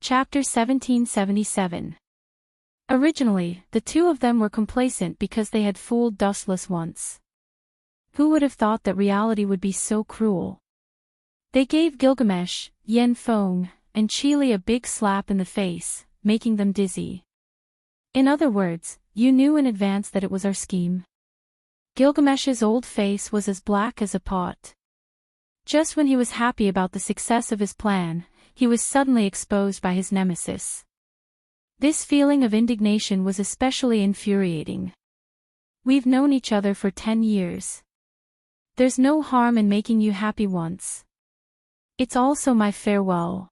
Chapter 1777. Originally, the two of them were complacent because they had fooled Dustless once. Who would have thought that reality would be so cruel? They gave Gilgamesh, Yen Fong, and Chili a big slap in the face, making them dizzy. In other words, you knew in advance that it was our scheme. Gilgamesh's old face was as black as a pot. Just when he was happy about the success of his plan, he was suddenly exposed by his nemesis. This feeling of indignation was especially infuriating. We've known each other for 10 years. There's no harm in making you happy once. It's also my farewell.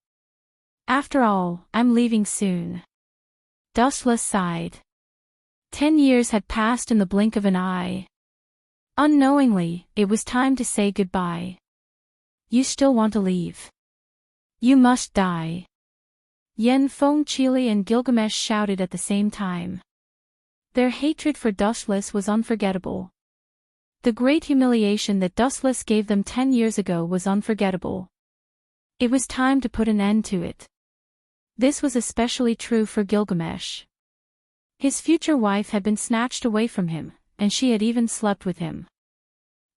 After all, I'm leaving soon. Dustless sighed. 10 years had passed in the blink of an eye. Unknowingly, it was time to say goodbye. You still want to leave? You must die. Yen Fong, Chili and Gilgamesh shouted at the same time. Their hatred for Dustless was unforgettable. The great humiliation that Dustless gave them 10 years ago was unforgettable. It was time to put an end to it. This was especially true for Gilgamesh. His future wife had been snatched away from him, and she had even slept with him.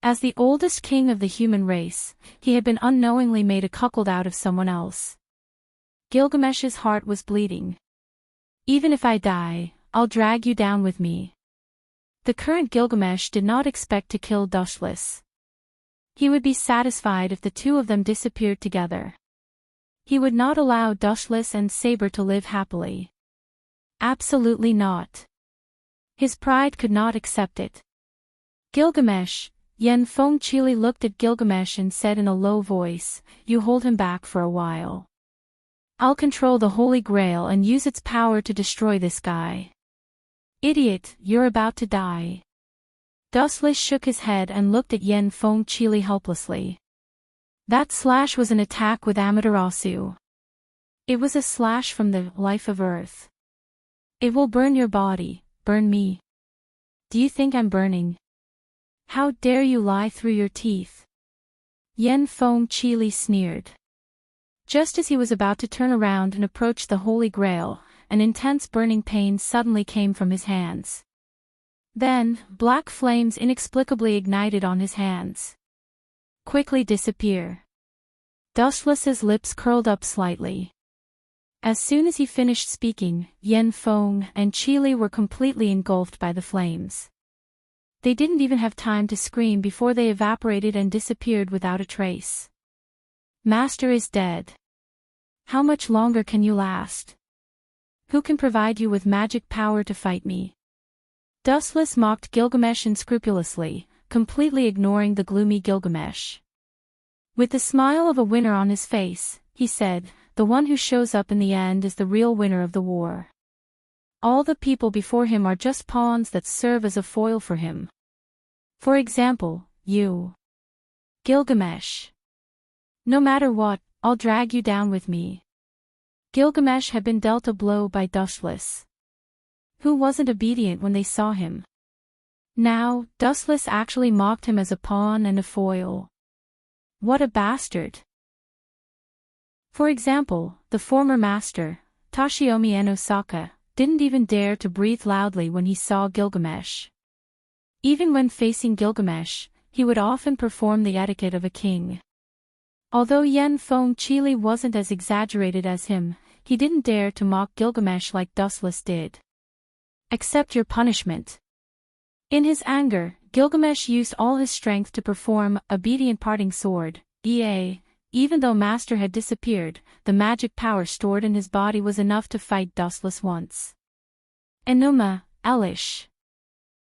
As the oldest king of the human race, he had been unknowingly made a cuckold out of someone else. Gilgamesh's heart was bleeding. Even if I die, I'll drag you down with me. The current Gilgamesh did not expect to kill Dustless. He would be satisfied if the two of them disappeared together. He would not allow Dustless and Saber to live happily. Absolutely not. His pride could not accept it. Gilgamesh, Yen Fong Chili looked at Gilgamesh and said in a low voice, "You hold him back for a while. I'll control the Holy Grail and use its power to destroy this guy." "Idiot, you're about to die." Dustless shook his head and looked at Yen Fong Chili helplessly. That slash was an attack with Amaterasu. It was a slash from the life of Earth. It will burn your body, burn me. Do you think I'm burning? How dare you lie through your teeth? Yen Fong Chili sneered. Just as he was about to turn around and approach the Holy Grail, an intense burning pain suddenly came from his hands. Then, black flames inexplicably ignited on his hands. Quickly disappear. Dustless's lips curled up slightly. As soon as he finished speaking, Yen Fong and Chili were completely engulfed by the flames. They didn't even have time to scream before they evaporated and disappeared without a trace. Master is dead. How much longer can you last? Who can provide you with magic power to fight me? Dustless mocked Gilgamesh unscrupulously, completely ignoring the gloomy Gilgamesh. With the smile of a winner on his face, he said, "The one who shows up in the end is the real winner of the war. All the people before him are just pawns that serve as a foil for him. For example, you. Gilgamesh. No matter what, I'll drag you down with me." Gilgamesh had been dealt a blow by Dustless. Who wasn't obedient when they saw him? Now, Dustless actually mocked him as a pawn and a foil. What a bastard. For example, the former master, Toshiomi en Osaka, didn't even dare to breathe loudly when he saw Gilgamesh. Even when facing Gilgamesh, he would often perform the etiquette of a king. Although Yen Fong Chili wasn't as exaggerated as him, he didn't dare to mock Gilgamesh like Dustless did. "Accept your punishment." In his anger, Gilgamesh used all his strength to perform obedient parting sword, EA. Even though Master had disappeared, the magic power stored in his body was enough to fight Dustless once. Enuma, Elish.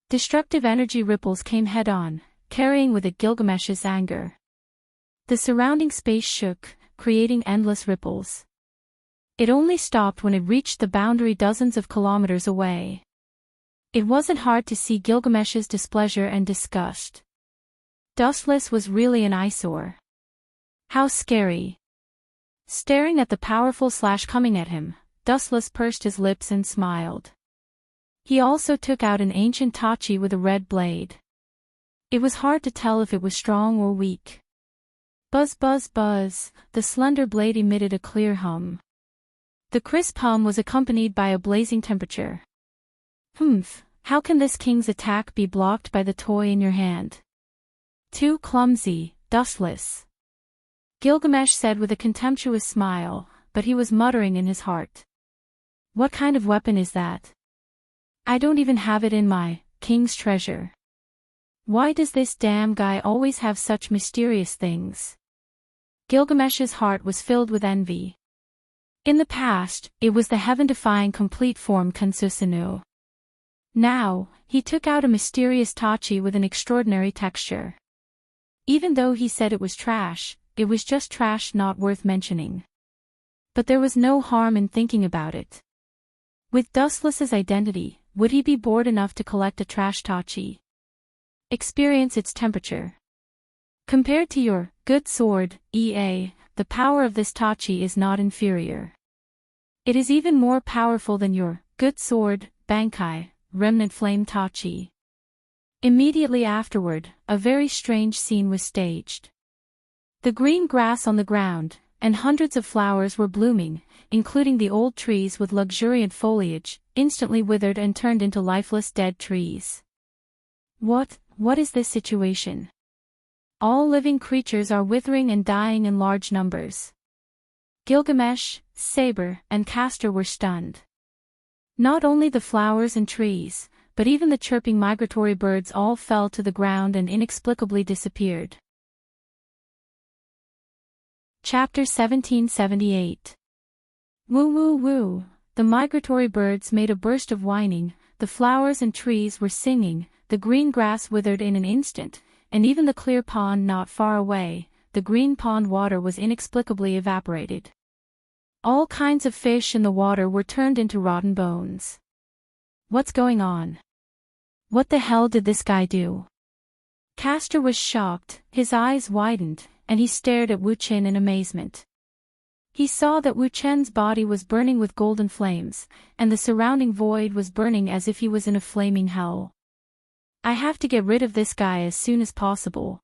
Destructive energy ripples came head-on, carrying with it Gilgamesh's anger. The surrounding space shook, creating endless ripples. It only stopped when it reached the boundary dozens of kilometers away. It wasn't hard to see Gilgamesh's displeasure and disgust. Dustless was really an eyesore. How scary. Staring at the powerful slash coming at him, Dustless pursed his lips and smiled. He also took out an ancient tachi with a red blade. It was hard to tell if it was strong or weak. Buzz buzz buzz, the slender blade emitted a clear hum. The crisp hum was accompanied by a blazing temperature. Humph, how can this king's attack be blocked by the toy in your hand? Too clumsy, dustless. Gilgamesh said with a contemptuous smile, but he was muttering in his heart. What kind of weapon is that? I don't even have it in my king's treasure. Why does this damn guy always have such mysterious things? Gilgamesh's heart was filled with envy. In the past, it was the heaven-defying complete form Kansusanu. Now, he took out a mysterious tachi with an extraordinary texture. Even though he said it was trash, it was just trash not worth mentioning. But there was no harm in thinking about it. With Dustless's identity, would he be bored enough to collect a trash tachi? Experience its temperature. Compared to your good sword, EA, the power of this tachi is not inferior. It is even more powerful than your good sword, Bankai, remnant flame tachi. Immediately afterward, a very strange scene was staged. The green grass on the ground, and hundreds of flowers were blooming, including the old trees with luxuriant foliage, instantly withered and turned into lifeless dead trees. What is this situation? All living creatures are withering and dying in large numbers. Gilgamesh, Saber, and Castor were stunned. Not only the flowers and trees, but even the chirping migratory birds all fell to the ground and inexplicably disappeared. Chapter 1778. Woo woo woo, the migratory birds made a burst of whining, the flowers and trees were singing, the green grass withered in an instant, and even the clear pond not far away, the green pond water was inexplicably evaporated. All kinds of fish in the water were turned into rotten bones. What's going on? What the hell did this guy do? Castor was shocked, his eyes widened, and he stared at Wu Qin in amazement. He saw that Wu Chen's body was burning with golden flames, and the surrounding void was burning as if he was in a flaming hell. I have to get rid of this guy as soon as possible.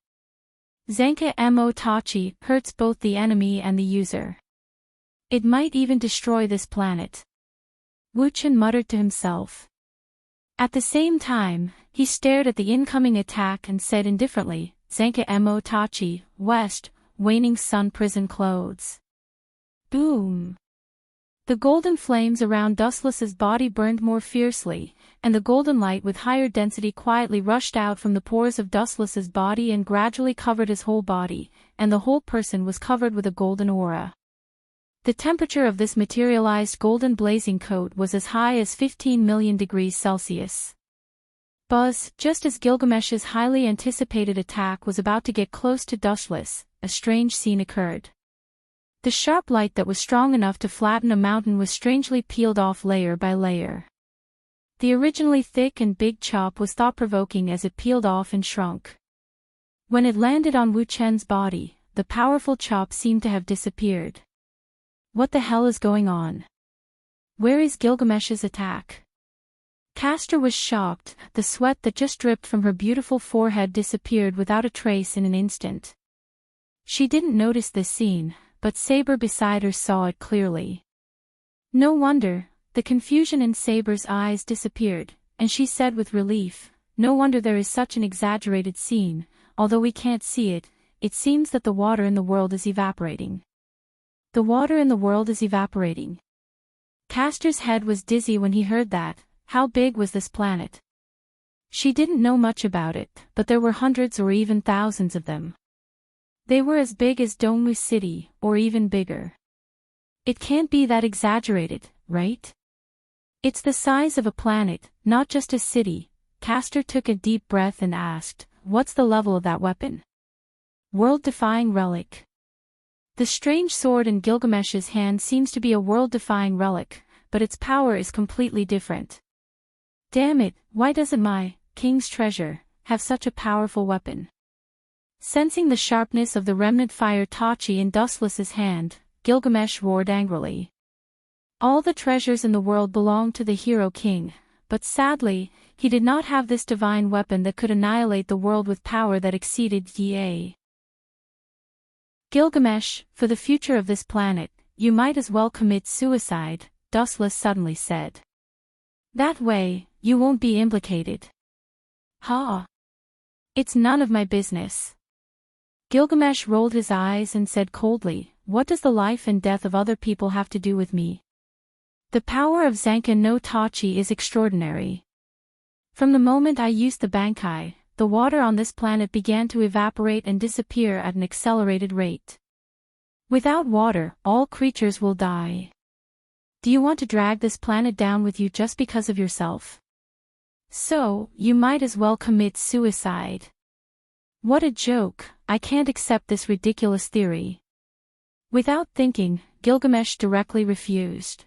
Zenka Mo Tachi hurts both the enemy and the user. It might even destroy this planet. Wu Chen muttered to himself. At the same time, he stared at the incoming attack and said indifferently, Zenka Mo Tachi, West, waning sun prison clothes. Boom! The golden flames around Dustless's body burned more fiercely, and the golden light with higher density quietly rushed out from the pores of Dustless's body and gradually covered his whole body, and the whole person was covered with a golden aura. The temperature of this materialized golden blazing coat was as high as 15 million degrees Celsius. Buzz, just as Gilgamesh's highly anticipated attack was about to get close to Dustless, a strange scene occurred. The sharp light that was strong enough to flatten a mountain was strangely peeled off layer by layer. The originally thick and big chop was thought-provoking as it peeled off and shrunk. When it landed on Wu Chen's body, the powerful chop seemed to have disappeared. What the hell is going on? Where is Gilgamesh's attack? Castor was shocked, the sweat that just dripped from her beautiful forehead disappeared without a trace in an instant. She didn't notice this scene, but Saber beside her saw it clearly. No wonder, the confusion in Saber's eyes disappeared, and she said with relief, no wonder there is such an exaggerated scene, although we can't see it, it seems that the water in the world is evaporating. The water in the world is evaporating. Castor's head was dizzy when he heard that. How big was this planet? She didn't know much about it, but there were hundreds or even thousands of them. They were as big as Dongwu City, or even bigger. It can't be that exaggerated, right? It's the size of a planet, not just a city. Castor took a deep breath and asked, what's the level of that weapon? World-defying relic. The strange sword in Gilgamesh's hand seems to be a world-defying relic, but its power is completely different. Damn it, why doesn't my king's treasure have such a powerful weapon? Sensing the sharpness of the remnant fire tachi in Dustless's hand, Gilgamesh roared angrily. All the treasures in the world belonged to the hero king, but sadly, he did not have this divine weapon that could annihilate the world with power that exceeded Da. Gilgamesh, for the future of this planet, you might as well commit suicide, Dustless suddenly said. That way, you won't be implicated. Ha! It's none of my business. Gilgamesh rolled his eyes and said coldly, what does the life and death of other people have to do with me? The power of Zanka no Tachi is extraordinary. From the moment I used the Bankai, the water on this planet began to evaporate and disappear at an accelerated rate. Without water, all creatures will die. Do you want to drag this planet down with you just because of yourself? So, you might as well commit suicide. What a joke, I can't accept this ridiculous theory. Without thinking, Gilgamesh directly refused.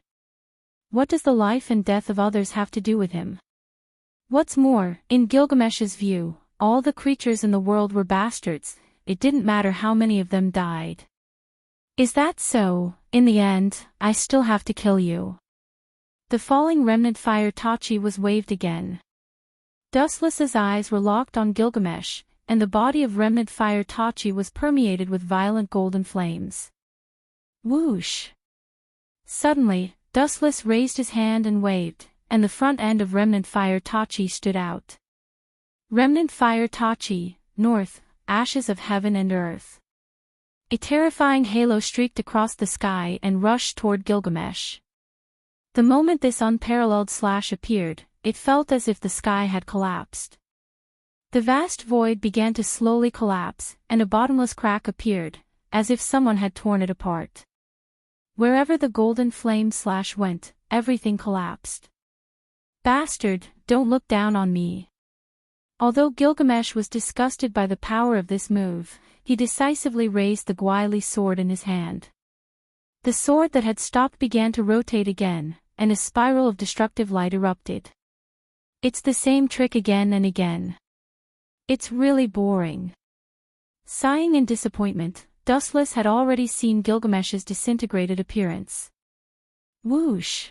What does the life and death of others have to do with him? What's more, in Gilgamesh's view, all the creatures in the world were bastards, it didn't matter how many of them died. Is that so? In the end, I still have to kill you. The falling remnant fire Tachi was waved again. Dustless's eyes were locked on Gilgamesh, and the body of remnant fire Tachi was permeated with violent golden flames. Whoosh! Suddenly, Dustless raised his hand and waved, and the front end of remnant fire Tachi stood out. Remnant fire Tachi, north, ashes of heaven and earth. A terrifying halo streaked across the sky and rushed toward Gilgamesh. The moment this unparalleled slash appeared, it felt as if the sky had collapsed. The vast void began to slowly collapse, and a bottomless crack appeared, as if someone had torn it apart. Wherever the golden flame slash went, everything collapsed. Bastard, don't look down on me. Although Gilgamesh was disgusted by the power of this move, he decisively raised the Gwaili sword in his hand. The sword that had stopped began to rotate again, and a spiral of destructive light erupted. It's the same trick again and again. It's really boring. Sighing in disappointment, Dustless had already seen Gilgamesh's disintegrated appearance. Whoosh!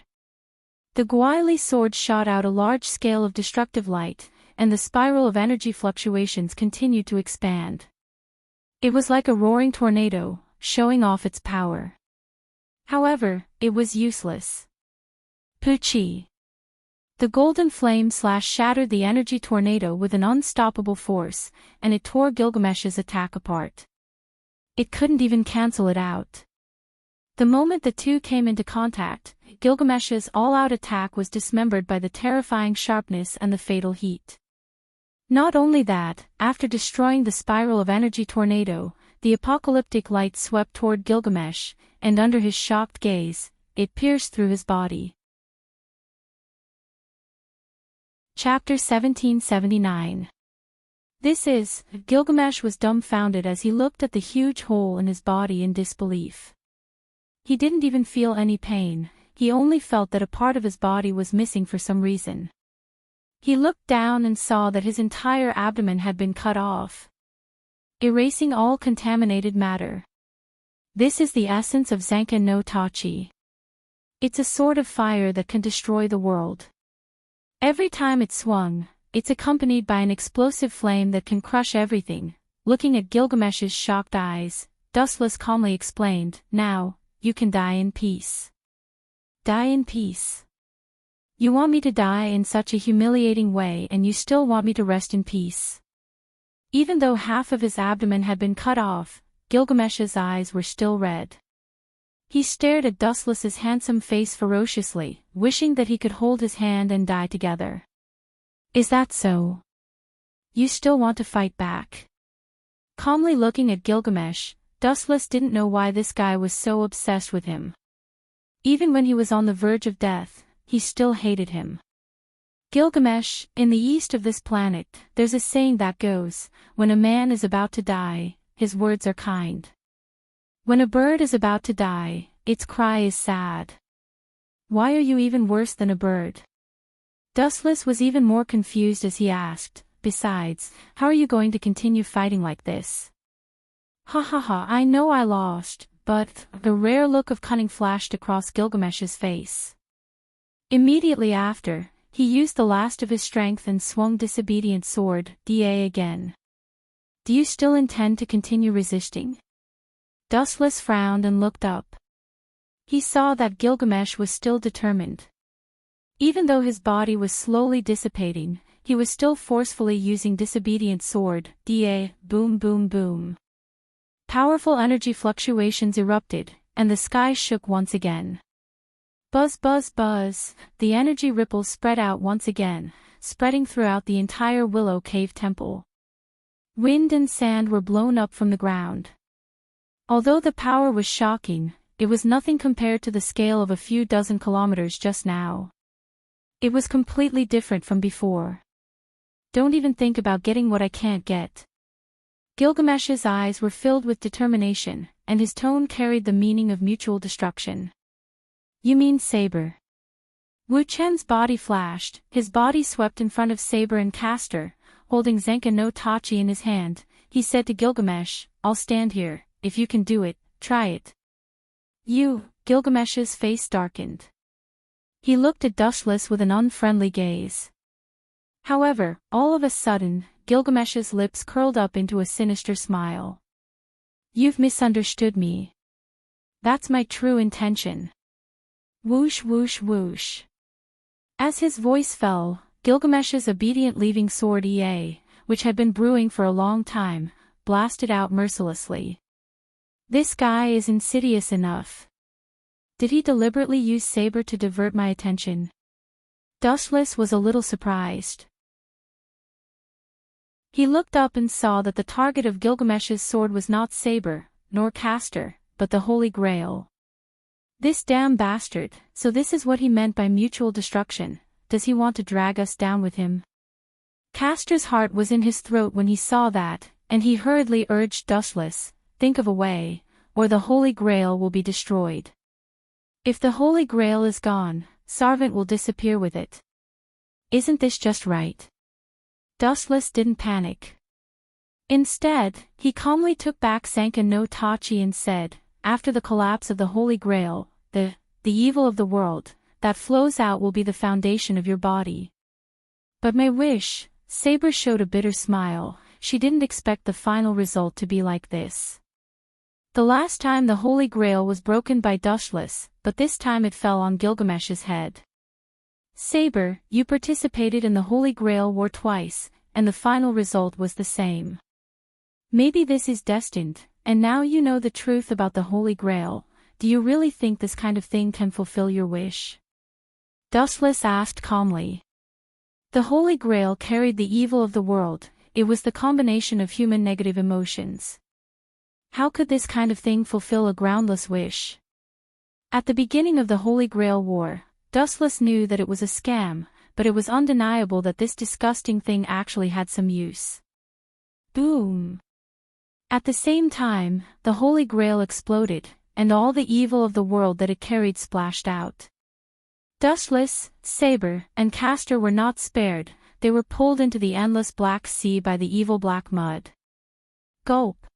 The Gwaili sword shot out a large scale of destructive light, and the spiral of energy fluctuations continued to expand. It was like a roaring tornado, showing off its power. However, it was useless. Poochie! The golden flame slash shattered the energy tornado with an unstoppable force, and it tore Gilgamesh's attack apart. It couldn't even cancel it out. The moment the two came into contact, Gilgamesh's all-out attack was dismembered by the terrifying sharpness and the fatal heat. Not only that, after destroying the spiral of energy tornado, the apocalyptic light swept toward Gilgamesh, and under his shocked gaze, it pierced through his body. Chapter 1779. Gilgamesh was dumbfounded as he looked at the huge hole in his body in disbelief. He didn't even feel any pain, he only felt that a part of his body was missing for some reason. He looked down and saw that his entire abdomen had been cut off, erasing all contaminated matter. This is the essence of Zanka no Tachi. It's a sword of fire that can destroy the world. Every time it swung, it's accompanied by an explosive flame that can crush everything. Looking at Gilgamesh's shocked eyes, Dustless calmly explained, now, you can die in peace. Die in peace. You want me to die in such a humiliating way and you still want me to rest in peace. Even though half of his abdomen had been cut off, Gilgamesh's eyes were still red. He stared at Dustless's handsome face ferociously, wishing that he could hold his hand and die together. Is that so? You still want to fight back? Calmly looking at Gilgamesh, Dustless didn't know why this guy was so obsessed with him. Even when he was on the verge of death, he still hated him. Gilgamesh, in the east of this planet, there's a saying that goes, when a man is about to die, his words are kind. When a bird is about to die, its cry is sad. Why are you even worse than a bird? Dustless was even more confused as he asked, besides, how are you going to continue fighting like this? Ha ha ha, I know I lost, but, the rare look of cunning flashed across Gilgamesh's face. Immediately after, he used the last of his strength and swung disobedient sword, Da again. Do you still intend to continue resisting? Dustless frowned and looked up. He saw that Gilgamesh was still determined. Even though his body was slowly dissipating, he was still forcefully using disobedient sword, da, boom boom boom. Powerful energy fluctuations erupted, and the sky shook once again. Buzz buzz buzz, the energy ripples spread out once again, spreading throughout the entire Willow Cave temple. Wind and sand were blown up from the ground. Although the power was shocking, it was nothing compared to the scale of a few dozen kilometers just now. It was completely different from before. Don't even think about getting what I can't get. Gilgamesh's eyes were filled with determination, and his tone carried the meaning of mutual destruction. You mean Saber? Wu Chen's body flashed, his body swept in front of Saber and Castor, holding Zenka no Tachi in his hand. He said to Gilgamesh, I'll stand here, if you can do it, try it. Gilgamesh's face darkened. He looked at Dushless with an unfriendly gaze. However, all of a sudden, Gilgamesh's lips curled up into a sinister smile. You've misunderstood me. That's my true intention. Whoosh whoosh whoosh. As his voice fell, Gilgamesh's obedient leaving sword Ea, which had been brewing for a long time, blasted out mercilessly. This guy is insidious enough. Did he deliberately use Saber to divert my attention? Dushless was a little surprised. He looked up and saw that the target of Gilgamesh's sword was not Saber, nor Castor, but the Holy Grail. This damn bastard, so this is what he meant by mutual destruction. Does he want to drag us down with him? Castor's heart was in his throat when he saw that, and he hurriedly urged Dushless, think of a way, or the Holy Grail will be destroyed. If the Holy Grail is gone, Sarvant will disappear with it. Isn't this just right? Dustless didn't panic. Instead, he calmly took back Sanka no Tachi and said, after the collapse of the Holy Grail, the evil of the world, that flows out will be the foundation of your body. But my wish, Saber showed a bitter smile, she didn't expect the final result to be like this. The last time the Holy Grail was broken by Dushless, but this time it fell on Gilgamesh's head. Saber, you participated in the Holy Grail War twice, and the final result was the same. Maybe this is destined, and now you know the truth about the Holy Grail. Do you really think this kind of thing can fulfill your wish? Dustless asked calmly. The Holy Grail carried the evil of the world, it was the combination of human negative emotions. How could this kind of thing fulfill a groundless wish? At the beginning of the Holy Grail War, Dustless knew that it was a scam, but it was undeniable that this disgusting thing actually had some use. Boom! At the same time, the Holy Grail exploded, and all the evil of the world that it carried splashed out. Dustless, Saber, and Castor were not spared, they were pulled into the endless black sea by the evil black mud. Gulp!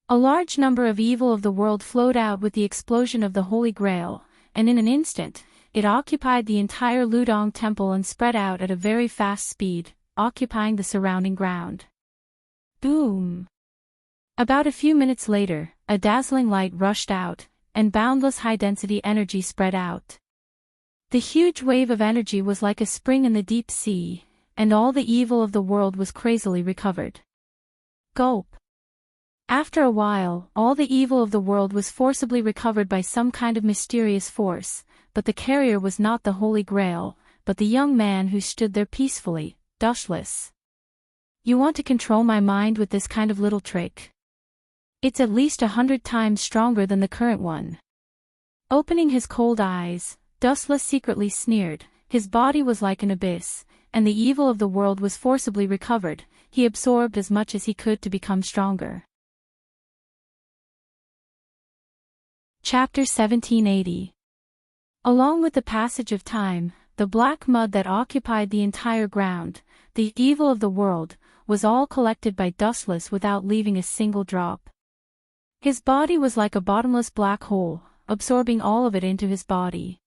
A large number of evil of the world flowed out with the explosion of the Holy Grail, and in an instant, it occupied the entire Ludong temple and spread out at a very fast speed, occupying the surrounding ground. Boom! About a few minutes later, a dazzling light rushed out, and boundless high-density energy spread out. The huge wave of energy was like a spring in the deep sea, and all the evil of the world was crazily recovered. Gulp! After a while, all the evil of the world was forcibly recovered by some kind of mysterious force, but the carrier was not the Holy Grail, but the young man who stood there peacefully, Dushless. You want to control my mind with this kind of little trick? It's at least 100 times stronger than the current one. Opening his cold eyes, Dustless secretly sneered, his body was like an abyss, and the evil of the world was forcibly recovered, he absorbed as much as he could to become stronger. Chapter 1780. Along with the passage of time, the black mud that occupied the entire ground, the evil of the world, was all collected by Dustless without leaving a single drop. His body was like a bottomless black hole, absorbing all of it into his body.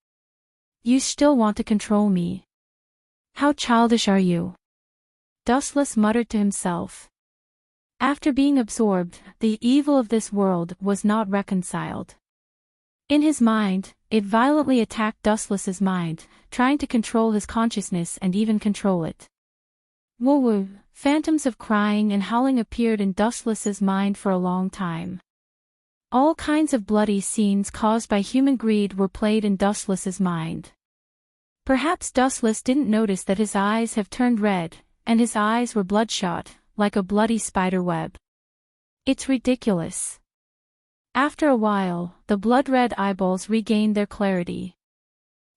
You still want to control me? How childish are you? Dustless muttered to himself. After being absorbed, the evil of this world was not reconciled. In his mind, it violently attacked Dustless's mind, trying to control his consciousness and even control it. Woo-woo, phantoms of crying and howling appeared in Dustless's mind for a long time. All kinds of bloody scenes caused by human greed were played in Dustless's mind. Perhaps Dustless didn't notice that his eyes have turned red, and his eyes were bloodshot, like a bloody spider web. It's ridiculous. After a while, the blood-red eyeballs regained their clarity.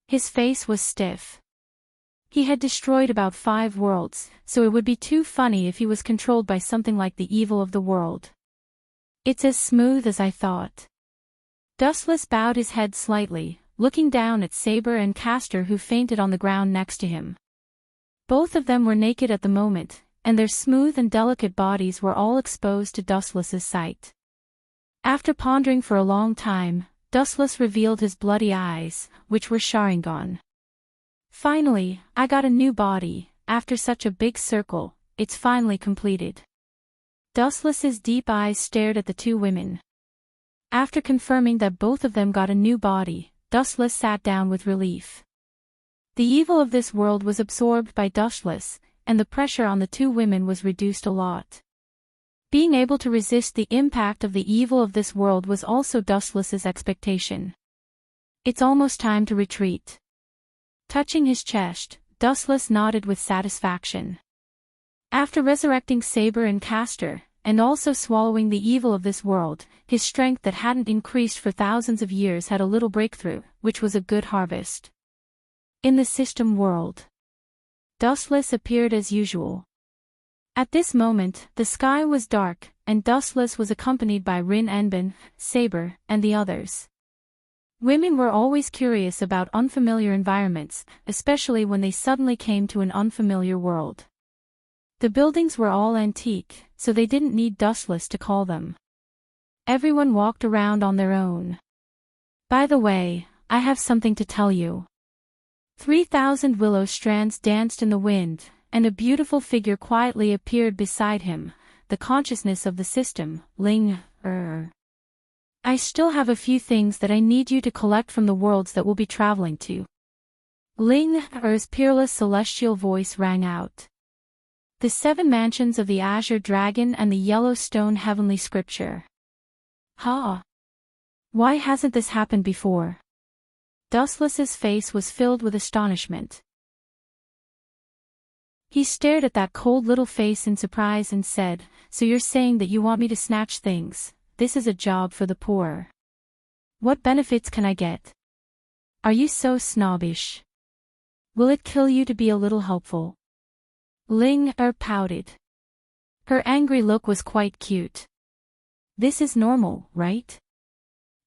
His face was stiff. He had destroyed about 5 worlds, so it would be too funny if he was controlled by something like the evil of the world. It's as smooth as I thought. Dustless bowed his head slightly, looking down at Saber and Castor, who fainted on the ground next to him. Both of them were naked at the moment, and their smooth and delicate bodies were all exposed to Dustless's sight. After pondering for a long time, Dustless revealed his bloody eyes, which were Sharingan. Finally, I got a new body. After such a big circle, it's finally completed. Dustless's deep eyes stared at the 2 women. After confirming that both of them got a new body, Dustless sat down with relief. The evil of this world was absorbed by Dustless, and the pressure on the 2 women was reduced a lot. Being able to resist the impact of the evil of this world was also Dustless's expectation. It's almost time to retreat. Touching his chest, Dustless nodded with satisfaction. After resurrecting Saber and Castor, and also swallowing the evil of this world, his strength that hadn't increased for thousands of years had a little breakthrough, which was a good harvest. In the system world, Dustless appeared as usual. At this moment, the sky was dark, and Dustless was accompanied by Rin Enbin, Saber, and the others. Women were always curious about unfamiliar environments, especially when they suddenly came to an unfamiliar world. The buildings were all antique, so they didn't need Dustless to call them. Everyone walked around on their own. By the way, I have something to tell you. 3,000 willow strands danced in the wind, and a beautiful figure quietly appeared beside him, the consciousness of the system, Ling. I still have a few things that I need you to collect from the worlds that we'll be traveling to. Ling's peerless celestial voice rang out. The 7 mansions of the Azure Dragon and the Yellowstone Heavenly Scripture. Ha! Why hasn't this happened before? Dustless's face was filled with astonishment. He stared at that cold little face in surprise and said, "So you're saying that you want me to snatch things? This is a job for the poor. What benefits can I get? Are you so snobbish? Will it kill you to be a little helpful?" Ling pouted. Her angry look was quite cute. This is normal, right?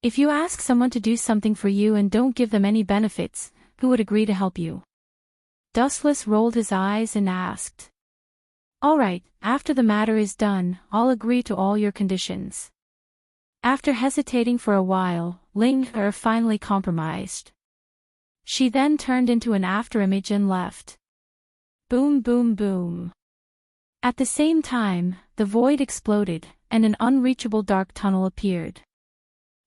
If you ask someone to do something for you and don't give them any benefits, who would agree to help you? Dustless rolled his eyes and asked. All right, after the matter is done, I'll agree to all your conditions. After hesitating for a while, Ling finally compromised. She then turned into an afterimage and left. Boom boom boom. At the same time, the void exploded, and an unreachable dark tunnel appeared.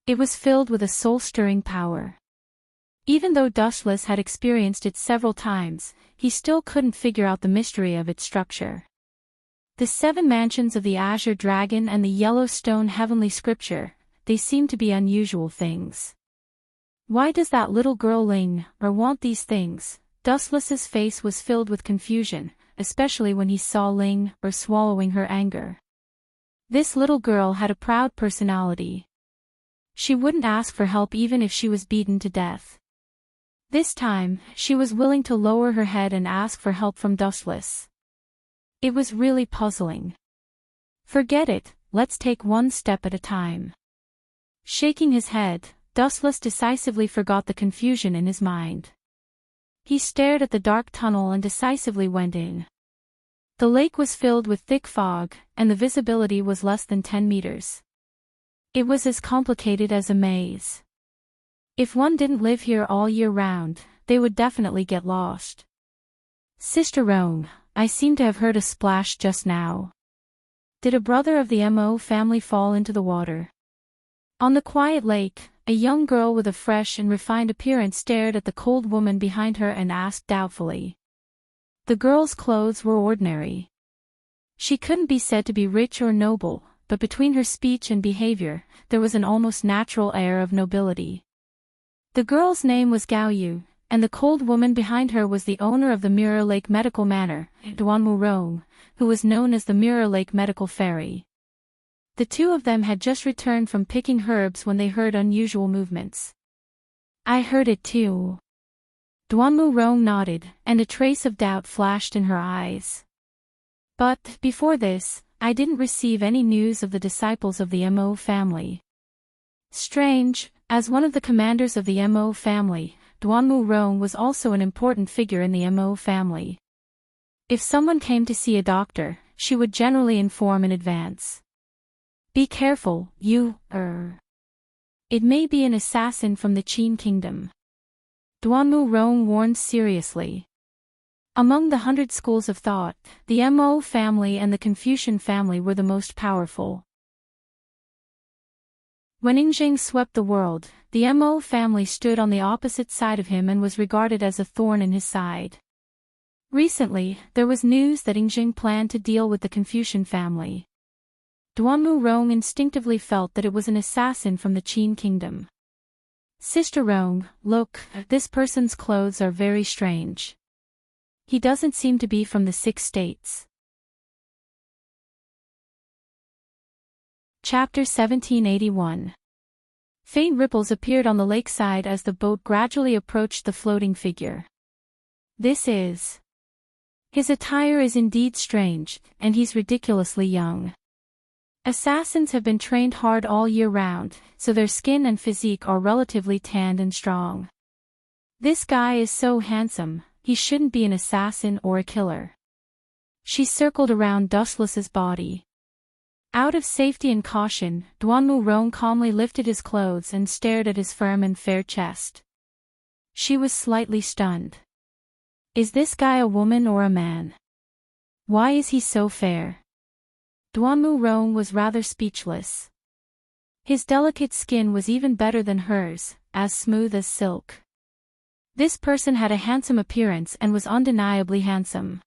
It was filled with a soul-stirring power. Even though Dustless had experienced it several times, he still couldn't figure out the mystery of its structure. The 7 mansions of the Azure Dragon and the Yellowstone Heavenly Scripture, they seemed to be unusual things. Why does that little girl Ling want these things? Dustless's face was filled with confusion, especially when he saw Ling swallowing her anger. This little girl had a proud personality. She wouldn't ask for help even if she was beaten to death. This time, she was willing to lower her head and ask for help from Dustless. It was really puzzling. Forget it, let's take one step at a time. Shaking his head, Dustless decisively forgot the confusion in his mind. He stared at the dark tunnel and decisively went in. The lake was filled with thick fog, and the visibility was less than 10 meters. It was as complicated as a maze. If one didn't live here all year round, they would definitely get lost. Sister Rong, I seem to have heard a splash just now. Did a brother of the Mo family fall into the water? On the quiet lake, a young girl with a fresh and refined appearance stared at the cold woman behind her and asked doubtfully. The girl's clothes were ordinary. She couldn't be said to be rich or noble, but between her speech and behavior, there was an almost natural air of nobility. The girl's name was Gao Yu, and the cold woman behind her was the owner of the Mirror Lake Medical Manor, Duanmu Rong, who was known as the Mirror Lake Medical Fairy. The two of them had just returned from picking herbs when they heard unusual movements. I heard it too. Duanmu Rong nodded, and a trace of doubt flashed in her eyes. But, before this, I didn't receive any news of the disciples of the Mo family. Strange, as one of the commanders of the Mo family, Duanmu Rong was also an important figure in the Mo family. If someone came to see a doctor, she would generally inform in advance. Be careful, It may be an assassin from the Qin kingdom. Duanmu Rong warned seriously. Among the 100 schools of thought, the Mo family and the Confucian family were the most powerful. When Enchanting swept the world, the Mo family stood on the opposite side of him and was regarded as a thorn in his side. Recently, there was news that Enchanting planned to deal with the Confucian family. Duanmu Rong instinctively felt that it was an assassin from the Qin kingdom. Sister Rong, look, this person's clothes are very strange. He doesn't seem to be from the 6 states. Chapter 1781. Faint ripples appeared on the lakeside as the boat gradually approached the floating figure. This is. His attire is indeed strange, and he's ridiculously young. Assassins have been trained hard all year round, so their skin and physique are relatively tanned and strong. This guy is so handsome, he shouldn't be an assassin or a killer. She circled around Dustless's body. Out of safety and caution, Duanmu Rong calmly lifted his clothes and stared at his firm and fair chest. She was slightly stunned. Is this guy a woman or a man? Why is he so fair? Duanmu Rong was rather speechless. His delicate skin was even better than hers, as smooth as silk. This person had a handsome appearance and was undeniably handsome.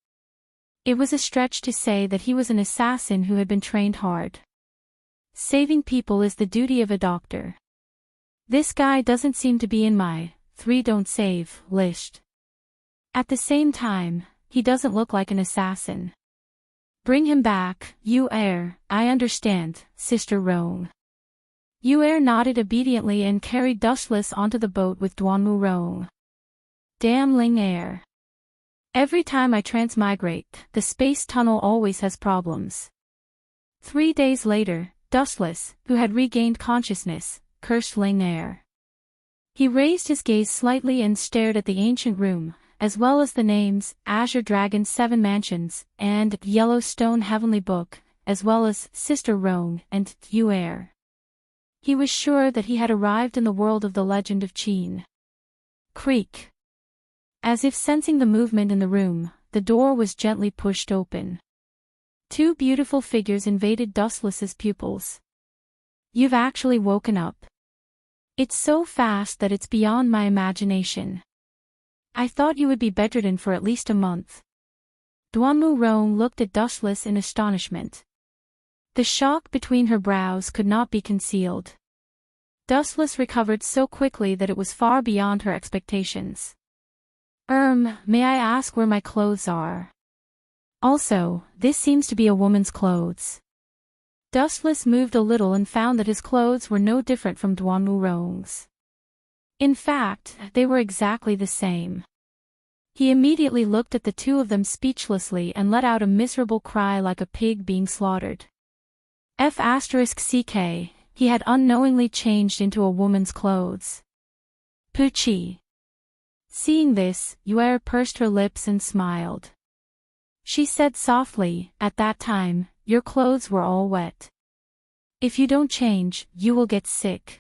It was a stretch to say that he was an assassin who had been trained hard. Saving people is the duty of a doctor. This guy doesn't seem to be in my 3 don't save list. At the same time, he doesn't look like an assassin. Bring him back, I understand, Sister Rong. Nodded obediently and carried Dustless onto the boat with Duanmu Rong. Damn Ling Air. Every time I transmigrate, the space tunnel always has problems. 3 days later, Dustless, who had regained consciousness, cursed Ling Air. He raised his gaze slightly and stared at the ancient room, as well as the names, Azure Dragon's 7 Mansions, and Yellowstone Heavenly Book, as well as Sister Rong and Air. He was sure that he had arrived in the world of the legend of Qin. Creak. As if sensing the movement in the room, the door was gently pushed open. 2 beautiful figures invaded Dustless's pupils. You've actually woken up. It's so fast that it's beyond my imagination. I thought you would be bedridden for at least a month. Duanmu Rong looked at Dustless in astonishment. The shock between her brows could not be concealed. Dustless recovered so quickly that it was far beyond her expectations. May I ask where my clothes are? Also, this seems to be a woman's clothes. Dustless moved a little and found that his clothes were no different from Duanmu Rong's. In fact, they were exactly the same. He immediately looked at the 2 of them speechlessly and let out a miserable cry like a pig being slaughtered. *CK, he had unknowingly changed into a woman's clothes. Puchi. Seeing this, Yuer pursed her lips and smiled. She said softly, at that time, your clothes were all wet. If you don't change, you will get sick.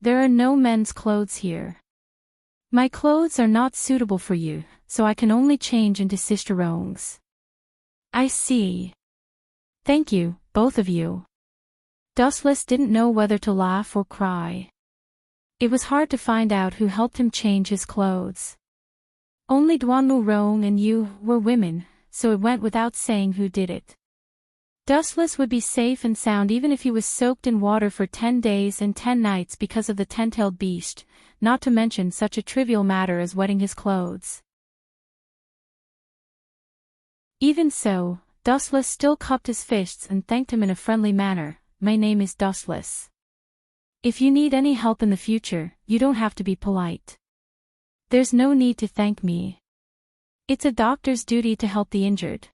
There are no men's clothes here. My clothes are not suitable for you, so I can only change into Sister Rong's. I see. Thank you, both of you. Dustless didn't know whether to laugh or cry. It was hard to find out who helped him change his clothes. Only Duanmu Rong and you were women, so it went without saying who did it. Dustless would be safe and sound even if he was soaked in water for 10 days and 10 nights because of the 10-tailed beast, not to mention such a trivial matter as wetting his clothes. Even so, Dustless still cupped his fists and thanked him in a friendly manner. My name is Dustless. If you need any help in the future, you don't have to be polite. There's no need to thank me. It's a doctor's duty to help the injured.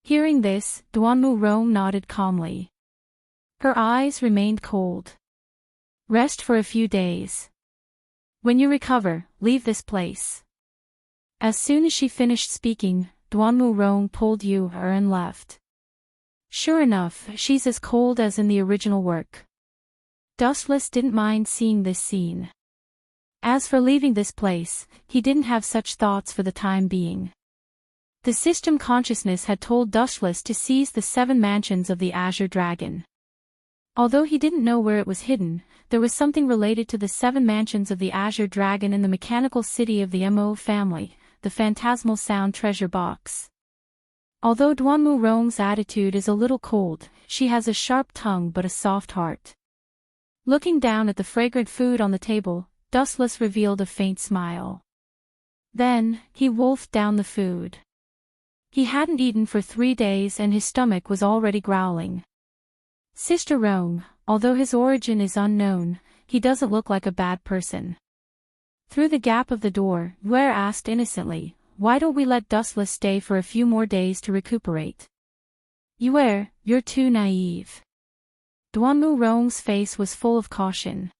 Hearing this, Duanmu Rong nodded calmly. Her eyes remained cold. Rest for a few days. When you recover, leave this place. As soon as she finished speaking, Duanmu Rong pulled her and left. Sure enough, she's as cold as in the original work. Dustless didn't mind seeing this scene. As for leaving this place, he didn't have such thoughts for the time being. The system consciousness had told Dustless to seize the 7 mansions of the Azure Dragon. Although he didn't know where it was hidden, there was something related to the 7 mansions of the Azure Dragon in the mechanical city of the Mo family, the Phantasmal Sound Treasure Box. Although Duanmu Rong's attitude is a little cold, she has a sharp tongue but a soft heart. Looking down at the fragrant food on the table, Dustless revealed a faint smile. Then, he wolfed down the food. He hadn't eaten for 3 days and his stomach was already growling. Sister Rong, although his origin is unknown, he doesn't look like a bad person. Through the gap of the door, Yue asked innocently, why don't we let Dustless stay for a few more days to recuperate? Yue, you're too naive. Duanmu Rong's face was full of caution.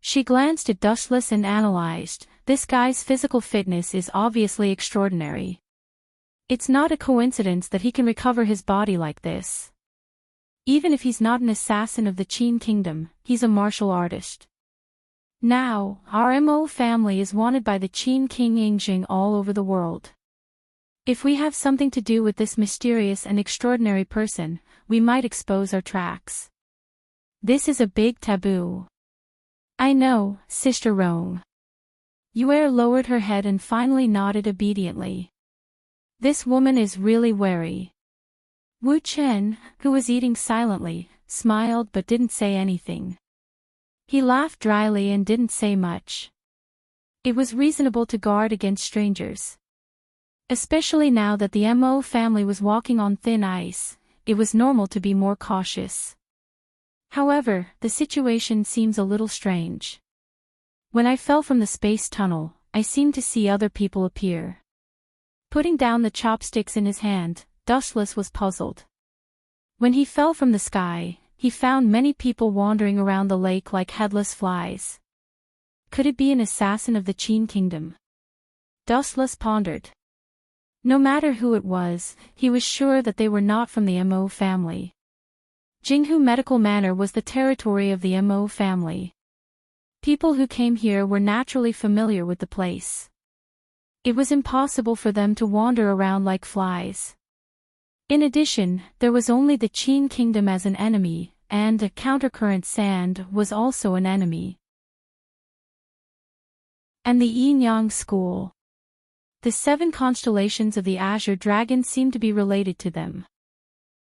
She glanced at Dustless and analyzed, this guy's physical fitness is obviously extraordinary. It's not a coincidence that he can recover his body like this. Even if he's not an assassin of the Qin Kingdom, he's a martial artist. Now, our Mo family is wanted by the Qin King Yingjing all over the world. If we have something to do with this mysterious and extraordinary person, we might expose our tracks. This is a big taboo. I know, Sister Rong. Yue lowered her head and finally nodded obediently. This woman is really wary. Wu Chen, who was eating silently, smiled but didn't say anything. He laughed dryly and didn't say much. It was reasonable to guard against strangers. Especially now that the Mo family was walking on thin ice, it was normal to be more cautious. However, the situation seems a little strange. When I fell from the space tunnel, I seemed to see other people appear. Putting down the chopsticks in his hand, Dustless was puzzled. When he fell from the sky, he found many people wandering around the lake like headless flies. Could it be an assassin of the Qin Kingdom? Dustless pondered. No matter who it was, he was sure that they were not from the Mo family. Jinghu Medical Manor was the territory of the Mo family. People who came here were naturally familiar with the place. It was impossible for them to wander around like flies. In addition, there was only the Qin Kingdom as an enemy, and a countercurrent sand was also an enemy. And the Yin Yang School. The 7 constellations of the Azure Dragon seem to be related to them.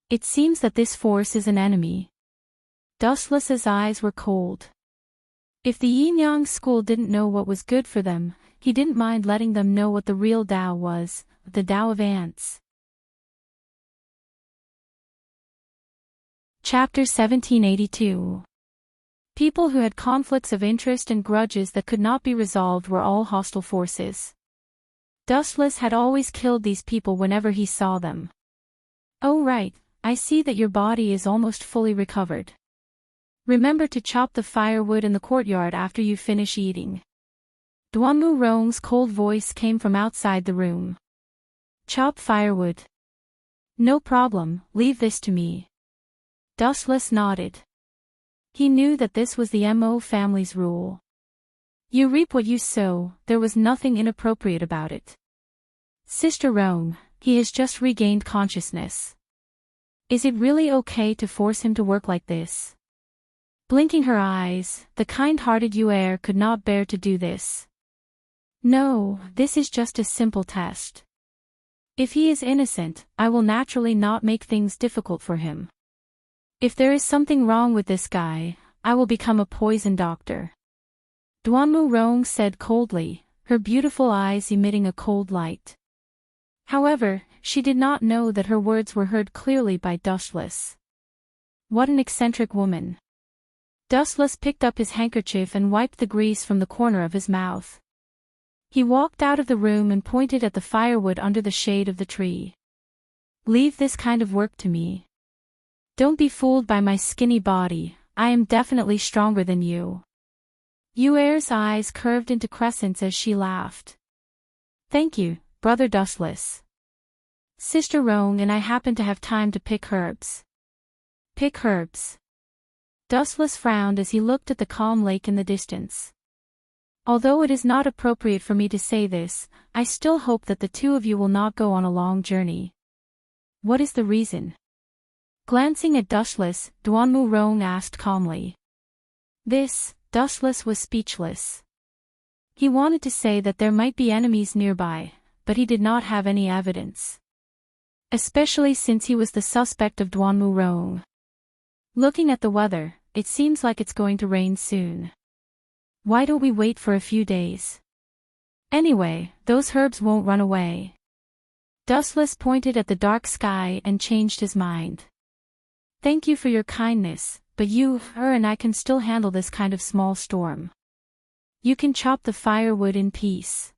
It seems that this force is an enemy. Dustless's eyes were cold. If the Yin Yang School didn't know what was good for them, he didn't mind letting them know what the real Tao was, the Tao of ants. Chapter 1782. People who had conflicts of interest and grudges that could not be resolved were all hostile forces. Dustless had always killed these people whenever he saw them. Oh right, I see that your body is almost fully recovered. Remember to chop the firewood in the courtyard after you finish eating. Duanmu Rong's cold voice came from outside the room. Chop firewood. No problem, leave this to me. Dustless nodded. He knew that this was the Mo family's rule. You reap what you sow, there was nothing inappropriate about it. Sister Rong, he has just regained consciousness. Is it really okay to force him to work like this? Blinking her eyes, the kind-hearted Yuer could not bear to do this. No, this is just a simple test. If he is innocent, I will naturally not make things difficult for him. If there is something wrong with this guy, I will become a poison doctor. Duanmu Rong said coldly, her beautiful eyes emitting a cold light. However, she did not know that her words were heard clearly by Dustless. What an eccentric woman. Dustless picked up his handkerchief and wiped the grease from the corner of his mouth. He walked out of the room and pointed at the firewood under the shade of the tree. Leave this kind of work to me. Don't be fooled by my skinny body, I am definitely stronger than you. Yuer's eyes curved into crescents as she laughed. Thank you, Brother Dustless. Sister Rong and I happen to have time to pick herbs. Pick herbs. Dustless frowned as he looked at the calm lake in the distance. Although it is not appropriate for me to say this, I still hope that the two of you will not go on a long journey. What is the reason? Glancing at Dustless, Duanmu Rong asked calmly. Dustless was speechless. He wanted to say that there might be enemies nearby, but he did not have any evidence. Especially since he was the suspect of Duanmu Rong. Looking at the weather, it seems like it's going to rain soon. Why don't we wait for a few days? Anyway, those herbs won't run away. Dustless pointed at the dark sky and changed his mind. Thank you for your kindness, but you and I can still handle this kind of small storm. You can chop the firewood in peace.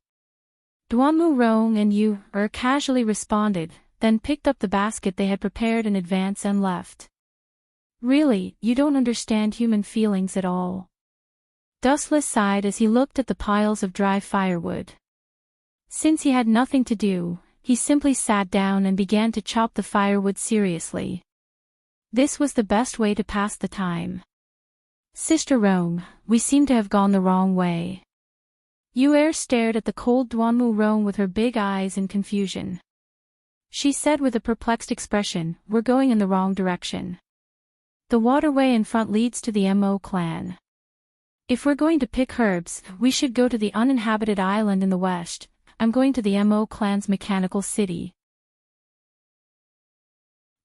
Duanmu Rong and you casually responded, then picked up the basket they had prepared in advance and left. Really, you don't understand human feelings at all. Dustless sighed as he looked at the piles of dry firewood. Since he had nothing to do, he simply sat down and began to chop the firewood seriously. This was the best way to pass the time. Sister Rong, we seem to have gone the wrong way. Yuer stared at the cold Duanmu Rong with her big eyes in confusion. She said with a perplexed expression, we're going in the wrong direction. The waterway in front leads to the Mo clan. If we're going to pick herbs, we should go to the uninhabited island in the west. I'm going to the Mo clan's mechanical city.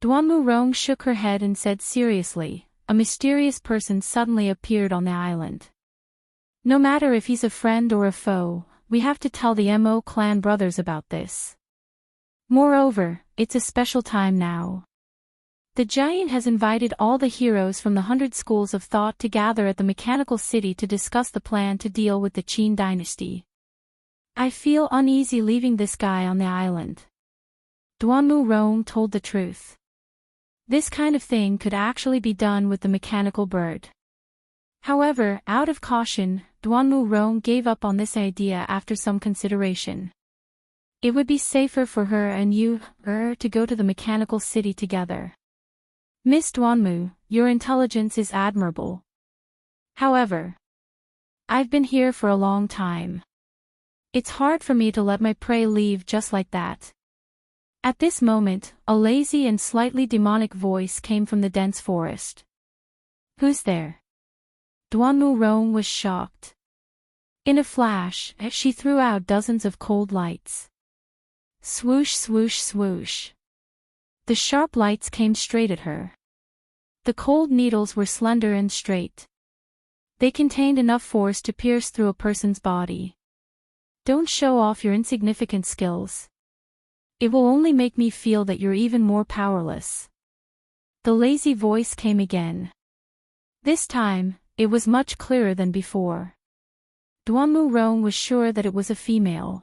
Duanmu Rong shook her head and said seriously, a mysterious person suddenly appeared on the island. No matter if he's a friend or a foe, we have to tell the Mo clan brothers about this. Moreover, it's a special time now. The giant has invited all the heroes from the 100 schools of thought to gather at the mechanical city to discuss the plan to deal with the Qin dynasty. I feel uneasy leaving this guy on the island. Duanmu Rong told the truth. This kind of thing could actually be done with the mechanical bird. However, out of caution, Duanmu Rong gave up on this idea after some consideration. It would be safer for her and you, to go to the mechanical city together. Miss Duanmu, your intelligence is admirable. However, I've been here for a long time. It's hard for me to let my prey leave just like that. At this moment, a lazy and slightly demonic voice came from the dense forest. Who's there? Duanmu Rong was shocked. In a flash, she threw out dozens of cold lights. Swoosh, swoosh, swoosh. The sharp lights came straight at her. The cold needles were slender and straight. They contained enough force to pierce through a person's body. Don't show off your insignificant skills. It will only make me feel that you're even more powerless. The lazy voice came again. This time, it was much clearer than before. Duanmu Rong was sure that it was a female.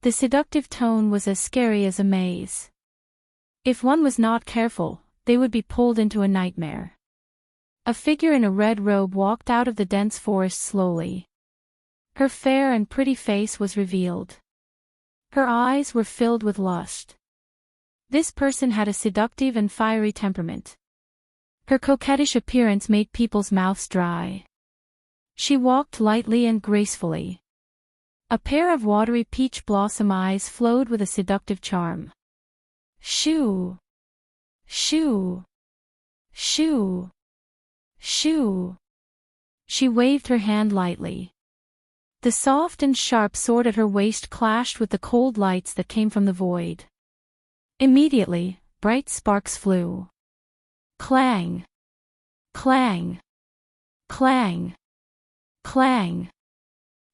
The seductive tone was as scary as a maze. If one was not careful, they would be pulled into a nightmare. A figure in a red robe walked out of the dense forest slowly. Her fair and pretty face was revealed. Her eyes were filled with lust. This person had a seductive and fiery temperament. Her coquettish appearance made people's mouths dry. She walked lightly and gracefully. A pair of watery peach blossom eyes flowed with a seductive charm. Shoo! Shoo! Shoo! Shoo! She waved her hand lightly. The soft and sharp sword at her waist clashed with the cold lights that came from the void. Immediately, bright sparks flew. Clang! Clang! Clang! Clang!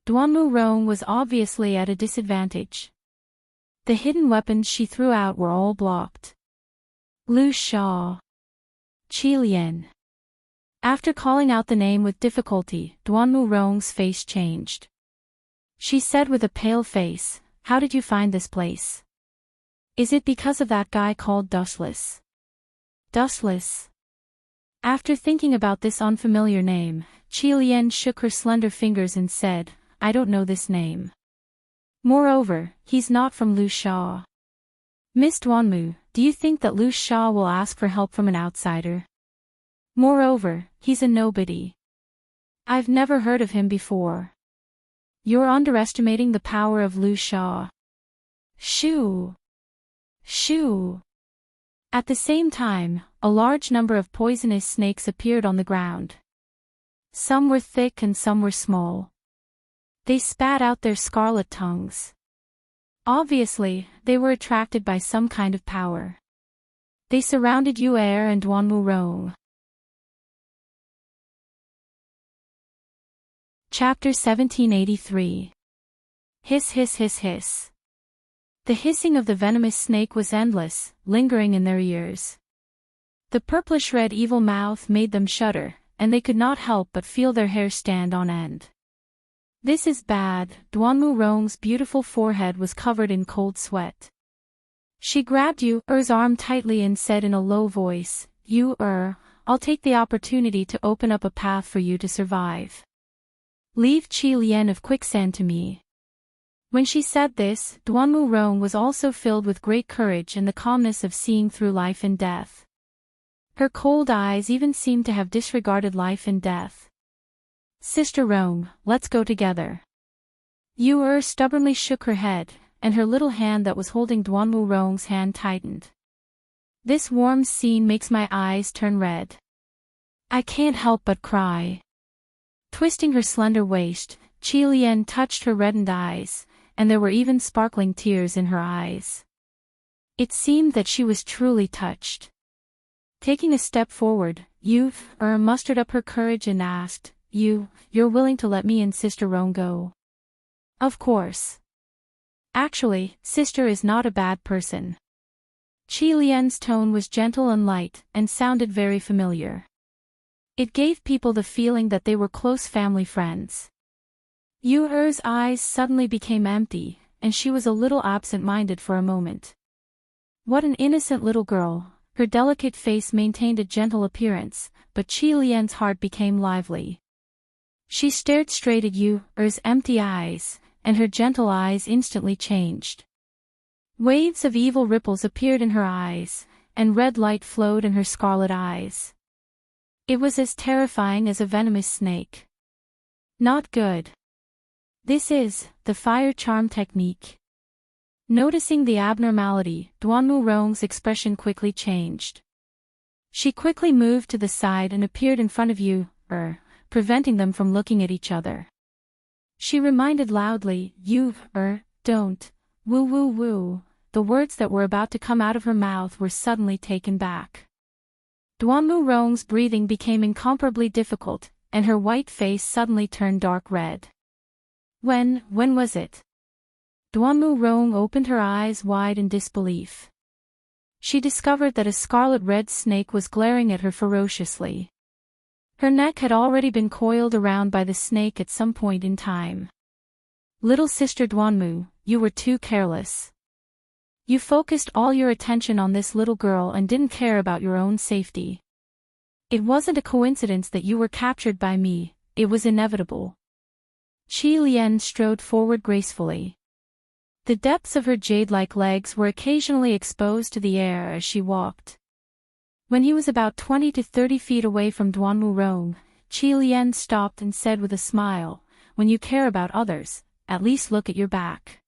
Duanmu Rong was obviously at a disadvantage. The hidden weapons she threw out were all blocked. Lu Sha. Qi Lian. After calling out the name with difficulty, Duanmu Rong's face changed. She said with a pale face, "How did you find this place? Is it because of that guy called Dustless?" Dustless? After thinking about this unfamiliar name, Qi Lian shook her slender fingers and said, "I don't know this name. Moreover, he's not from Lu Sha. Miss Duanmu, do you think that Lu Sha will ask for help from an outsider? Moreover, he's a nobody. I've never heard of him before. You're underestimating the power of Lu Sha." Shoo! Shoo! At the same time, a large number of poisonous snakes appeared on the ground. Some were thick and some were small. They spat out their scarlet tongues. Obviously, they were attracted by some kind of power. They surrounded Yu Er and Duanmu Rong. Chapter 1783. Hiss hiss hiss hiss. The hissing of the venomous snake was endless, lingering in their ears. The purplish-red evil mouth made them shudder, and they could not help but feel their hair stand on end. "This is bad." Duanmu Rong's beautiful forehead was covered in cold sweat. She grabbed Yu Er's arm tightly and said in a low voice, "Yu Er, I'll take the opportunity to open up a path for you to survive. Leave Qi Lian of Quicksand to me." When she said this, Duanmu Rong was also filled with great courage and the calmness of seeing through life and death. Her cold eyes even seemed to have disregarded life and death. "Sister Rong, let's go together." Yu Er stubbornly shook her head, and her little hand that was holding Duanmu Rong's hand tightened. "This warm scene makes my eyes turn red. I can't help but cry." Twisting her slender waist, Qi Lian touched her reddened eyes, and there were even sparkling tears in her eyes. It seemed that she was truly touched. Taking a step forward, Yu Er mustered up her courage and asked, You're willing to let me and Sister Rong go?" "Of course. Actually, Sister is not a bad person." Qi Lian's tone was gentle and light, and sounded very familiar. It gave people the feeling that they were close family friends. Yu Er's eyes suddenly became empty, and she was a little absent-minded for a moment. What an innocent little girl. Her delicate face maintained a gentle appearance, but Qi Lian's heart became lively. She stared straight at Yu Er's empty eyes, and her gentle eyes instantly changed. Waves of evil ripples appeared in her eyes, and red light flowed in her scarlet eyes. It was as terrifying as a venomous snake. Not good. This is the fire charm technique. Noticing the abnormality, Duanmu Rong's expression quickly changed. She quickly moved to the side and appeared in front of Yu Er, preventing them from looking at each other. She reminded loudly, "Yu Er, don't, woo woo woo." The words that were about to come out of her mouth were suddenly taken back. Duanmu Rong's breathing became incomparably difficult, and her white face suddenly turned dark red. When was it? Duanmu Rong opened her eyes wide in disbelief. She discovered that a scarlet-red snake was glaring at her ferociously. Her neck had already been coiled around by the snake at some point in time. "Little Sister Duanmu, you were too careless. You focused all your attention on this little girl and didn't care about your own safety. It wasn't a coincidence that you were captured by me, it was inevitable." Qi Lian strode forward gracefully. The depths of her jade-like legs were occasionally exposed to the air as she walked. When he was about 20 to 30 feet away from Duanmu Rong, Qi Lian stopped and said with a smile, "When you care about others, at least look at your back."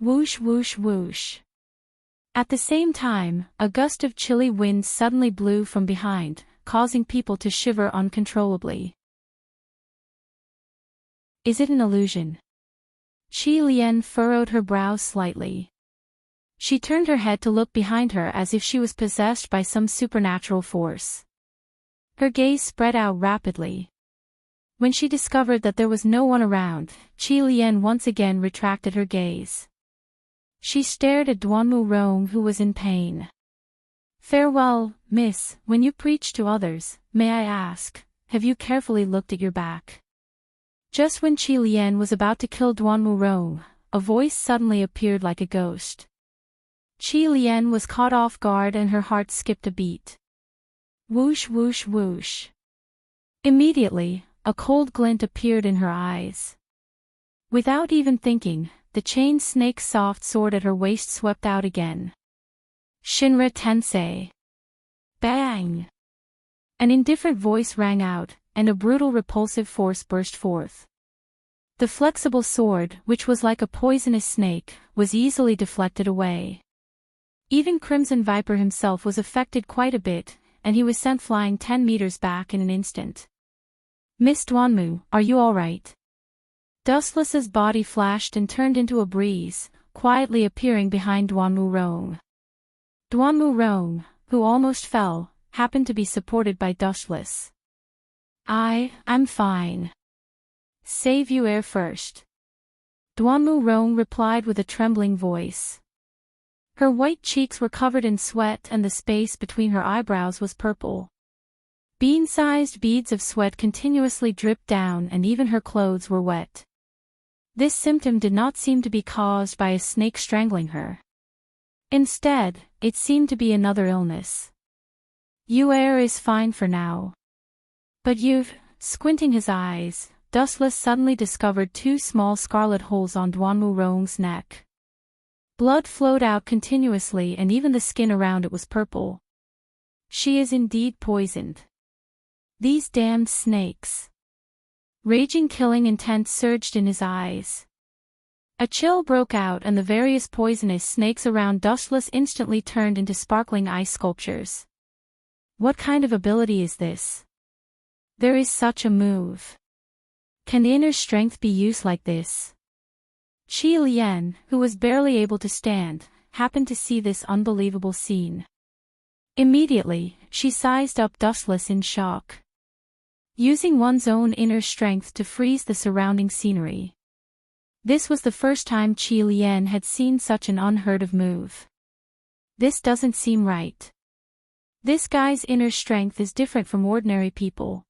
Whoosh whoosh whoosh. At the same time, a gust of chilly wind suddenly blew from behind, causing people to shiver uncontrollably. Is it an illusion? Qi Lian furrowed her brows slightly. She turned her head to look behind her as if she was possessed by some supernatural force. Her gaze spread out rapidly. When she discovered that there was no one around, Qi Lian once again retracted her gaze. She stared at Duanmu Rong, who was in pain. "Farewell, miss, when you preach to others, may I ask, have you carefully looked at your back?" Just when Qi Lian was about to kill Duanmu Rong, a voice suddenly appeared like a ghost. Qi Lian was caught off guard and her heart skipped a beat. Whoosh whoosh whoosh. Immediately, a cold glint appeared in her eyes. Without even thinking, the chain snake's soft sword at her waist swept out again. Shinra Tensei. Bang! An indifferent voice rang out, and a brutal repulsive force burst forth. The flexible sword, which was like a poisonous snake, was easily deflected away. Even Crimson Viper himself was affected quite a bit, and he was sent flying 10 meters back in an instant. "Miss Duanmu, are you all right?" Dustless's body flashed and turned into a breeze, quietly appearing behind Duanmu Rong. Duanmu Rong, who almost fell, happened to be supported by Dustless. I'm fine. Save you air first." Duanmu Rong replied with a trembling voice. Her white cheeks were covered in sweat and the space between her eyebrows was purple. Bean-sized beads of sweat continuously dripped down and even her clothes were wet. This symptom did not seem to be caused by a snake strangling her. Instead, it seemed to be another illness. "Your air is fine for now. But squinting his eyes, Dustless suddenly discovered 2 small scarlet holes on Duanmu Rong's neck. Blood flowed out continuously and even the skin around it was purple. She is indeed poisoned. These damned snakes. Raging killing intent surged in his eyes. A chill broke out and the various poisonous snakes around Dustless instantly turned into sparkling ice sculptures. What kind of ability is this? There is such a move. Can the inner strength be used like this? Qi Lian, who was barely able to stand, happened to see this unbelievable scene. Immediately, she sized up Dustless in shock. Using one's own inner strength to freeze the surrounding scenery. This was the first time Qi Lian had seen such an unheard-of move. This doesn't seem right. This guy's inner strength is different from ordinary people.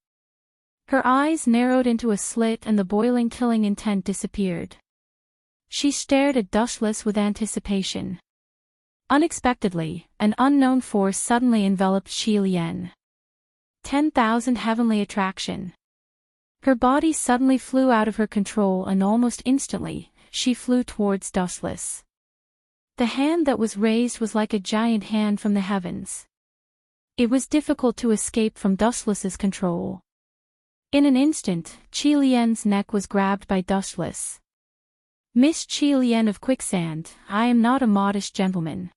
Her eyes narrowed into a slit and the boiling killing intent disappeared. She stared at Dustless with anticipation. Unexpectedly, an unknown force suddenly enveloped Qi Lian. 10,000 heavenly attraction. Her body suddenly flew out of her control and almost instantly, she flew towards Dustless. The hand that was raised was like a giant hand from the heavens. It was difficult to escape from Dustless's control. In an instant, Qi Lian's neck was grabbed by Dustless. "Miss Qi Lian of Quicksand, I am not a modest gentleman.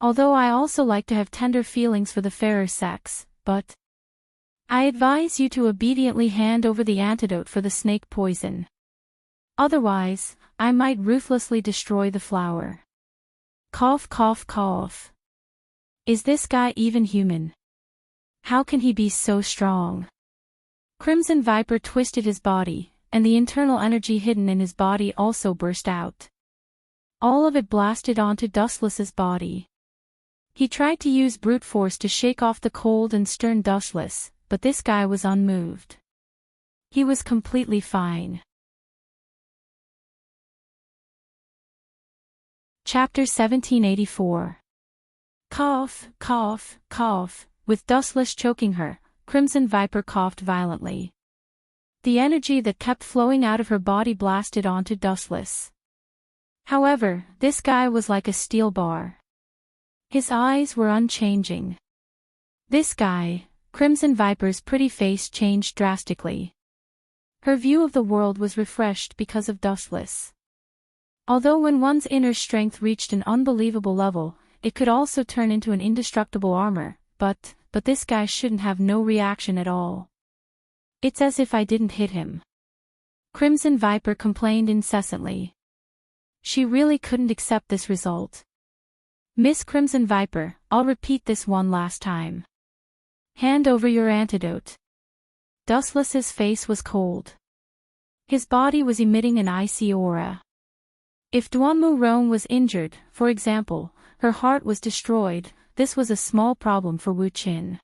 Although I also like to have tender feelings for the fairer sex, but I advise you to obediently hand over the antidote for the snake poison. Otherwise, I might ruthlessly destroy the flower." Cough cough cough. Is this guy even human? How can he be so strong? Crimson Viper twisted his body, and the internal energy hidden in his body also burst out. All of it blasted onto Dustless's body. He tried to use brute force to shake off the cold and stern Dustless, but this guy was unmoved. He was completely fine. Chapter 1784. Cough, cough, cough. With Dustless choking her, Crimson Viper coughed violently. The energy that kept flowing out of her body blasted onto Dustless. However, this guy was like a steel bar. His eyes were unchanging. This guy, Crimson Viper's pretty face changed drastically. Her view of the world was refreshed because of Dustless. Although when one's inner strength reached an unbelievable level, it could also turn into an indestructible armor, but this guy shouldn't have no reaction at all. It's as if I didn't hit him. Crimson Viper complained incessantly. She really couldn't accept this result. Miss Crimson Viper, I'll repeat this one last time. Hand over your antidote. Dustless's face was cold. His body was emitting an icy aura. If Duanmu Rong was injured, for example, her heart was destroyed, this was a small problem for Wu Qin.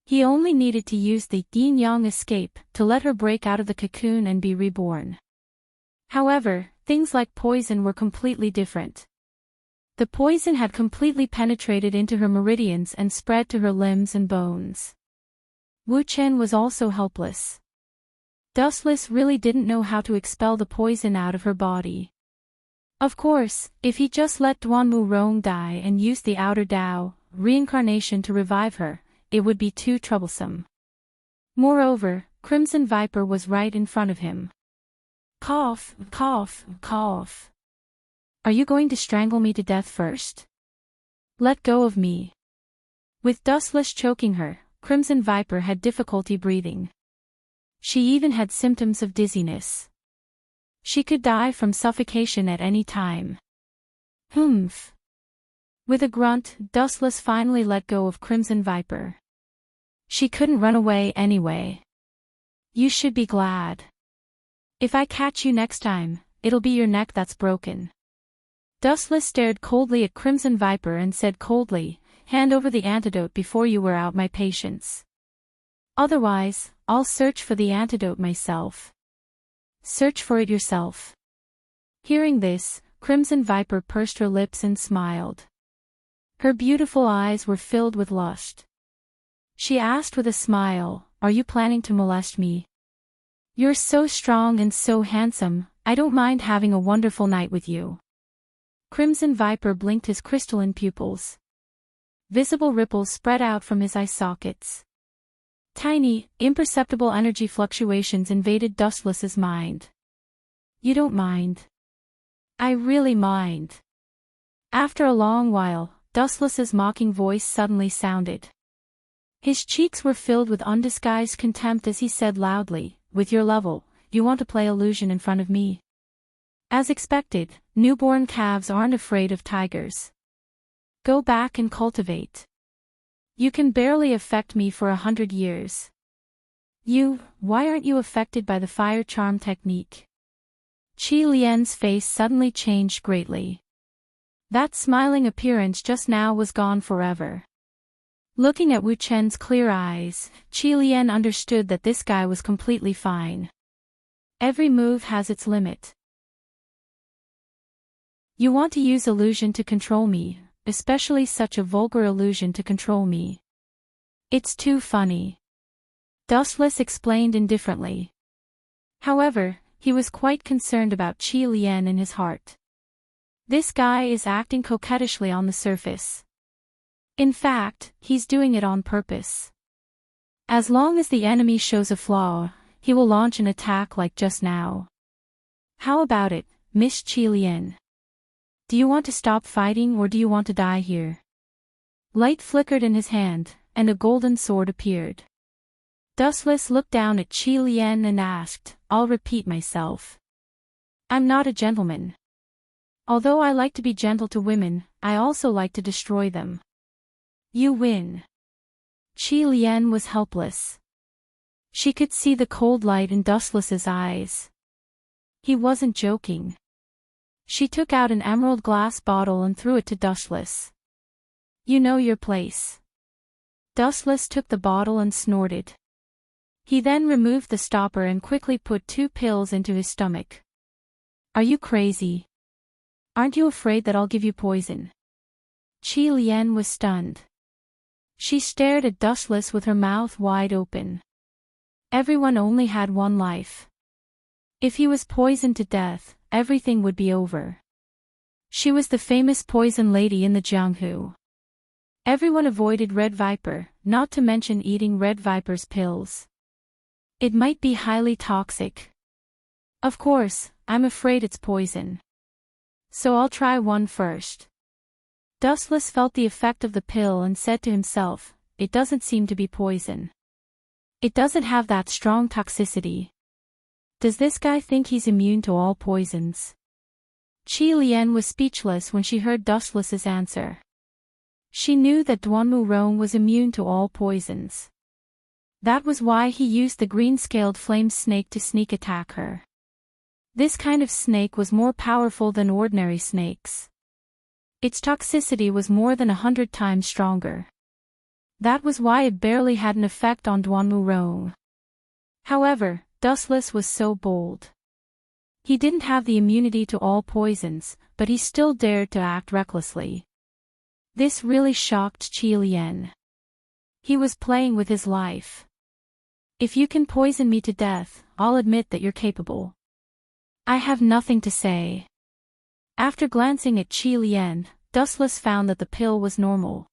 He only needed to use the yin-yang escape to let her break out of the cocoon and be reborn. However, things like poison were completely different. The poison had completely penetrated into her meridians and spread to her limbs and bones. Wu Chen was also helpless. Dustless really didn't know how to expel the poison out of her body. Of course, if he just let Duanmu Rong die and used the outer Dao, reincarnation to revive her, it would be too troublesome. Moreover, Crimson Viper was right in front of him. Cough, cough, cough. Are you going to strangle me to death first? Let go of me. With Dustless choking her, Crimson Viper had difficulty breathing. She even had symptoms of dizziness. She could die from suffocation at any time. Humph. With a grunt, Dustless finally let go of Crimson Viper. She couldn't run away anyway. You should be glad. If I catch you next time, it'll be your neck that's broken. Dustless stared coldly at Crimson Viper and said coldly, hand over the antidote before you wear out my patience. Otherwise, I'll search for the antidote myself. Search for it yourself. Hearing this, Crimson Viper pursed her lips and smiled. Her beautiful eyes were filled with lust. She asked with a smile, are you planning to molest me? You're so strong and so handsome, I don't mind having a wonderful night with you. Crimson Viper blinked his crystalline pupils. Visible ripples spread out from his eye sockets. Tiny, imperceptible energy fluctuations invaded Dustless's mind. You don't mind. I really mind. After a long while, Dustless's mocking voice suddenly sounded. His cheeks were filled with undisguised contempt as he said loudly, with your level, you want to play illusion in front of me? As expected, newborn calves aren't afraid of tigers. Go back and cultivate. You can barely affect me for 100 years. Why aren't you affected by the fire charm technique? Qi Lian's face suddenly changed greatly. That smiling appearance just now was gone forever. Looking at Wu Chen's clear eyes, Qi Lian understood that this guy was completely fine. Every move has its limit. You want to use illusion to control me, especially such a vulgar illusion to control me. It's too funny. Dustless explained indifferently. However, he was quite concerned about Qi Lian in his heart. This guy is acting coquettishly on the surface. In fact, he's doing it on purpose. As long as the enemy shows a flaw, he will launch an attack like just now. How about it, Miss Qi Lian? Do you want to stop fighting or do you want to die here? Light flickered in his hand, and a golden sword appeared. Dustless looked down at Qi Lian and asked, I'll repeat myself. I'm not a gentleman. Although I like to be gentle to women, I also like to destroy them. You win. Qi Lian was helpless. She could see the cold light in Dustless's eyes. He wasn't joking. She took out an emerald glass bottle and threw it to Dustless. You know your place. Dustless took the bottle and snorted. He then removed the stopper and quickly put 2 pills into his stomach. Are you crazy? Aren't you afraid that I'll give you poison? Qi Lian was stunned. She stared at Dustless with her mouth wide open. Everyone only had one life. If he was poisoned to death, everything would be over. She was the famous poison lady in the Jianghu. Everyone avoided Red Viper, not to mention eating Red Viper's pills. It might be highly toxic. Of course, I'm afraid it's poison. So I'll try one first. Dustless felt the effect of the pill and said to himself, it doesn't seem to be poison. It doesn't have that strong toxicity. Does this guy think he's immune to all poisons? Qi Lian was speechless when she heard Dustless's answer. She knew that Duanmu Rong was immune to all poisons. That was why he used the green-scaled flame snake to sneak attack her. This kind of snake was more powerful than ordinary snakes. Its toxicity was more than 100 times stronger. That was why it barely had an effect on Duanmu Rong. However, Dustless was so bold. He didn't have the immunity to all poisons, but he still dared to act recklessly. This really shocked Qi Lian. He was playing with his life. If you can poison me to death, I'll admit that you're capable. I have nothing to say. After glancing at Qi Lian, Dustless found that the pill was normal.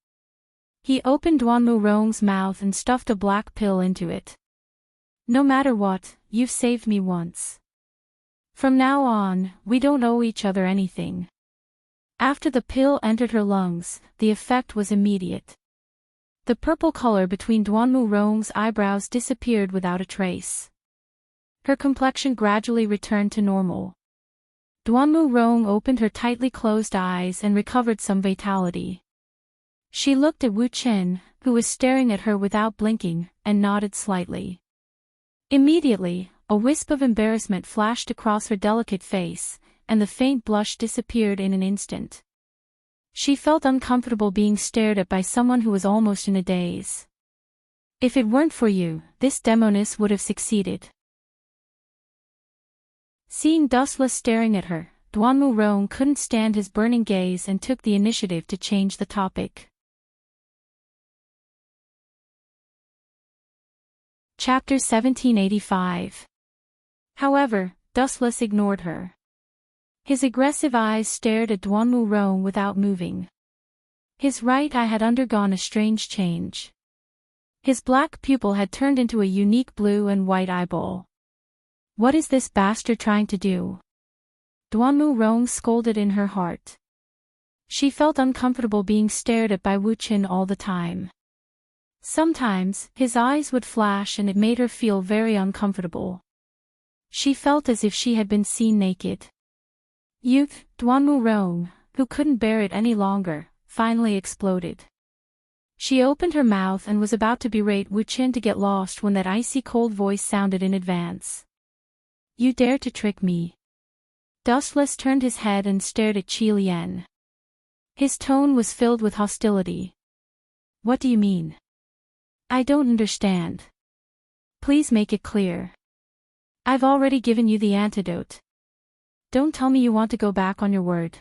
He opened Duanmu Rong's mouth and stuffed a black pill into it. No matter what, you've saved me once. From now on, we don't owe each other anything. After the pill entered her lungs, the effect was immediate. The purple color between Duanmu Rong's eyebrows disappeared without a trace. Her complexion gradually returned to normal. Duanmu Rong opened her tightly closed eyes and recovered some vitality. She looked at Wu Chen, who was staring at her without blinking, and nodded slightly. Immediately, a wisp of embarrassment flashed across her delicate face, and the faint blush disappeared in an instant. She felt uncomfortable being stared at by someone who was almost in a daze. If it weren't for you, this demoness would have succeeded. Seeing Dustless staring at her, Duanmu Rong couldn't stand his burning gaze and took the initiative to change the topic. Chapter 1785. However, Dustless ignored her. His aggressive eyes stared at Duanmu Rong without moving. His right eye had undergone a strange change. His black pupil had turned into a unique blue and white eyeball. What is this bastard trying to do? Duanmu Rong scolded in her heart. She felt uncomfortable being stared at by Wu Chen all the time. Sometimes, his eyes would flash and it made her feel very uncomfortable. She felt as if she had been seen naked. Youth, Duanmu Rong, who couldn't bear it any longer, finally exploded. She opened her mouth and was about to berate Wu Chen to get lost when that icy cold voice sounded in advance. You dare to trick me? Dustless turned his head and stared at Qi Lian. His tone was filled with hostility. What do you mean? I don't understand. Please make it clear. I've already given you the antidote. Don't tell me you want to go back on your word.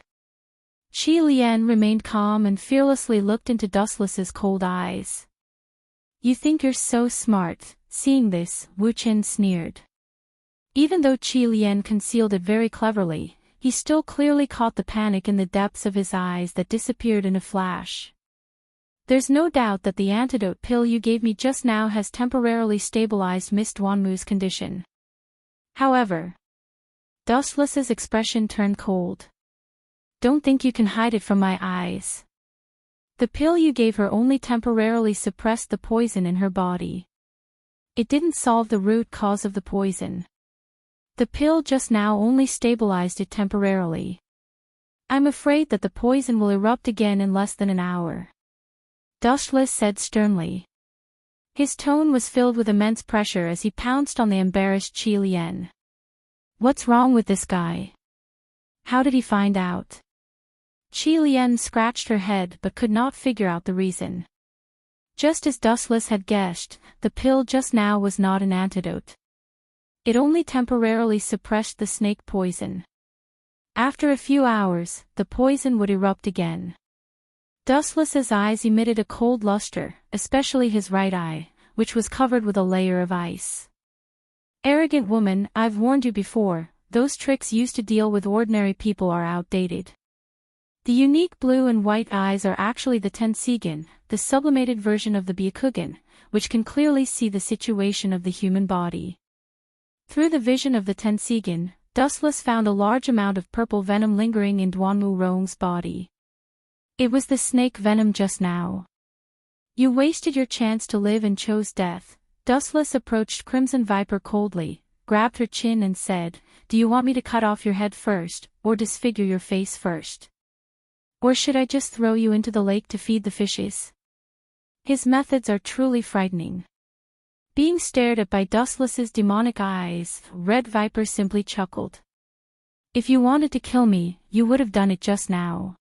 Qi Lian remained calm and fearlessly looked into Dustless's cold eyes. You think you're so smart. Seeing this, Wu Chen sneered. Even though Qi Lian concealed it very cleverly, he still clearly caught the panic in the depths of his eyes that disappeared in a flash. There's no doubt that the antidote pill you gave me just now has temporarily stabilized Miss Duanmu's condition. However, Dustless's expression turned cold. Don't think you can hide it from my eyes. The pill you gave her only temporarily suppressed the poison in her body. It didn't solve the root cause of the poison. The pill just now only stabilized it temporarily. I'm afraid that the poison will erupt again in less than an hour. Dustless said sternly. His tone was filled with immense pressure as he pounced on the embarrassed Qi Lian. What's wrong with this guy? How did he find out? Qi Lian scratched her head but could not figure out the reason. Just as Dustless had guessed, the pill just now was not an antidote. It only temporarily suppressed the snake poison. After a few hours, the poison would erupt again. Dustless's eyes emitted a cold luster, especially his right eye, which was covered with a layer of ice. Arrogant woman, I've warned you before, those tricks used to deal with ordinary people are outdated. The unique blue and white eyes are actually the Tensigen, the sublimated version of the Byakugan, which can clearly see the situation of the human body. Through the vision of the Tensigen, Dustless found a large amount of purple venom lingering in Duanmu Rong's body. It was the snake venom just now. You wasted your chance to live and chose death. Dustless approached Crimson Viper coldly, grabbed her chin and said, "Do you want me to cut off your head first, or disfigure your face first? Or should I just throw you into the lake to feed the fishes?" His methods are truly frightening. Being stared at by Dustless's demonic eyes, Red Viper simply chuckled. "If you wanted to kill me, you would have done it just now.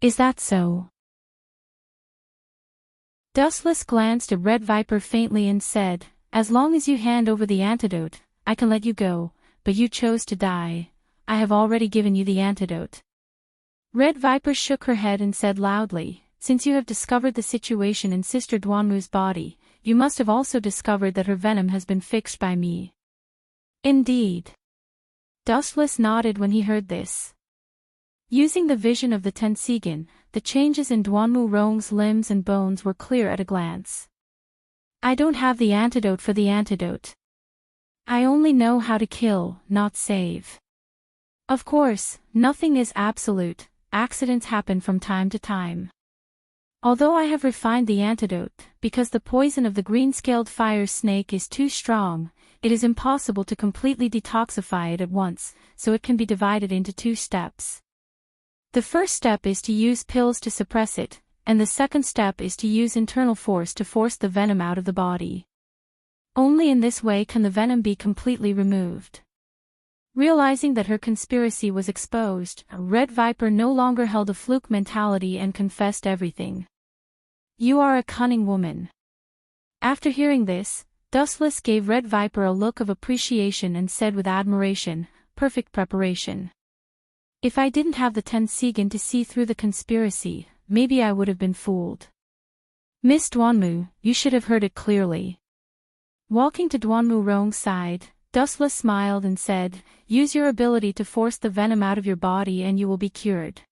Is that so?" Dustless glanced at Red Viper faintly and said, "As long as you hand over the antidote, I can let you go, but you chose to die. I have already given you the antidote." Red Viper shook her head and said loudly, "Since you have discovered the situation in Sister Duanmu's body, you must have also discovered that her venom has been fixed by me." "Indeed." Dustless nodded when he heard this. Using the vision of the Tensigan, the changes in Duanmu Rong's limbs and bones were clear at a glance. "I don't have the antidote for the antidote. I only know how to kill, not save. Of course, nothing is absolute, accidents happen from time to time. Although I have refined the antidote, because the poison of the green-scaled fire snake is too strong, it is impossible to completely detoxify it at once, so it can be divided into 2 steps. The first step is to use pills to suppress it, and the second step is to use internal force to force the venom out of the body. Only in this way can the venom be completely removed." Realizing that her conspiracy was exposed, Red Viper no longer held a fluke mentality and confessed everything. "You are a cunning woman." After hearing this, Dustless gave Red Viper a look of appreciation and said with admiration, "Perfect preparation. If I didn't have the Tensigan to see through the conspiracy, maybe I would have been fooled. Miss Duanmu, you should have heard it clearly." Walking to Duanmu Rong's side, Dustless smiled and said, "Use your ability to force the venom out of your body and you will be cured.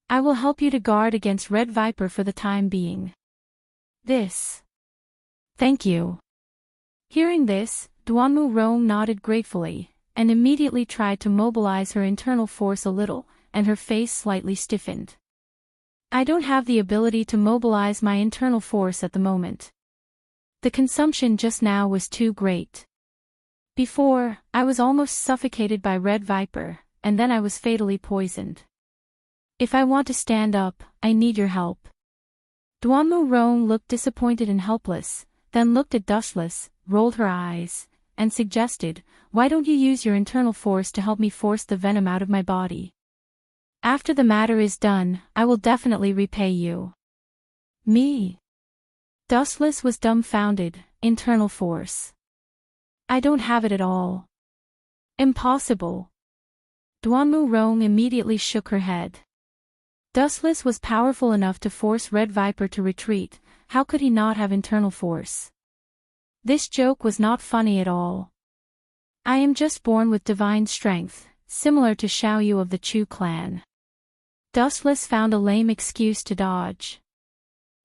I will help you to guard against Red Viper for the time being." "Thank you." Hearing this, Duanmu Rong nodded gratefully, and immediately tried to mobilize her internal force a little, and her face slightly stiffened. "I don't have the ability to mobilize my internal force at the moment. The consumption just now was too great. Before, I was almost suffocated by Red Viper, and then I was fatally poisoned. If I want to stand up, I need your help." Duanmu Rong looked disappointed and helpless, then looked at Dustless, rolled her eyes, and suggested, "Why don't you use your internal force to help me force the venom out of my body? After the matter is done, I will definitely repay you." "Me?" Dustless was dumbfounded. "Internal force? I don't have it at all." "Impossible." Duanmu Rong immediately shook her head. Dustless was powerful enough to force Red Viper to retreat, how could he not have internal force? This joke was not funny at all. "I am just born with divine strength, similar to Xiaoyu of the Chu clan." Dustless found a lame excuse to dodge.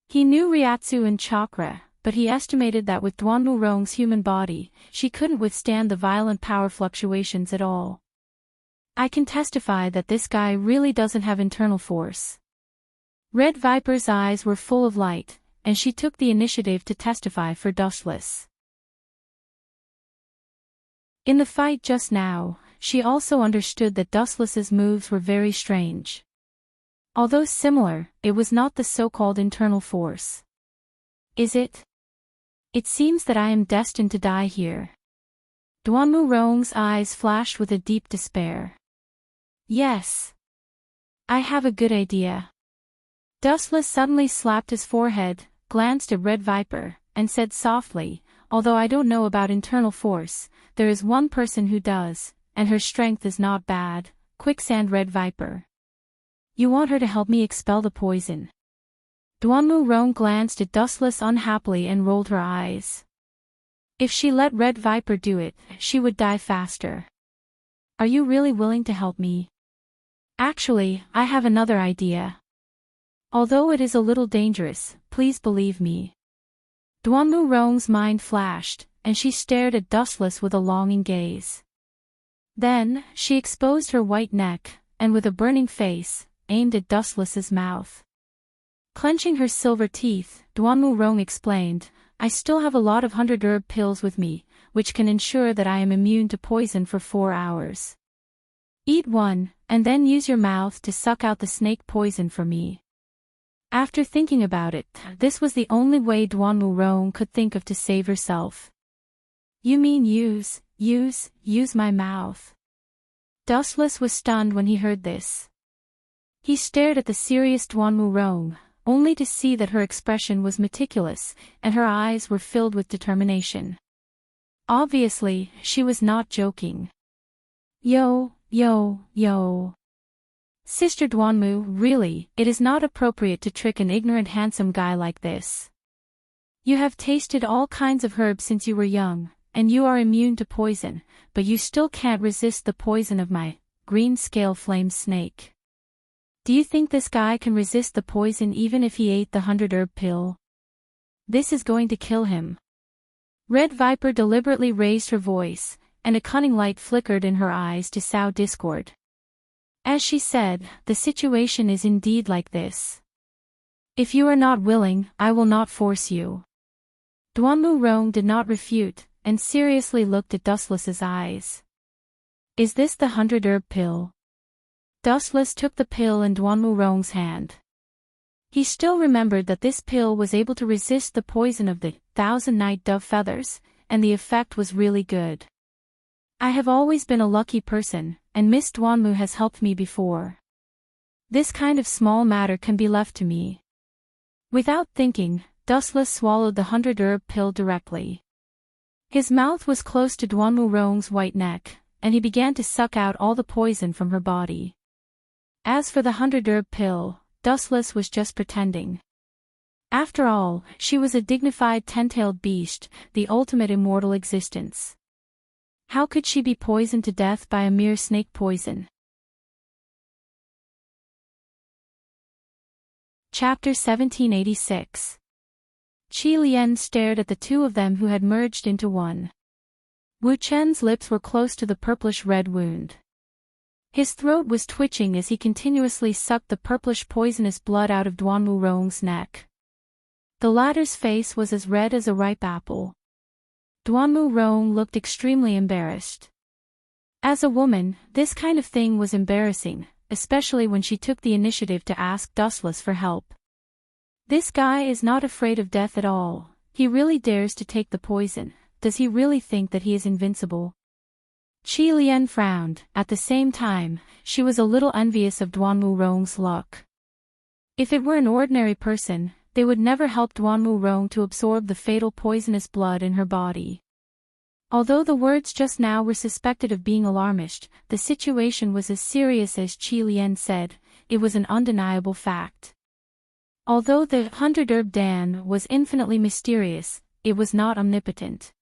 He knew Ryatsu and chakra, but he estimated that with Duanmu Rong's human body, she couldn't withstand the violent power fluctuations at all. "I can testify that this guy really doesn't have internal force." Red Viper's eyes were full of light, and she took the initiative to testify for Dustless. In the fight just now, she also understood that Dustless's moves were very strange. Although similar, it was not the so-called internal force. "Is it? It seems that I am destined to die here." Duanmu Rong's eyes flashed with a deep despair. "Yes. I have a good idea." Dustless suddenly slapped his forehead, glanced at Red Viper, and said softly, "Although I don't know about internal force, there is one person who does, and her strength is not bad, Quicksand Red Viper. You want her to help me expel the poison." Duanmu Rong glanced at Dustless unhappily and rolled her eyes. If she let Red Viper do it, she would die faster. "Are you really willing to help me?" "Actually, I have another idea. Although it is a little dangerous, please believe me." Duanmu Rong's mind flashed, and she stared at Dustless with a longing gaze. Then, she exposed her white neck, and with a burning face, aimed at Dustless's mouth. Clenching her silver teeth, Duanmu Rong explained, I still have a lot of 100 herb pills with me, which can ensure that I am immune to poison for 4 hours. Eat one, and then use your mouth to suck out the snake poison for me. After thinking about it, this was the only way Duanmu Rong could think of to save herself. You mean use my mouth? Dustless was stunned when he heard this. He stared at the serious Duanmu Rong, only to see that her expression was meticulous, and her eyes were filled with determination. Obviously, she was not joking. Yo. Sister Duanmu, really, it is not appropriate to trick an ignorant handsome guy like this. You have tasted all kinds of herbs since you were young, and you are immune to poison, but you still can't resist the poison of my green scale flame snake. Do you think this guy can resist the poison even if he ate the 100 herb pill? This is going to kill him. Red Viper deliberately raised her voice, and a cunning light flickered in her eyes to sow discord. As she said, the situation is indeed like this. If you are not willing, I will not force you. Duanmu Rong did not refute, and seriously looked at Dustless's eyes. Is this the 100 herb pill? Dustless took the pill in Duanmu Rong's hand. He still remembered that this pill was able to resist the poison of the 1,000 night dove feathers, and the effect was really good. I have always been a lucky person, and Miss Duanmu has helped me before. This kind of small matter can be left to me. Without thinking, Dustless swallowed the 100 herb pill directly. His mouth was close to Duanmu Rong's white neck, and he began to suck out all the poison from her body. As for the 100 herb pill, Dustless was just pretending. After all, she was a dignified 10-tailed beast, the ultimate immortal existence. How could she be poisoned to death by a mere snake poison? Chapter 1786. Qi Lian stared at the two of them who had merged into one. Wu Chen's lips were close to the purplish-red wound. His throat was twitching as he continuously sucked the purplish poisonous blood out of Duanmu Rong's neck. The latter's face was as red as a ripe apple. Duanmu Rong looked extremely embarrassed. As a woman, this kind of thing was embarrassing, especially when she took the initiative to ask Dustless for help. This guy is not afraid of death at all. He really dares to take the poison. Does he really think that he is invincible? Qi Lian frowned. At the same time, she was a little envious of Duanmu Rong's luck. If it were an ordinary person, they would never help Duanmu Rong to absorb the fatal poisonous blood in her body. Although the words just now were suspected of being alarmist, the situation was as serious as Qi Lian said. It was an undeniable fact. Although the 100 herb Dan was infinitely mysterious, it was not omnipotent.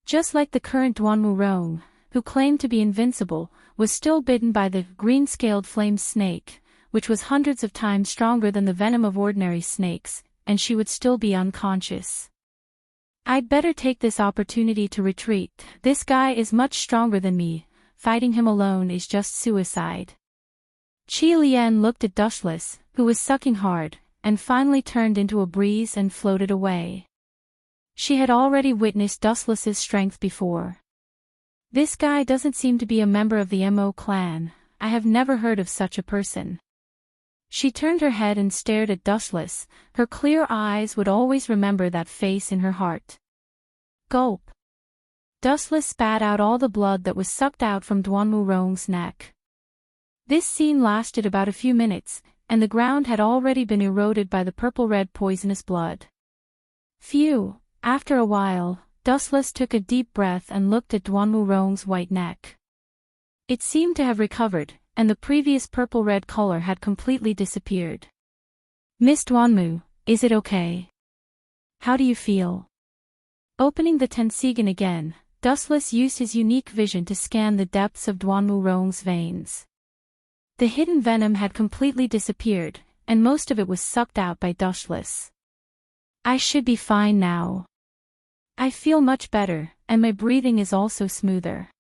Just like the current Duanmu Rong, who claimed to be invincible, was still bitten by the green-scaled flame snake, which was hundreds of times stronger than the venom of ordinary snakes, and she would still be unconscious. I'd better take this opportunity to retreat. This guy is much stronger than me. Fighting him alone is just suicide. Qi Lian looked at Dustless, who was sucking hard, and finally turned into a breeze and floated away. She had already witnessed Dustless's strength before. This guy doesn't seem to be a member of the Mo clan. I have never heard of such a person. She turned her head and stared at Dustless. Her clear eyes would always remember that face in her heart. Gulp. Dustless spat out all the blood that was sucked out from Duanmu Rong's neck. This scene lasted about a few minutes, and the ground had already been eroded by the purple-red poisonous blood. Phew! After a while, Dustless took a deep breath and looked at Duanmu Rong's white neck. It seemed to have recovered, and the previous purple-red color had completely disappeared. Miss Duanmu, is it okay? How do you feel? Opening the Tensigan again, Dustless used his unique vision to scan the depths of Duanmu Rong's veins. The hidden venom had completely disappeared, and most of it was sucked out by Dustless. I should be fine now. I feel much better, and my breathing is also smoother.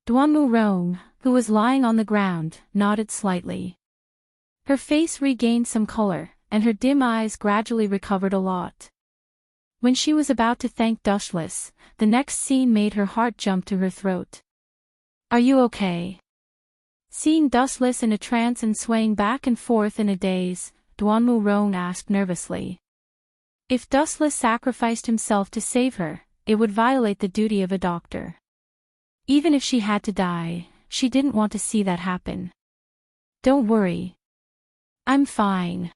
Duanmu Rong, who was lying on the ground, nodded slightly. Her face regained some color, and her dim eyes gradually recovered a lot. When she was about to thank Dushless, the next scene made her heart jump to her throat. "Are you okay?" Seeing Dustless in a trance and swaying back and forth in a daze, Duanmu Rong asked nervously. If Dustless sacrificed himself to save her, it would violate the duty of a doctor. Even if she had to die, she didn't want to see that happen. "Don't worry. I'm fine."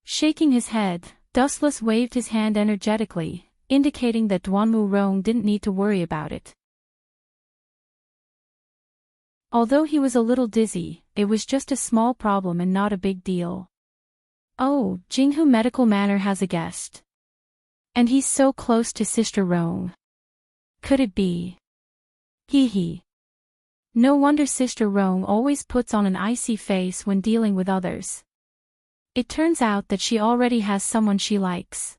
Shaking his head, Dustless waved his hand energetically, indicating that Duanmu Rong didn't need to worry about it. Although he was a little dizzy, it was just a small problem and not a big deal. "Oh, Jinghu Medical Manor has a guest. And he's so close to Sister Rong. Could it be? Hee hee. No wonder Sister Rong always puts on an icy face when dealing with others. It turns out that she already has someone she likes."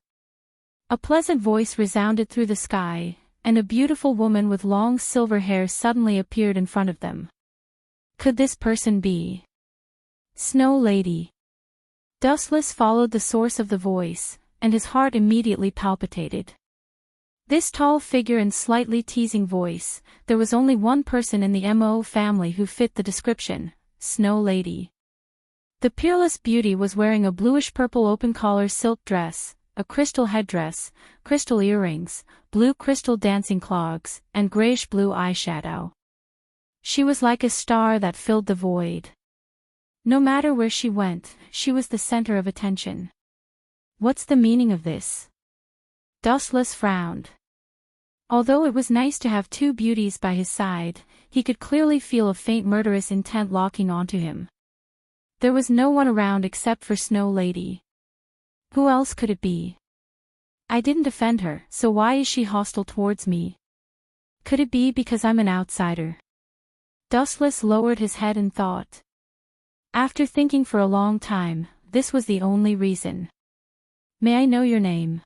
A pleasant voice resounded through the sky, and a beautiful woman with long silver hair suddenly appeared in front of them. Could this person be Snow Lady? Dustless followed the source of the voice, and his heart immediately palpitated. This tall figure and slightly teasing voice, there was only one person in the Mo family who fit the description: Snow Lady. The peerless beauty was wearing a bluish-purple open-collar silk dress, a crystal headdress, crystal earrings, blue crystal dancing clogs, and grayish-blue eyeshadow. She was like a star that filled the void. No matter where she went, she was the center of attention. What's the meaning of this? Dustless frowned. Although it was nice to have two beauties by his side, he could clearly feel a faint murderous intent locking onto him. There was no one around except for Snow Lady. Who else could it be? I didn't offend her, so why is she hostile towards me? Could it be because I'm an outsider? Dustless lowered his head and thought. After thinking for a long time, this was the only reason. "May I know your name?"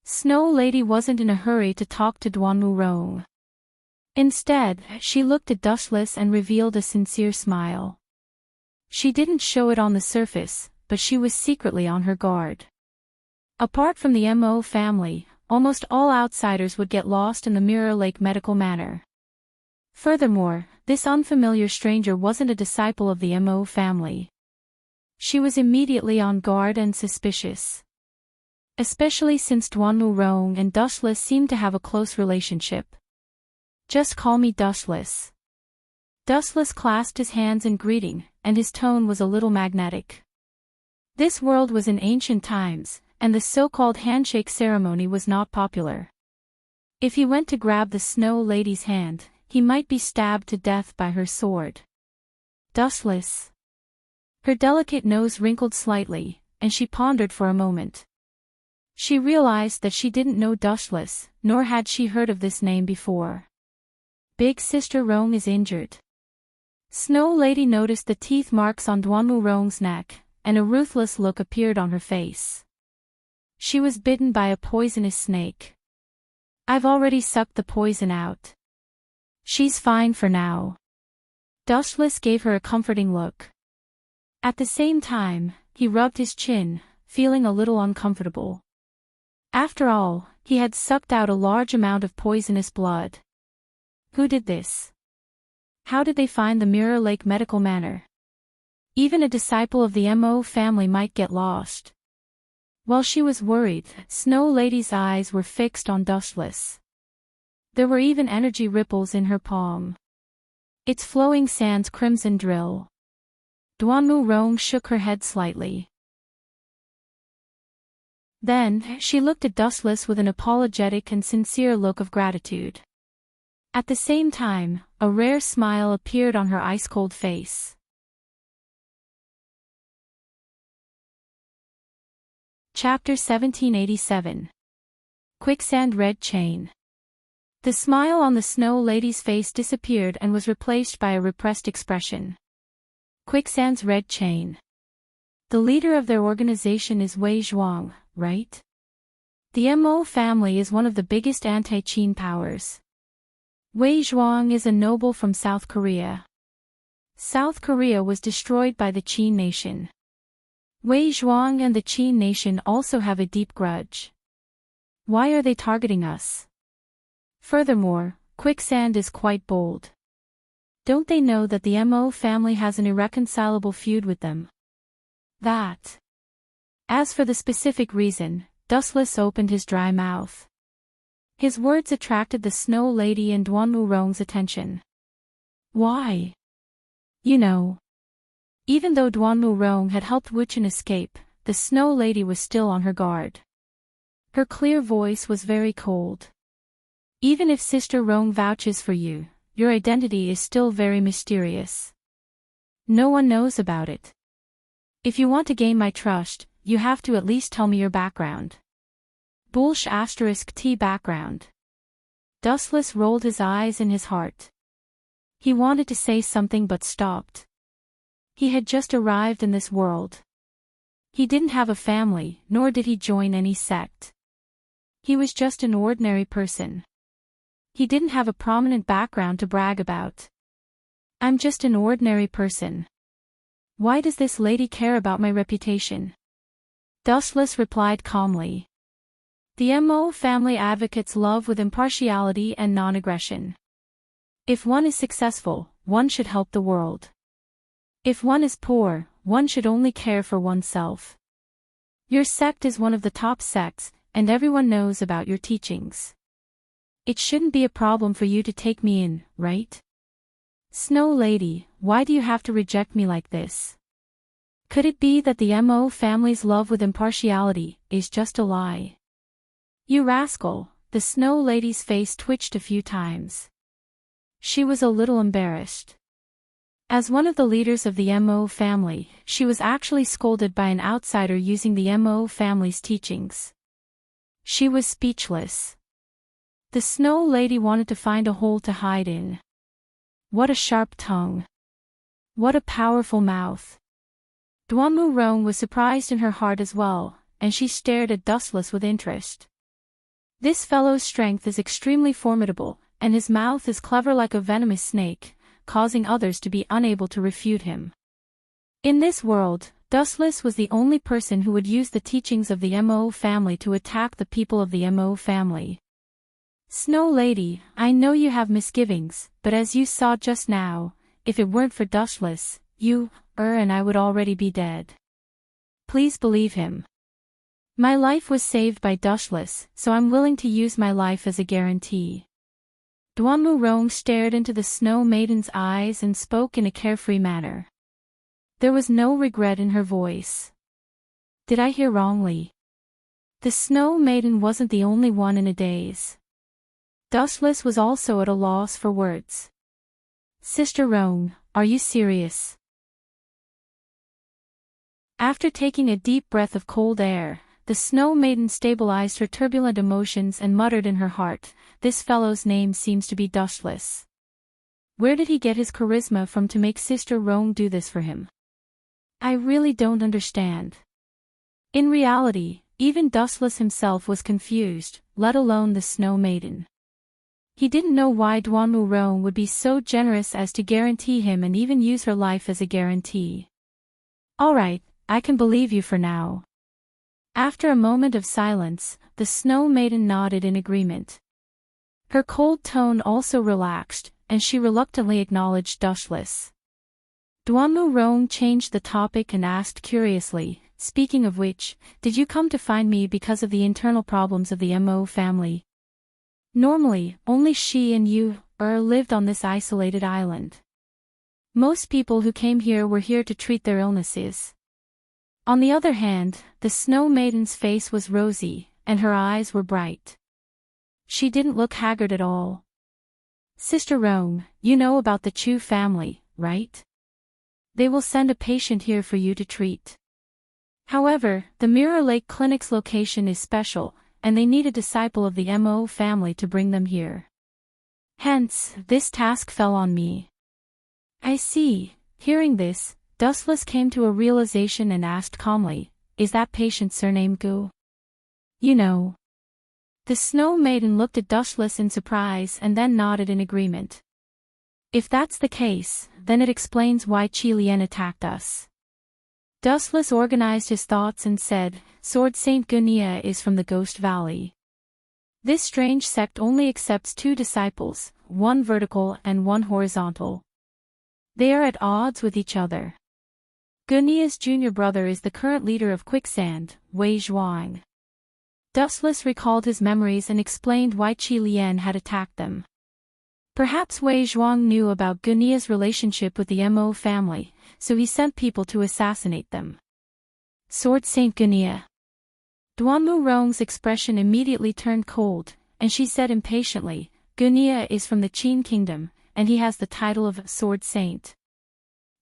Snow Lady wasn't in a hurry to talk to Duanmu Rong. Instead, she looked at Dustless and revealed a sincere smile. She didn't show it on the surface, but she was secretly on her guard. Apart from the Mo family, almost all outsiders would get lost in the Mirror Lake Medical Manor. Furthermore, this unfamiliar stranger wasn't a disciple of the Mo family. She was immediately on guard and suspicious. Especially since Duanmu Rong and Dustless seemed to have a close relationship. "Just call me Dustless." Dustless clasped his hands in greeting, and his tone was a little magnetic. This world was in ancient times, and the so-called handshake ceremony was not popular. If he went to grab the Snow Lady's hand, he might be stabbed to death by her sword. Dustless. Her delicate nose wrinkled slightly, and she pondered for a moment. She realized that she didn't know Dustless, nor had she heard of this name before. Big Sister Rong is injured. Snow Lady noticed the teeth marks on Duanmu Rong's neck, and a ruthless look appeared on her face. She was bitten by a poisonous snake. I've already sucked the poison out. She's fine for now. Dustless gave her a comforting look. At the same time, he rubbed his chin, feeling a little uncomfortable. After all, he had sucked out a large amount of poisonous blood. Who did this? How did they find the Mirror Lake Medical Manor? Even a disciple of the Mo family might get lost. While she was worried, Snow Lady's eyes were fixed on Dustless. There were even energy ripples in her palm. Its flowing sands crimson drill. Duanmu Rong shook her head slightly. Then, she looked at Dustless with an apologetic and sincere look of gratitude. At the same time, a rare smile appeared on her ice-cold face. Chapter 1787. Quicksand Red Chain. The smile on the Snow Lady's face disappeared and was replaced by a repressed expression. Quicksand's Red Chain. The leader of their organization is Wei Zhuang, right? The Mo family is one of the biggest anti-Qin powers. Wei Zhuang is a noble from South Korea. South Korea was destroyed by the Qin nation. Wei Zhuang and the Qin nation also have a deep grudge. Why are they targeting us? Furthermore, Quicksand is quite bold. Don't they know that the Mo family has an irreconcilable feud with them? That. As for the specific reason, Dustless opened his dry mouth. His words attracted the Snow Lady and Duanmu Rong's attention. Why? You know. Even though Duanmu Rong had helped Wuchen escape, the Snow Lady was still on her guard. Her clear voice was very cold. Even if Sister Rong vouches for you, your identity is still very mysterious. No one knows about it. If you want to gain my trust, you have to at least tell me your background. Bullsh *T background. Dustless rolled his eyes in his heart. He wanted to say something but stopped. He had just arrived in this world. He didn't have a family, nor did he join any sect. He was just an ordinary person. He didn't have a prominent background to brag about. I'm just an ordinary person. Why does this lady care about my reputation? Dustless replied calmly. The Mo family advocates love with impartiality and non-aggression. If one is successful, one should help the world. If one is poor, one should only care for oneself. Your sect is one of the top sects, and everyone knows about your teachings. It shouldn't be a problem for you to take me in, right? Snow Lady, why do you have to reject me like this? Could it be that the Mo family's love with impartiality is just a lie? You rascal, the Snow Lady's face twitched a few times. She was a little embarrassed. As one of the leaders of the Mo family, she was actually scolded by an outsider using the Mo family's teachings. She was speechless. The Snow Lady wanted to find a hole to hide in. What a sharp tongue. What a powerful mouth. Duanmu Rong was surprised in her heart as well, and she stared at Dustless with interest. This fellow's strength is extremely formidable, and his mouth is clever like a venomous snake, causing others to be unable to refute him. In this world, Dustless was the only person who would use the teachings of the Mo family to attack the people of the Mo family. Snow Lady, I know you have misgivings, but as you saw just now, if it weren't for Dustless, you, and I would already be dead. Please believe him. My life was saved by Dustless, so I'm willing to use my life as a guarantee. Duanmu Rong stared into the Snow Maiden's eyes and spoke in a carefree manner. There was no regret in her voice. Did I hear wrongly? The Snow Maiden wasn't the only one in a daze. Dustless was also at a loss for words. Sister Rong, are you serious? After taking a deep breath of cold air, the Snow Maiden stabilized her turbulent emotions and muttered in her heart, this fellow's name seems to be Dustless. Where did he get his charisma from to make Sister Rong do this for him? I really don't understand. In reality, even Dustless himself was confused, let alone the Snow Maiden. He didn't know why Duanmu Rong would be so generous as to guarantee him and even use her life as a guarantee. Alright, I can believe you for now. After a moment of silence, the Snow Maiden nodded in agreement. Her cold tone also relaxed, and she reluctantly acknowledged Dustless. Duanmu Rong changed the topic and asked curiously, speaking of which, did you come to find me because of the internal problems of the Mo family? Normally, only she and you, lived on this isolated island. Most people who came here were here to treat their illnesses. On the other hand, the Snow Maiden's face was rosy, and her eyes were bright. She didn't look haggard at all. Sister Rong, you know about the Chu family, right? They will send a patient here for you to treat. However, the Mirror Lake Clinic's location is special, and they need a disciple of the Mo family to bring them here. Hence, this task fell on me. I see. Hearing this, Dustless came to a realization and asked calmly, is that patient's surname Gu? You know. The Snow Maiden looked at Dustless in surprise and then nodded in agreement. If that's the case, then it explains why Qi Lian attacked us. Dustless organized his thoughts and said, Sword Saint Gunia is from the Ghost Valley. This strange sect only accepts 2 disciples, one vertical and one horizontal. They are at odds with each other. Gunia's junior brother is the current leader of Quicksand, Wei Zhuang. Dustless recalled his memories and explained why Qi Lian had attacked them. Perhaps Wei Zhuang knew about Gunia's relationship with the Mo family, so he sent people to assassinate them. Sword Saint Gunia. Duanmu Rong's expression immediately turned cold, and she said impatiently, Gunia is from the Qin kingdom, and he has the title of Sword Saint.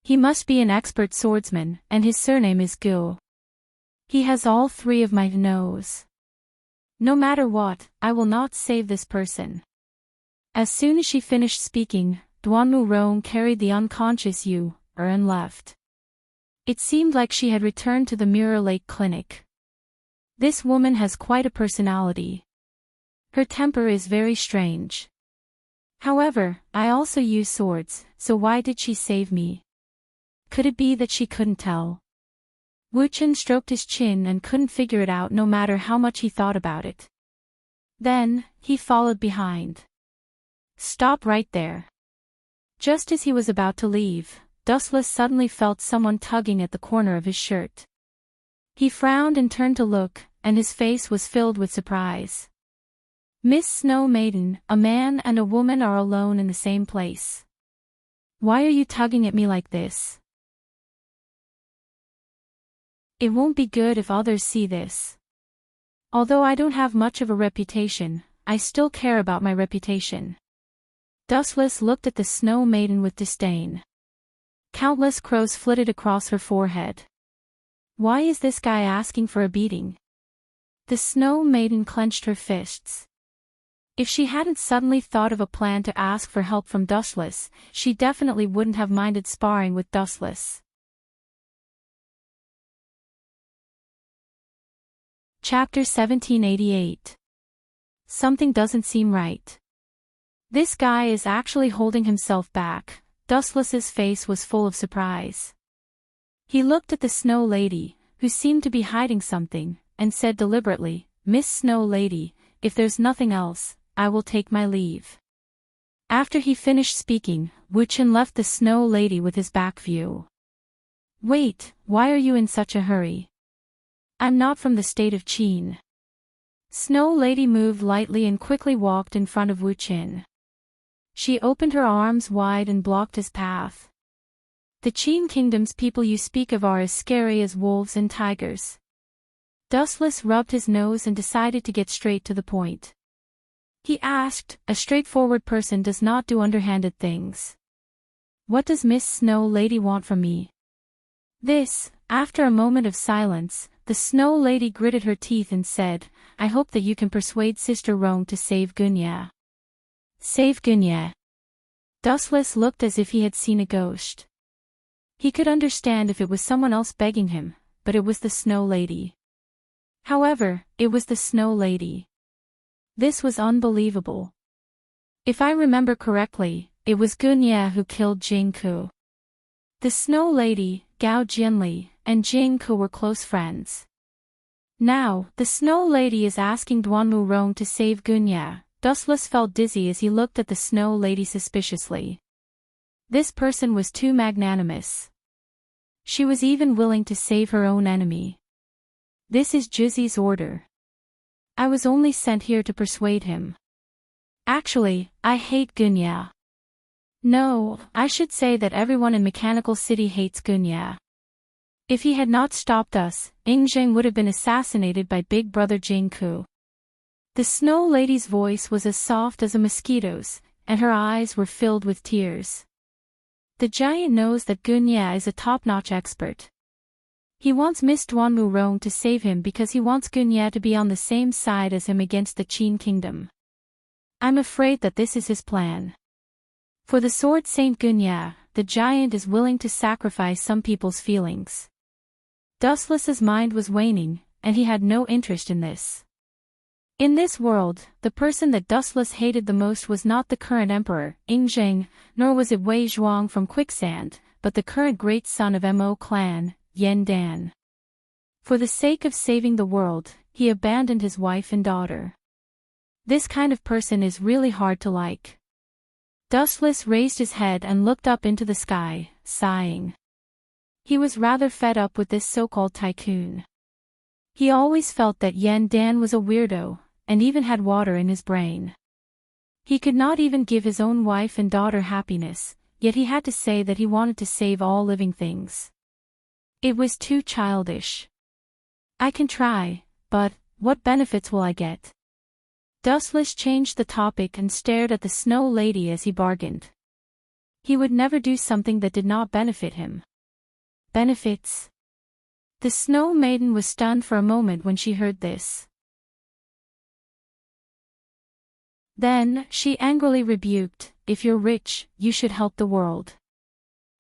He must be an expert swordsman, and his surname is Gu. He has all 3 of my nose. No matter what, I will not save this person. As soon as she finished speaking, Duanmu Rong carried the unconscious Yu, and left. It seemed like she had returned to the Mirror Lake Clinic. This woman has quite a personality. Her temper is very strange. However, I also use swords, so why did she save me? Could it be that she couldn't tell? Wu Chen stroked his chin and couldn't figure it out no matter how much he thought about it. Then, he followed behind. Stop right there. Just as he was about to leave, Dustless suddenly felt someone tugging at the corner of his shirt. He frowned and turned to look, and his face was filled with surprise. Miss Snow Maiden, a man and a woman are alone in the same place. Why are you tugging at me like this? It won't be good if others see this. Although I don't have much of a reputation, I still care about my reputation. Dustless looked at the Snow Maiden with disdain. Countless crows flitted across her forehead. Why is this guy asking for a beating? The Snow Maiden clenched her fists. If she hadn't suddenly thought of a plan to ask for help from Dustless, she definitely wouldn't have minded sparring with Dustless. Chapter 1788. Something doesn't seem right. This guy is actually holding himself back. Dustless's face was full of surprise. He looked at the Snow Lady, who seemed to be hiding something, and said deliberately, Miss Snow Lady, if there's nothing else, I will take my leave. After he finished speaking, Wu Chen left the Snow Lady with his back view. Wait, why are you in such a hurry? I'm not from the state of Qin. Snow Lady moved lightly and quickly walked in front of Wu Chen. She opened her arms wide and blocked his path. The Qin Kingdom's people you speak of are as scary as wolves and tigers. Dustless rubbed his nose and decided to get straight to the point. He asked, a straightforward person does not do underhanded things. What does Miss Snow Lady want from me? This, after a moment of silence, the Snow Lady gritted her teeth and said, I hope that you can persuade Sister Rong to save Gunia. Save Gunia. Dustless looked as if he had seen a ghost. He could understand if it was someone else begging him, but it was the Snow Lady. However, it was the Snow Lady. This was unbelievable. If I remember correctly, it was Gunia who killed Jing Ku. The Snow Lady, Gao Jianli, and Jing Ku were close friends. Now, the Snow Lady is asking Duanmu Rong to save Gunia. Dustless felt dizzy as he looked at the Snow Lady suspiciously. This person was too magnanimous. She was even willing to save her own enemy. This is Juzi's order. I was only sent here to persuade him. Actually, I hate Gunia. No, I should say that everyone in Mechanical City hates Gunia. If he had not stopped us, Yingzheng would have been assassinated by Big Brother Jing Ku. The Snow Lady's voice was as soft as a mosquito's, and her eyes were filled with tears. The giant knows that Gunia is a top-notch expert. He wants Miss Duanmu Rong to save him because he wants Gunia to be on the same side as him against the Qin Kingdom. I'm afraid that this is his plan. For the Sword Saint Gunia, the giant is willing to sacrifice some people's feelings. Dustless's mind was waning, and he had no interest in this. In this world, the person that Dustless hated the most was not the current emperor, Yingzheng, nor was it Wei Zhuang from Quicksand, but the current great son of Mo clan, Yen Dan. For the sake of saving the world, he abandoned his wife and daughter. This kind of person is really hard to like. Dustless raised his head and looked up into the sky, sighing. He was rather fed up with this so-called tycoon. He always felt that Yen Dan was a weirdo, and even had water in his brain. He could not even give his own wife and daughter happiness, yet he had to say that he wanted to save all living things. It was too childish. I can try, but what benefits will I get? Dustless changed the topic and stared at the Snow Lady as he bargained. He would never do something that did not benefit him. Benefits? The Snow Maiden was stunned for a moment when she heard this. Then, she angrily rebuked, "If you're rich, you should help the world.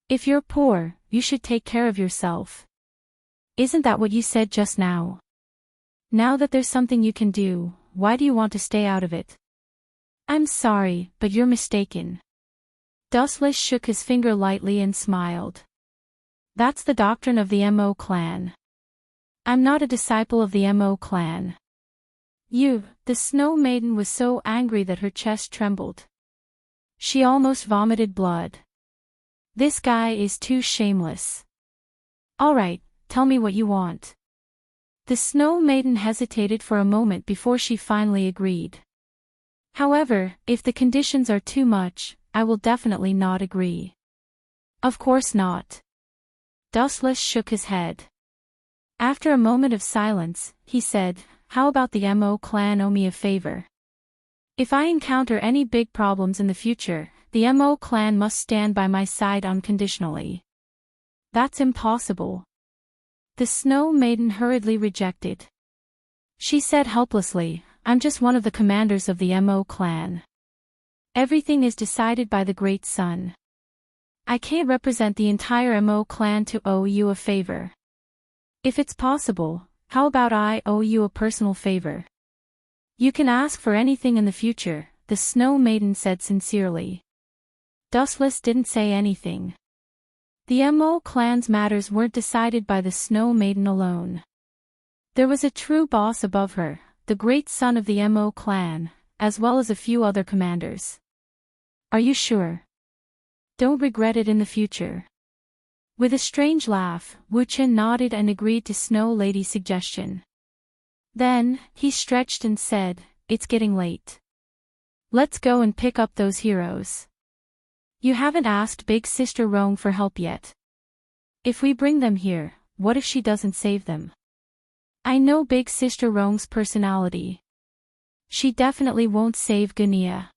If you're poor, you should take care of yourself. Isn't that what you said just now? Now that there's something you can do, why do you want to stay out of it?" "I'm sorry, but you're mistaken." Dustless shook his finger lightly and smiled. "That's the doctrine of the Mo clan. I'm not a disciple of the Mo clan." The Snow Maiden was so angry that her chest trembled. She almost vomited blood. This guy is too shameless. "All right, tell me what you want." The Snow Maiden hesitated for a moment before she finally agreed. "However, if the conditions are too much, I will definitely not agree." "Of course not." Dustless shook his head. After a moment of silence, he said, "How about the Mo clan owe me a favor? If I encounter any big problems in the future, the Mo clan must stand by my side unconditionally." "That's impossible." The Snow Maiden hurriedly rejected. She said helplessly, "I'm just one of the commanders of the Mo clan. Everything is decided by the Great Sun. I can't represent the entire Mo clan to owe you a favor. If it's possible, how about I owe you a personal favor?" "You can ask for anything in the future," the Snow Maiden said sincerely. Dustless didn't say anything. The Mo clan's matters weren't decided by the Snow Maiden alone. There was a true boss above her, the Great Sun of the Mo clan, as well as a few other commanders. "Are you sure? Don't regret it in the future." With a strange laugh, Wu Chen nodded and agreed to Snow Lady's suggestion. Then, he stretched and said, "It's getting late. Let's go and pick up those heroes. You haven't asked Big Sister Rong for help yet. If we bring them here, what if she doesn't save them? I know Big Sister Rong's personality. She definitely won't save Gunia."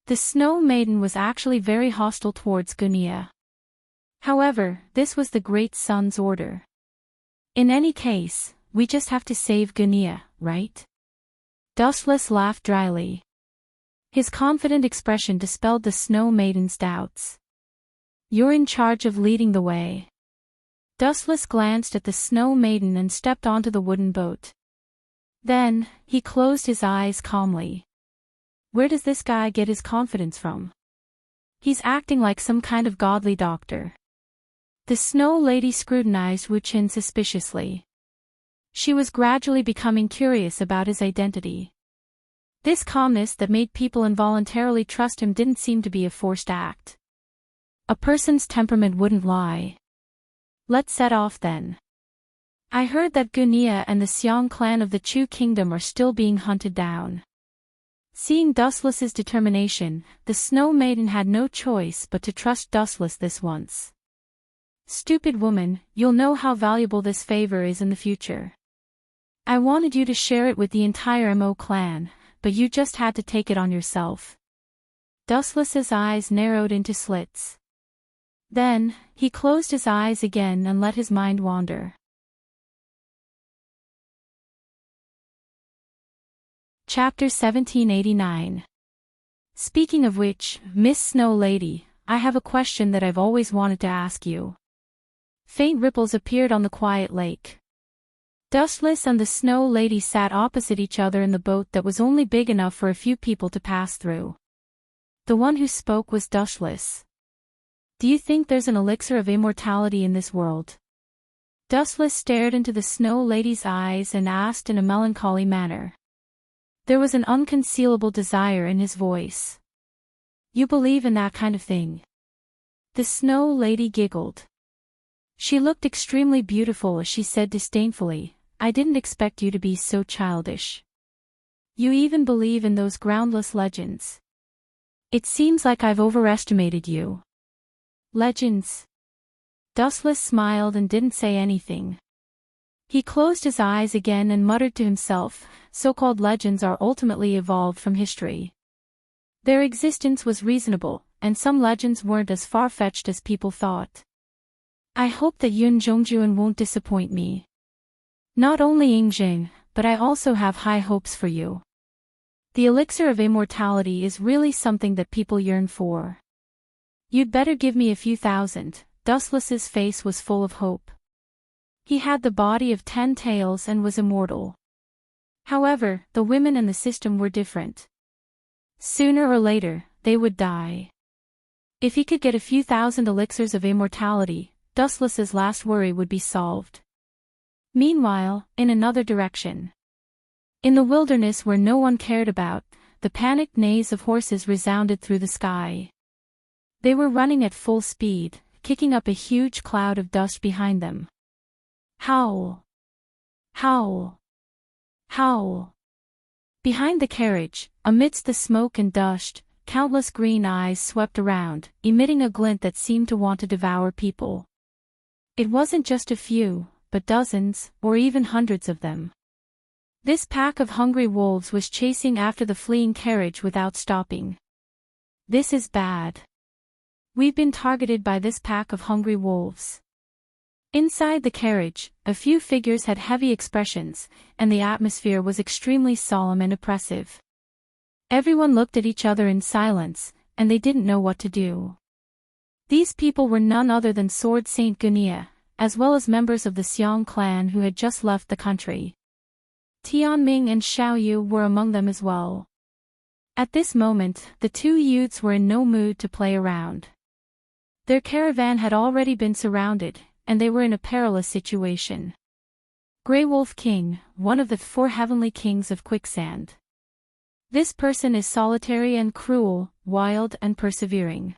The Snow Maiden was actually very hostile towards Gunia. However, this was the Great Sun's order. "In any case, we just have to save Gunia, right?" Dustless laughed dryly. His confident expression dispelled the Snow Maiden's doubts. "You're in charge of leading the way." Dustless glanced at the Snow Maiden and stepped onto the wooden boat. Then, he closed his eyes calmly. Where does this guy get his confidence from? He's acting like some kind of godly doctor. The Snow Lady scrutinized Wu Chen suspiciously. She was gradually becoming curious about his identity. This calmness that made people involuntarily trust him didn't seem to be a forced act. A person's temperament wouldn't lie. "Let's set off then. I heard that Gunia and the Xiong clan of the Chu Kingdom are still being hunted down." Seeing Dustless's determination, the Snow Maiden had no choice but to trust Dustless this once. "Stupid woman, you'll know how valuable this favor is in the future. I wanted you to share it with the entire Mo clan, but you just had to take it on yourself." Dustless's eyes narrowed into slits. Then, he closed his eyes again and let his mind wander. Chapter 1789. Speaking of which, Miss Snow Lady, I have a question that I've always wanted to ask you. Faint ripples appeared on the quiet lake. Dustless and the Snow Lady sat opposite each other in the boat that was only big enough for a few people to pass through. The one who spoke was Dustless. "Do you think there's an elixir of immortality in this world?" Dustless stared into the Snow Lady's eyes and asked in a melancholy manner. There was an unconcealable desire in his voice. You believe in that kind of thing? The Snow Lady giggled. She looked extremely beautiful as she said disdainfully, I didn't expect you to be so childish. You even believe in those groundless legends. It seems like I've overestimated you. Legends? Dustless smiled and didn't say anything. He closed his eyes again and muttered to himself, so-called legends are ultimately evolved from history. Their existence was reasonable, and some legends weren't as far-fetched as people thought. I hope that Yun Zhongjuan won't disappoint me. Not only Yingjing, but I also have high hopes for you. The elixir of immortality is really something that people yearn for. You'd better give me a few thousand. Dustless's face was full of hope. He had the body of 10 tails and was immortal. However, the women and the system were different. Sooner or later, they would die. If he could get a few thousand elixirs of immortality, Dustless's last worry would be solved. Meanwhile, in another direction. In the wilderness where no one cared about, the panicked neighs of horses resounded through the sky. They were running at full speed, kicking up a huge cloud of dust behind them. Howl! Howl! Howl! Behind the carriage, amidst the smoke and dust, countless green eyes swept around, emitting a glint that seemed to want to devour people. It wasn't just a few, but dozens, or even hundreds of them. This pack of hungry wolves was chasing after the fleeing carriage without stopping. This is bad. We've been targeted by this pack of hungry wolves. Inside the carriage, a few figures had heavy expressions, and the atmosphere was extremely solemn and oppressive. Everyone looked at each other in silence, and they didn't know what to do. These people were none other than Sword Saint Gunia, as well as members of the Xiong clan who had just left the country. Tianming and Xiaoyu were among them as well. At this moment, the two youths were in no mood to play around. Their caravan had already been surrounded, and they were in a perilous situation. Grey Wolf King, one of the 4 heavenly kings of quicksand. This person is solitary and cruel, wild and persevering.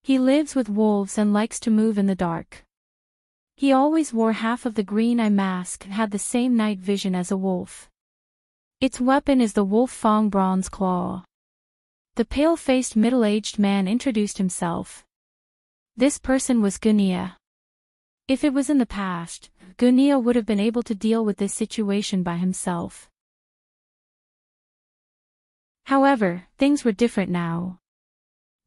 He lives with wolves and likes to move in the dark. He always wore half of the green eye mask and had the same night vision as a wolf. Its weapon is the Wolf Fang bronze claw. The pale-faced middle-aged man introduced himself. This person was Gunia. If it was in the past, Gunia would have been able to deal with this situation by himself. However, things were different now.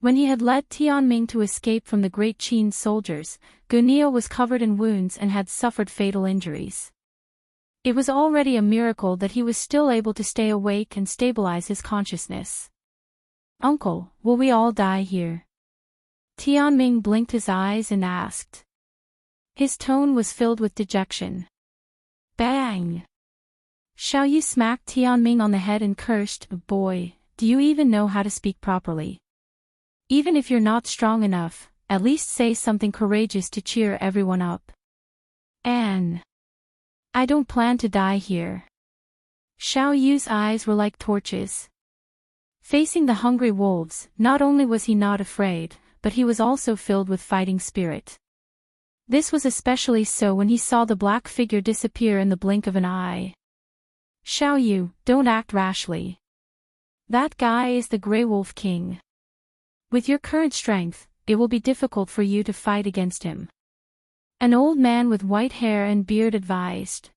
When he had led Tianming to escape from the Great Qin soldiers, Gunia was covered in wounds and had suffered fatal injuries. It was already a miracle that he was still able to stay awake and stabilize his consciousness. Uncle, will we all die here? Tianming blinked his eyes and asked. His tone was filled with dejection. Bang! Xiaoyu smacked Tianming on the head and cursed, Boy, do you even know how to speak properly? Even if you're not strong enough, at least say something courageous to cheer everyone up. Anne. I don't plan to die here. Xiaoyu's eyes were like torches. Facing the hungry wolves, not only was he not afraid, but he was also filled with fighting spirit. This was especially so when he saw the black figure disappear in the blink of an eye. Xiaoyu, don't act rashly. That guy is the Grey Wolf King. With your current strength, it will be difficult for you to fight against him. An old man with white hair and beard advised.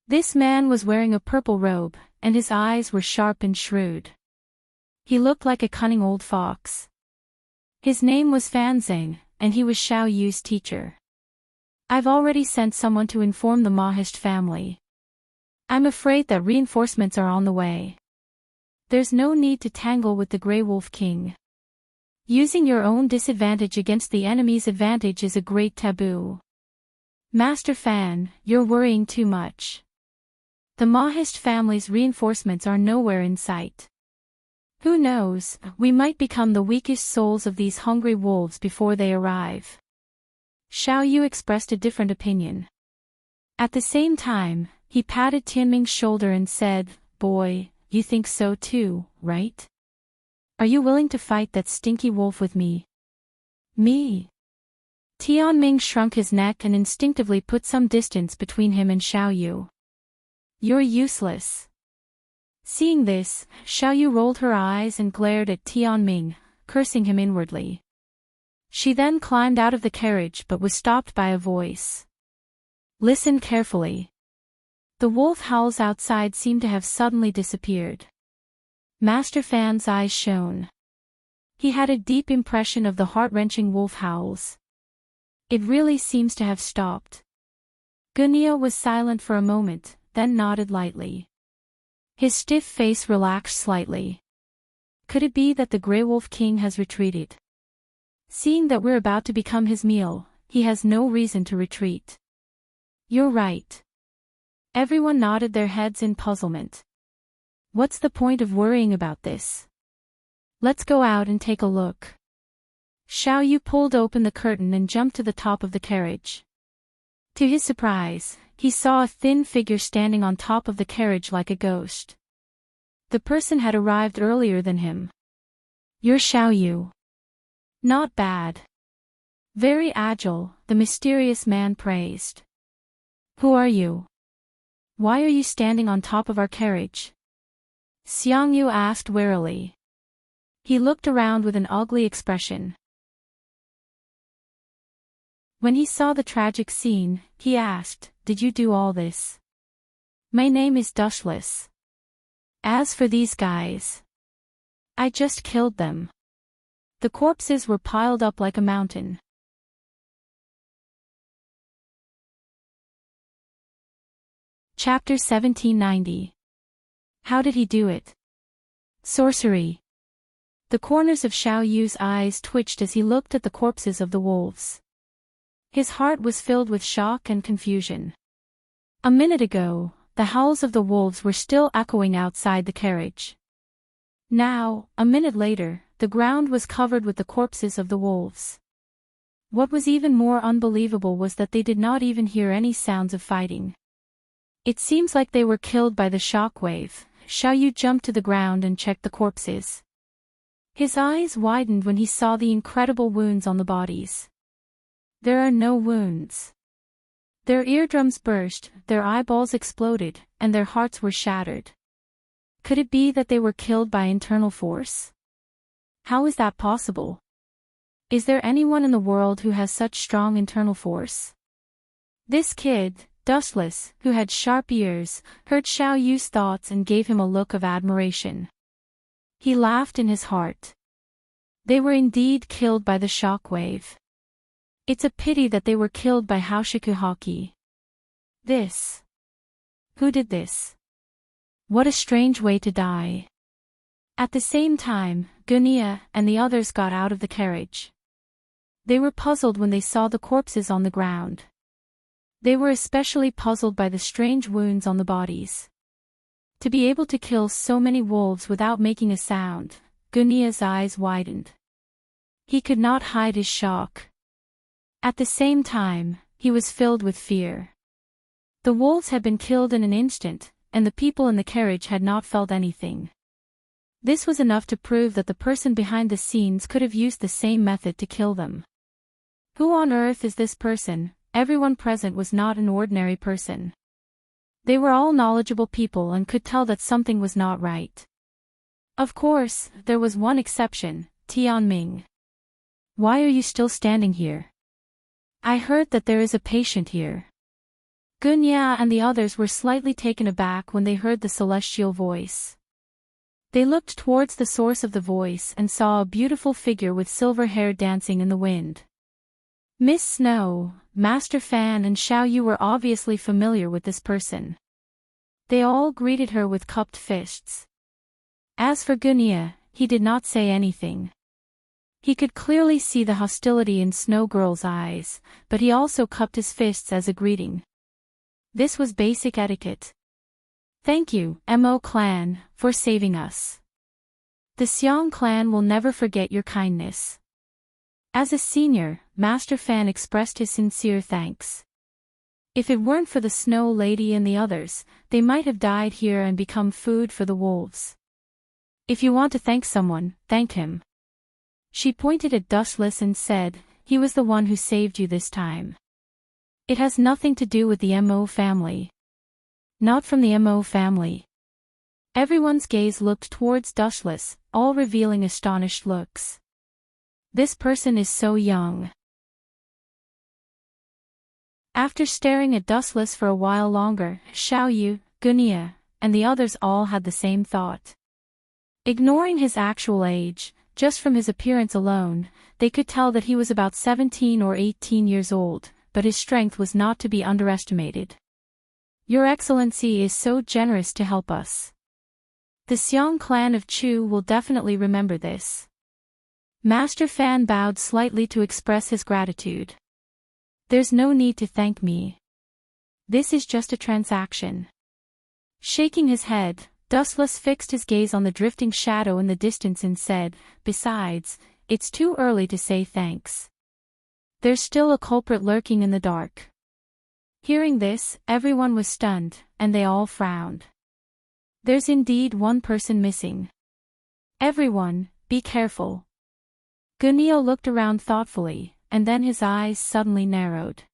This man was wearing a purple robe, and his eyes were sharp and shrewd. He looked like a cunning old fox. His name was Fanzeng, and he was Xiaoyu's teacher. I've already sent someone to inform the Mahist family. I'm afraid that reinforcements are on the way. There's no need to tangle with the Grey Wolf King. Using your own disadvantage against the enemy's advantage is a great taboo. Master Fan, you're worrying too much. The Mahist family's reinforcements are nowhere in sight. Who knows, we might become the weakest souls of these hungry wolves before they arrive. Xiaoyu expressed a different opinion. At the same time, he patted Tianming's shoulder and said, "Boy, you think so too, right? Are you willing to fight that stinky wolf with me?" "Me?" Tianming shrunk his neck and instinctively put some distance between him and Xiao Yu. "You're useless." Seeing this, Xiao Yu rolled her eyes and glared at Tianming, cursing him inwardly. She then climbed out of the carriage but was stopped by a voice. "Listen carefully." The wolf howls outside seemed to have suddenly disappeared. Master Fan's eyes shone. He had a deep impression of the heart-wrenching wolf howls. It really seems to have stopped. Gunia was silent for a moment, then nodded lightly. His stiff face relaxed slightly. Could it be that the Grey Wolf King has retreated? Seeing that we're about to become his meal, he has no reason to retreat. You're right. Everyone nodded their heads in puzzlement. What's the point of worrying about this? Let's go out and take a look. Xiao Yu pulled open the curtain and jumped to the top of the carriage. To his surprise, he saw a thin figure standing on top of the carriage like a ghost. The person had arrived earlier than him. You're Xiao Yu. Not bad. Very agile, the mysterious man praised. Who are you? Why are you standing on top of our carriage? Xiang Yu asked warily. He looked around with an ugly expression. When he saw the tragic scene, he asked, "Did you do all this?" "My name is Dushless. As for these guys, I just killed them." The corpses were piled up like a mountain. Chapter 1790. How did he do it? Sorcery. The corners of Xiao Yu's eyes twitched as he looked at the corpses of the wolves. His heart was filled with shock and confusion. A minute ago, the howls of the wolves were still echoing outside the carriage. Now, a minute later, the ground was covered with the corpses of the wolves. What was even more unbelievable was that they did not even hear any sounds of fighting. It seems like they were killed by the shockwave. Xiao Yu jumped to the ground and checked the corpses. His eyes widened when he saw the incredible wounds on the bodies. There are no wounds. Their eardrums burst, their eyeballs exploded, and their hearts were shattered. Could it be that they were killed by internal force? How is that possible? Is there anyone in the world who has such strong internal force? This kid, Dustless, who had sharp ears, heard Xiao Yu's thoughts and gave him a look of admiration. He laughed in his heart. They were indeed killed by the shockwave. It's a pity that they were killed by Haoshiku Haki. This. Who did this? What a strange way to die. At the same time, Gunia and the others got out of the carriage. They were puzzled when they saw the corpses on the ground. They were especially puzzled by the strange wounds on the bodies. To be able to kill so many wolves without making a sound, Gunia's eyes widened. He could not hide his shock. At the same time, he was filled with fear. The wolves had been killed in an instant, and the people in the carriage had not felt anything. This was enough to prove that the person behind the scenes could have used the same method to kill them. Who on earth is this person? Everyone present was not an ordinary person. They were all knowledgeable people and could tell that something was not right. Of course, there was one exception, Tianming. Why are you still standing here? I heard that there is a patient here. Gunya and the others were slightly taken aback when they heard the celestial voice. They looked towards the source of the voice and saw a beautiful figure with silver hair dancing in the wind. Miss Snow, Master Fan and Xiao Yu were obviously familiar with this person. They all greeted her with cupped fists. As for Gunia, he did not say anything. He could clearly see the hostility in Snow Girl's eyes, but he also cupped his fists as a greeting. This was basic etiquette. Thank you, Mo clan, for saving us. The Xiong clan will never forget your kindness. As a senior, Master Fan expressed his sincere thanks. If it weren't for the Snow Lady and the others, they might have died here and become food for the wolves. If you want to thank someone, thank him. She pointed at Dustless and said, he was the one who saved you this time. It has nothing to do with the Mo family. Not from the Mo family. Everyone's gaze looked towards Dustless, all revealing astonished looks. This person is so young. After staring at Dustless for a while longer, Xiao Yu, Gunia, and the others all had the same thought. Ignoring his actual age, just from his appearance alone, they could tell that he was about 17 or 18 years old, but his strength was not to be underestimated. Your Excellency is so generous to help us. The Xiong clan of Chu will definitely remember this. Master Fan bowed slightly to express his gratitude. There's no need to thank me. This is just a transaction. Shaking his head, Dustless fixed his gaze on the drifting shadow in the distance and said, besides, it's too early to say thanks. There's still a culprit lurking in the dark. Hearing this, everyone was stunned, and they all frowned. There's indeed one person missing. Everyone, be careful. Gunio looked around thoughtfully, and then his eyes suddenly narrowed.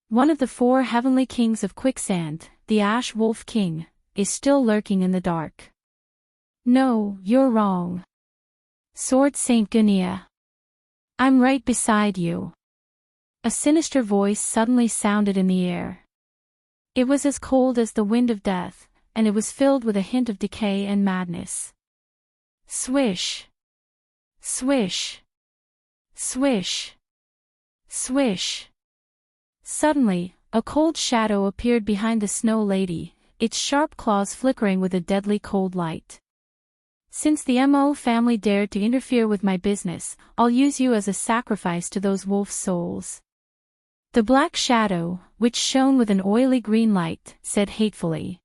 One of the 4 heavenly kings of quicksand, the Ash Wolf King, is still lurking in the dark. No, you're wrong. Sword Saint Gunia. I'm right beside you. A sinister voice suddenly sounded in the air. It was as cold as the wind of death, and it was filled with a hint of decay and madness. Swish. Swish. Swish. Swish. Suddenly, a cold shadow appeared behind the Snow Lady, its sharp claws flickering with a deadly cold light. Since the Mo family dared to interfere with my business, I'll use you as a sacrifice to those wolf souls. The black shadow, which shone with an oily green light, said hatefully.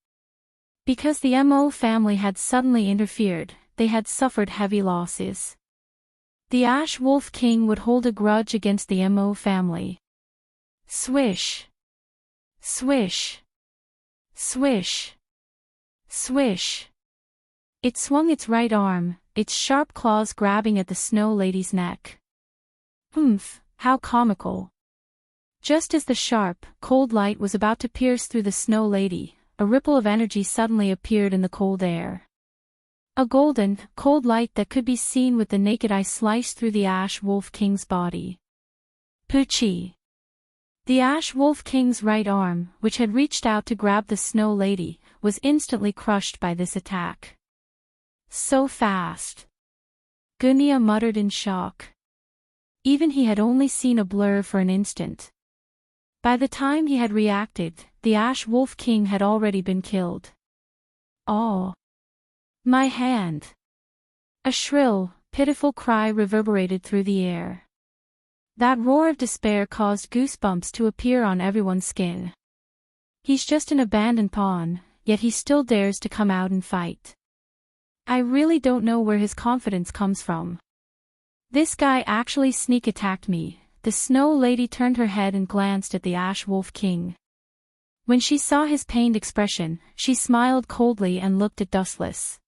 Because the Mo family had suddenly interfered, they had suffered heavy losses. The Ash Wolf King would hold a grudge against the Mo family. Swish. Swish. Swish. Swish. It swung its right arm, its sharp claws grabbing at the Snow Lady's neck. Humph, how comical. Just as the sharp, cold light was about to pierce through the Snow Lady, a ripple of energy suddenly appeared in the cold air. A golden, cold light that could be seen with the naked eye sliced through the Ash Wolf King's body. Poochie. The Ash Wolf King's right arm, which had reached out to grab the Snow Lady, was instantly crushed by this attack. So fast. Gunia muttered in shock. Even he had only seen a blur for an instant. By the time he had reacted, the Ash Wolf King had already been killed. Oh! My hand! A shrill, pitiful cry reverberated through the air. That roar of despair caused goosebumps to appear on everyone's skin. He's just an abandoned pawn, yet he still dares to come out and fight. I really don't know where his confidence comes from. This guy actually sneak attacked me. The Snow Lady turned her head and glanced at the Ash Wolf King. When she saw his pained expression, she smiled coldly and looked at Dustless.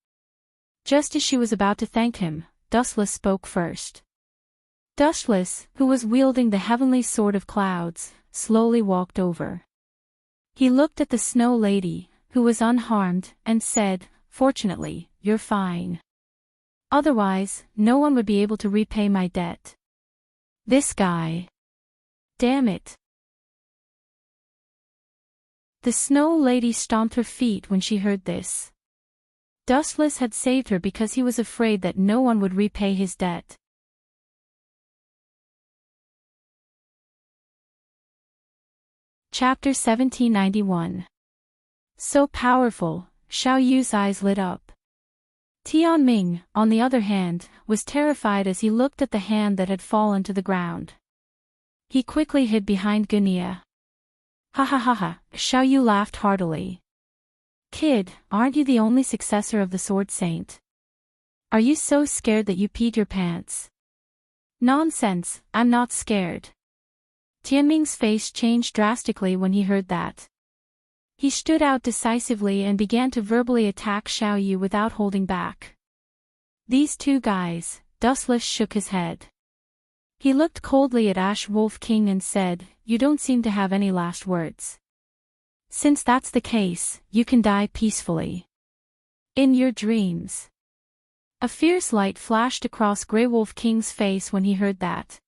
Just as she was about to thank him, Dustless spoke first. Dustless, who was wielding the heavenly sword of clouds, slowly walked over. He looked at the Snow Lady, who was unharmed, and said, "Fortunately, you're fine. Otherwise, no one would be able to repay my debt. This guy. Damn it." The Snow Lady stomped her feet when she heard this. Dustless had saved her because he was afraid that no one would repay his debt. Chapter 1791. So powerful, Xiao Yu's eyes lit up. Tian Ming, on the other hand, was terrified as he looked at the hand that had fallen to the ground. He quickly hid behind Gunia. Ha ha ha ha, Xiao Yu laughed heartily. Kid, aren't you the only successor of the Sword Saint? Are you so scared that you peed your pants? Nonsense, I'm not scared. Tianming's face changed drastically when he heard that. He stood out decisively and began to verbally attack Xiao Yu without holding back. These two guys, Dustless shook his head. He looked coldly at Ash Wolf King and said, "You don't seem to have any last words. Since that's the case, you can die peacefully. In your dreams." A fierce light flashed across Grey Wolf King's face when he heard that.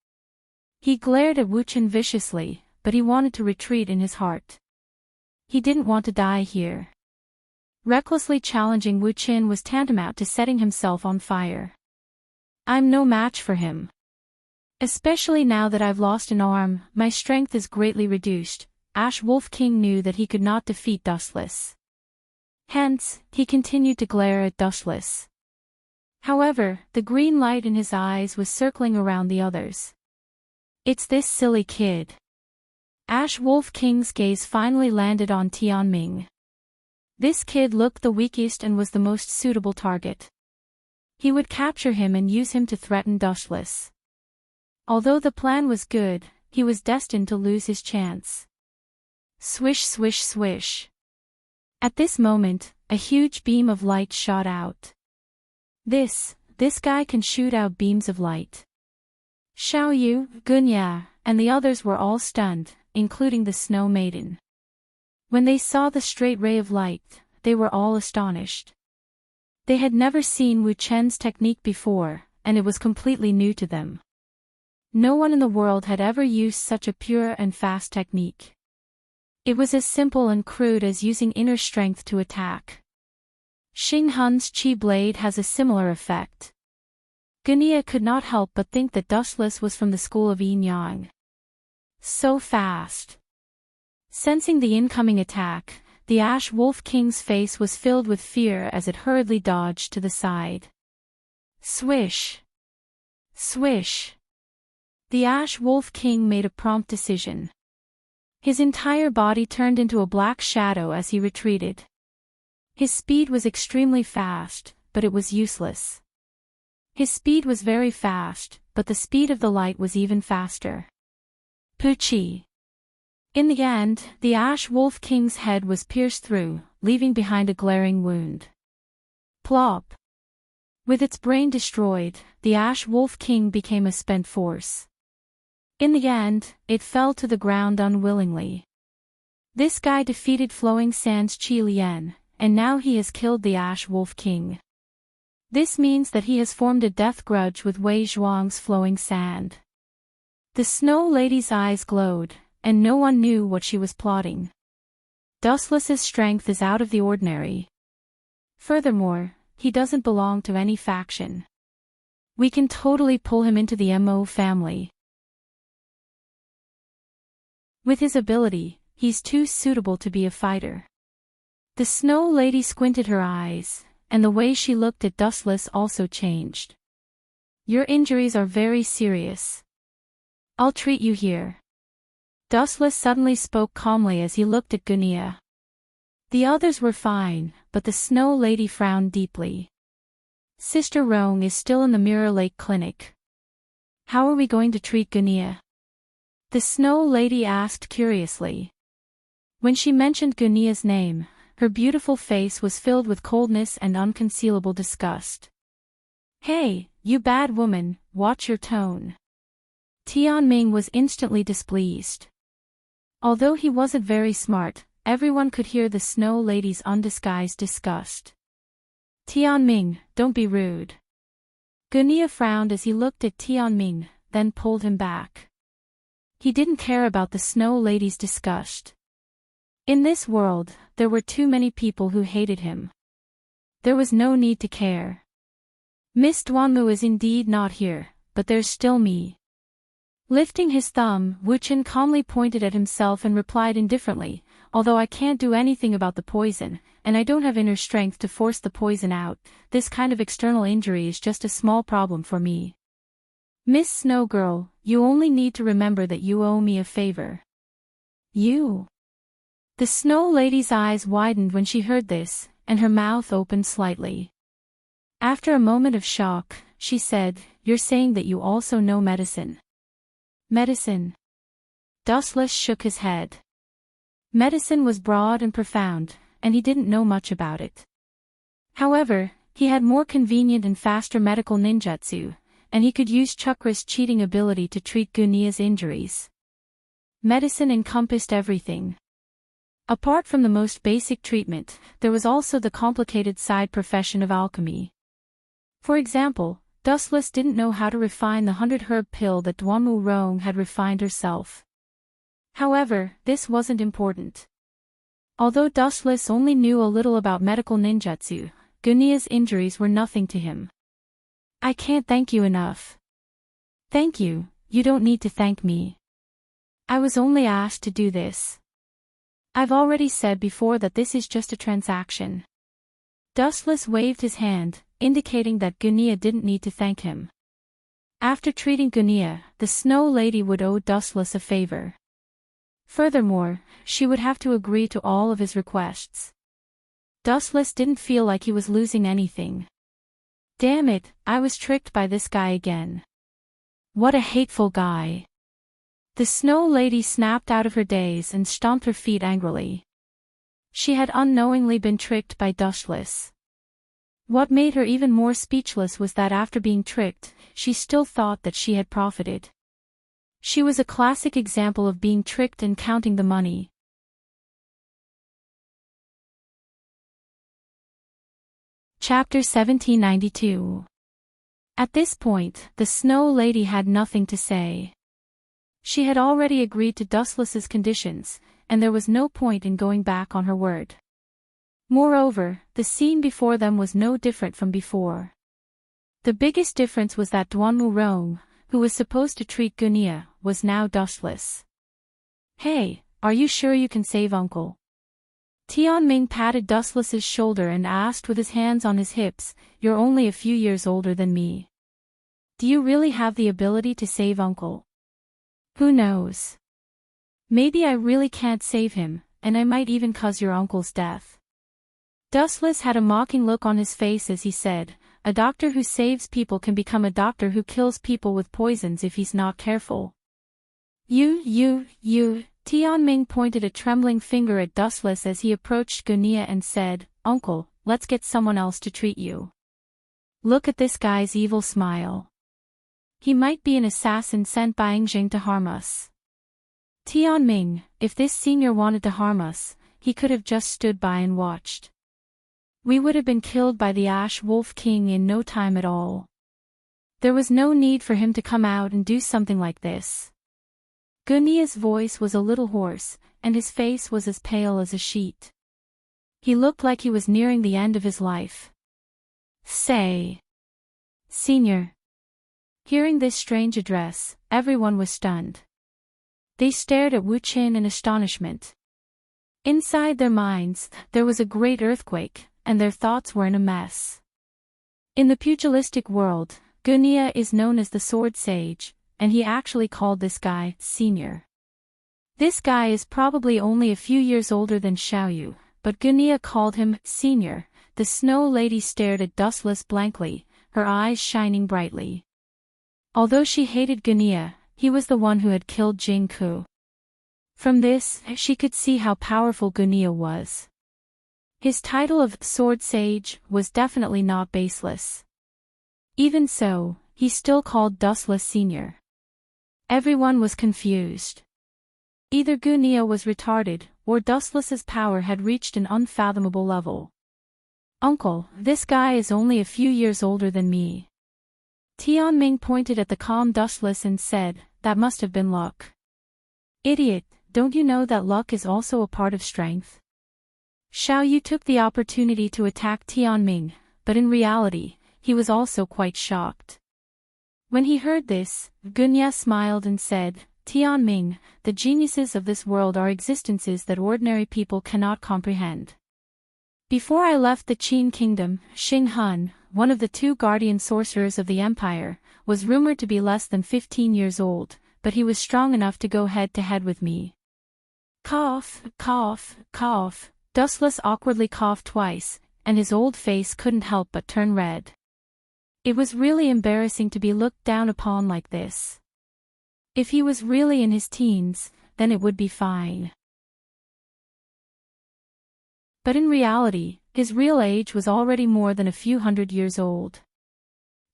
He glared at Wu Chen viciously, but he wanted to retreat in his heart. He didn't want to die here. Recklessly challenging Wu Chen was tantamount to setting himself on fire. I'm no match for him. Especially now that I've lost an arm, my strength is greatly reduced. Ash Wolf King knew that he could not defeat Dustless. Hence, he continued to glare at Dustless. However, the green light in his eyes was circling around the others. It's this silly kid. Ash Wolf King's gaze finally landed on Tianming. This kid looked the weakest and was the most suitable target. He would capture him and use him to threaten Dustless. Although the plan was good, he was destined to lose his chance. Swish swish swish. At this moment, a huge beam of light shot out. This guy can shoot out beams of light. Xiao Yu, Gunya, and the others were all stunned, including the Snow Maiden. When they saw the straight ray of light, they were all astonished. They had never seen Wu Chen's technique before, and it was completely new to them. No one in the world had ever used such a pure and fast technique. It was as simple and crude as using inner strength to attack. Xing Hun's Chi Blade has a similar effect. Gunya could not help but think that Dustless was from the school of Yin Yang. So fast. Sensing the incoming attack, the Ash Wolf King's face was filled with fear as it hurriedly dodged to the side. Swish. Swish. The Ash Wolf King made a prompt decision. His entire body turned into a black shadow as he retreated. His speed was extremely fast, but it was useless. His speed was very fast, but the speed of the light was even faster. Puchi. In the end, the Ash Wolf King's head was pierced through, leaving behind a glaring wound. Plop. With its brain destroyed, the Ash Wolf King became a spent force. In the end, it fell to the ground unwillingly. This guy defeated Flowing Sand's Qi Lian, and now he has killed the Ash Wolf King. This means that he has formed a death grudge with Wei Zhuang's Flowing Sand. The Snow Lady's eyes glowed, and no one knew what she was plotting. Dustless's strength is out of the ordinary. Furthermore, he doesn't belong to any faction. We can totally pull him into the Mo family. With his ability, he's too suitable to be a fighter. The Snow Lady squinted her eyes, and the way she looked at Dustless also changed. Your injuries are very serious. I'll treat you here. Dustless suddenly spoke calmly as he looked at Gunya. The others were fine, but the Snow Lady frowned deeply. Sister Rong is still in the Mirror Lake Clinic. How are we going to treat Gunya? The Snow Lady asked curiously. When she mentioned Gunya's name, her beautiful face was filled with coldness and unconcealable disgust. Hey, you bad woman, watch your tone. Tianming was instantly displeased. Although he wasn't very smart, everyone could hear the Snow Lady's undisguised disgust. Tianming, don't be rude. Gunya frowned as he looked at Tianming, then pulled him back. He didn't care about the Snow Lady's disgust. In this world, there were too many people who hated him. There was no need to care. Miss Duanmu is indeed not here, but there's still me. Lifting his thumb, Wu Chen calmly pointed at himself and replied indifferently, although I can't do anything about the poison, and I don't have inner strength to force the poison out, this kind of external injury is just a small problem for me. Miss Snow Girl, you only need to remember that you owe me a favor. You? The Snow Lady's eyes widened when she heard this, and her mouth opened slightly. After a moment of shock, she said, You're saying that you also know medicine. Medicine. Dustless shook his head. Medicine was broad and profound, and he didn't know much about it. However, he had more convenient and faster medical ninjutsu, and he could use Chakra's cheating ability to treat Gunia's injuries. Medicine encompassed everything. Apart from the most basic treatment, there was also the complicated side profession of alchemy. For example, Dustless didn't know how to refine the 100-herb pill that Duanmu Rong had refined herself. However, this wasn't important. Although Dustless only knew a little about medical ninjutsu, Gunia's injuries were nothing to him. I can't thank you enough. Thank you, you don't need to thank me. I was only asked to do this. I've already said before that this is just a transaction. Dustless waved his hand, indicating that Gunia didn't need to thank him. After treating Gunia, the Snow Lady would owe Dustless a favor. Furthermore, she would have to agree to all of his requests. Dustless didn't feel like he was losing anything. Damn it, I was tricked by this guy again. What a hateful guy. The Snow Lady snapped out of her daze and stomped her feet angrily. She had unknowingly been tricked by Dustless. What made her even more speechless was that after being tricked, she still thought that she had profited. She was a classic example of being tricked and counting the money. Chapter 1792. At this point, the Snow Lady had nothing to say. She had already agreed to Dustless's conditions, and there was no point in going back on her word. Moreover, the scene before them was no different from before. The biggest difference was that Duanmu Rong, who was supposed to treat Gunia, was now Dustless. Hey, are you sure you can save Uncle? Tianming patted Dustless's shoulder and asked with his hands on his hips, you're only a few years older than me. Do you really have the ability to save Uncle? Who knows? Maybe I really can't save him, and I might even cause your uncle's death. Dustless had a mocking look on his face as he said, a doctor who saves people can become a doctor who kills people with poisons if he's not careful. You, Tianming pointed a trembling finger at Dustless as he approached Gunia and said, Uncle, let's get someone else to treat you. Look at this guy's evil smile. He might be an assassin sent by Enjing to harm us. Tianming, if this senior wanted to harm us, he could have just stood by and watched. We would have been killed by the Ash Wolf King in no time at all. There was no need for him to come out and do something like this. Gunia's voice was a little hoarse, and his face was as pale as a sheet. He looked like he was nearing the end of his life. Say, Senior. Hearing this strange address, everyone was stunned. They stared at Wu Qin in astonishment. Inside their minds, there was a great earthquake, and their thoughts were in a mess. In the pugilistic world, Gunia is known as the Sword Sage, and he actually called this guy Senior. This guy is probably only a few years older than Xiaoyu, but Gunia called him Senior. The Snow Lady stared at Dustless blankly, her eyes shining brightly. Although she hated Gunia, he was the one who had killed Jing Ku. From this, she could see how powerful Gunia was. His title of Sword Sage was definitely not baseless. Even so, he still called Dustless Senior. Everyone was confused. Either Gunia was retarded, or Dustless's power had reached an unfathomable level. Uncle, this guy is only a few years older than me. Tianming pointed at the calm Dustless and said, that must have been luck. Idiot, don't you know that luck is also a part of strength? Xiaoyu took the opportunity to attack Tianming, but in reality, he was also quite shocked. When he heard this, Gunia smiled and said, Tianming, the geniuses of this world are existences that ordinary people cannot comprehend. Before I left the Qin kingdom, Xing Hun, one of the two guardian sorcerers of the empire, was rumored to be less than 15 years old, but he was strong enough to go head-to-head with me. Cough, cough, cough. Dustless awkwardly coughed twice, and his old face couldn't help but turn red. It was really embarrassing to be looked down upon like this. If he was really in his teens, then it would be fine. But in reality, his real age was already more than a few hundred years old.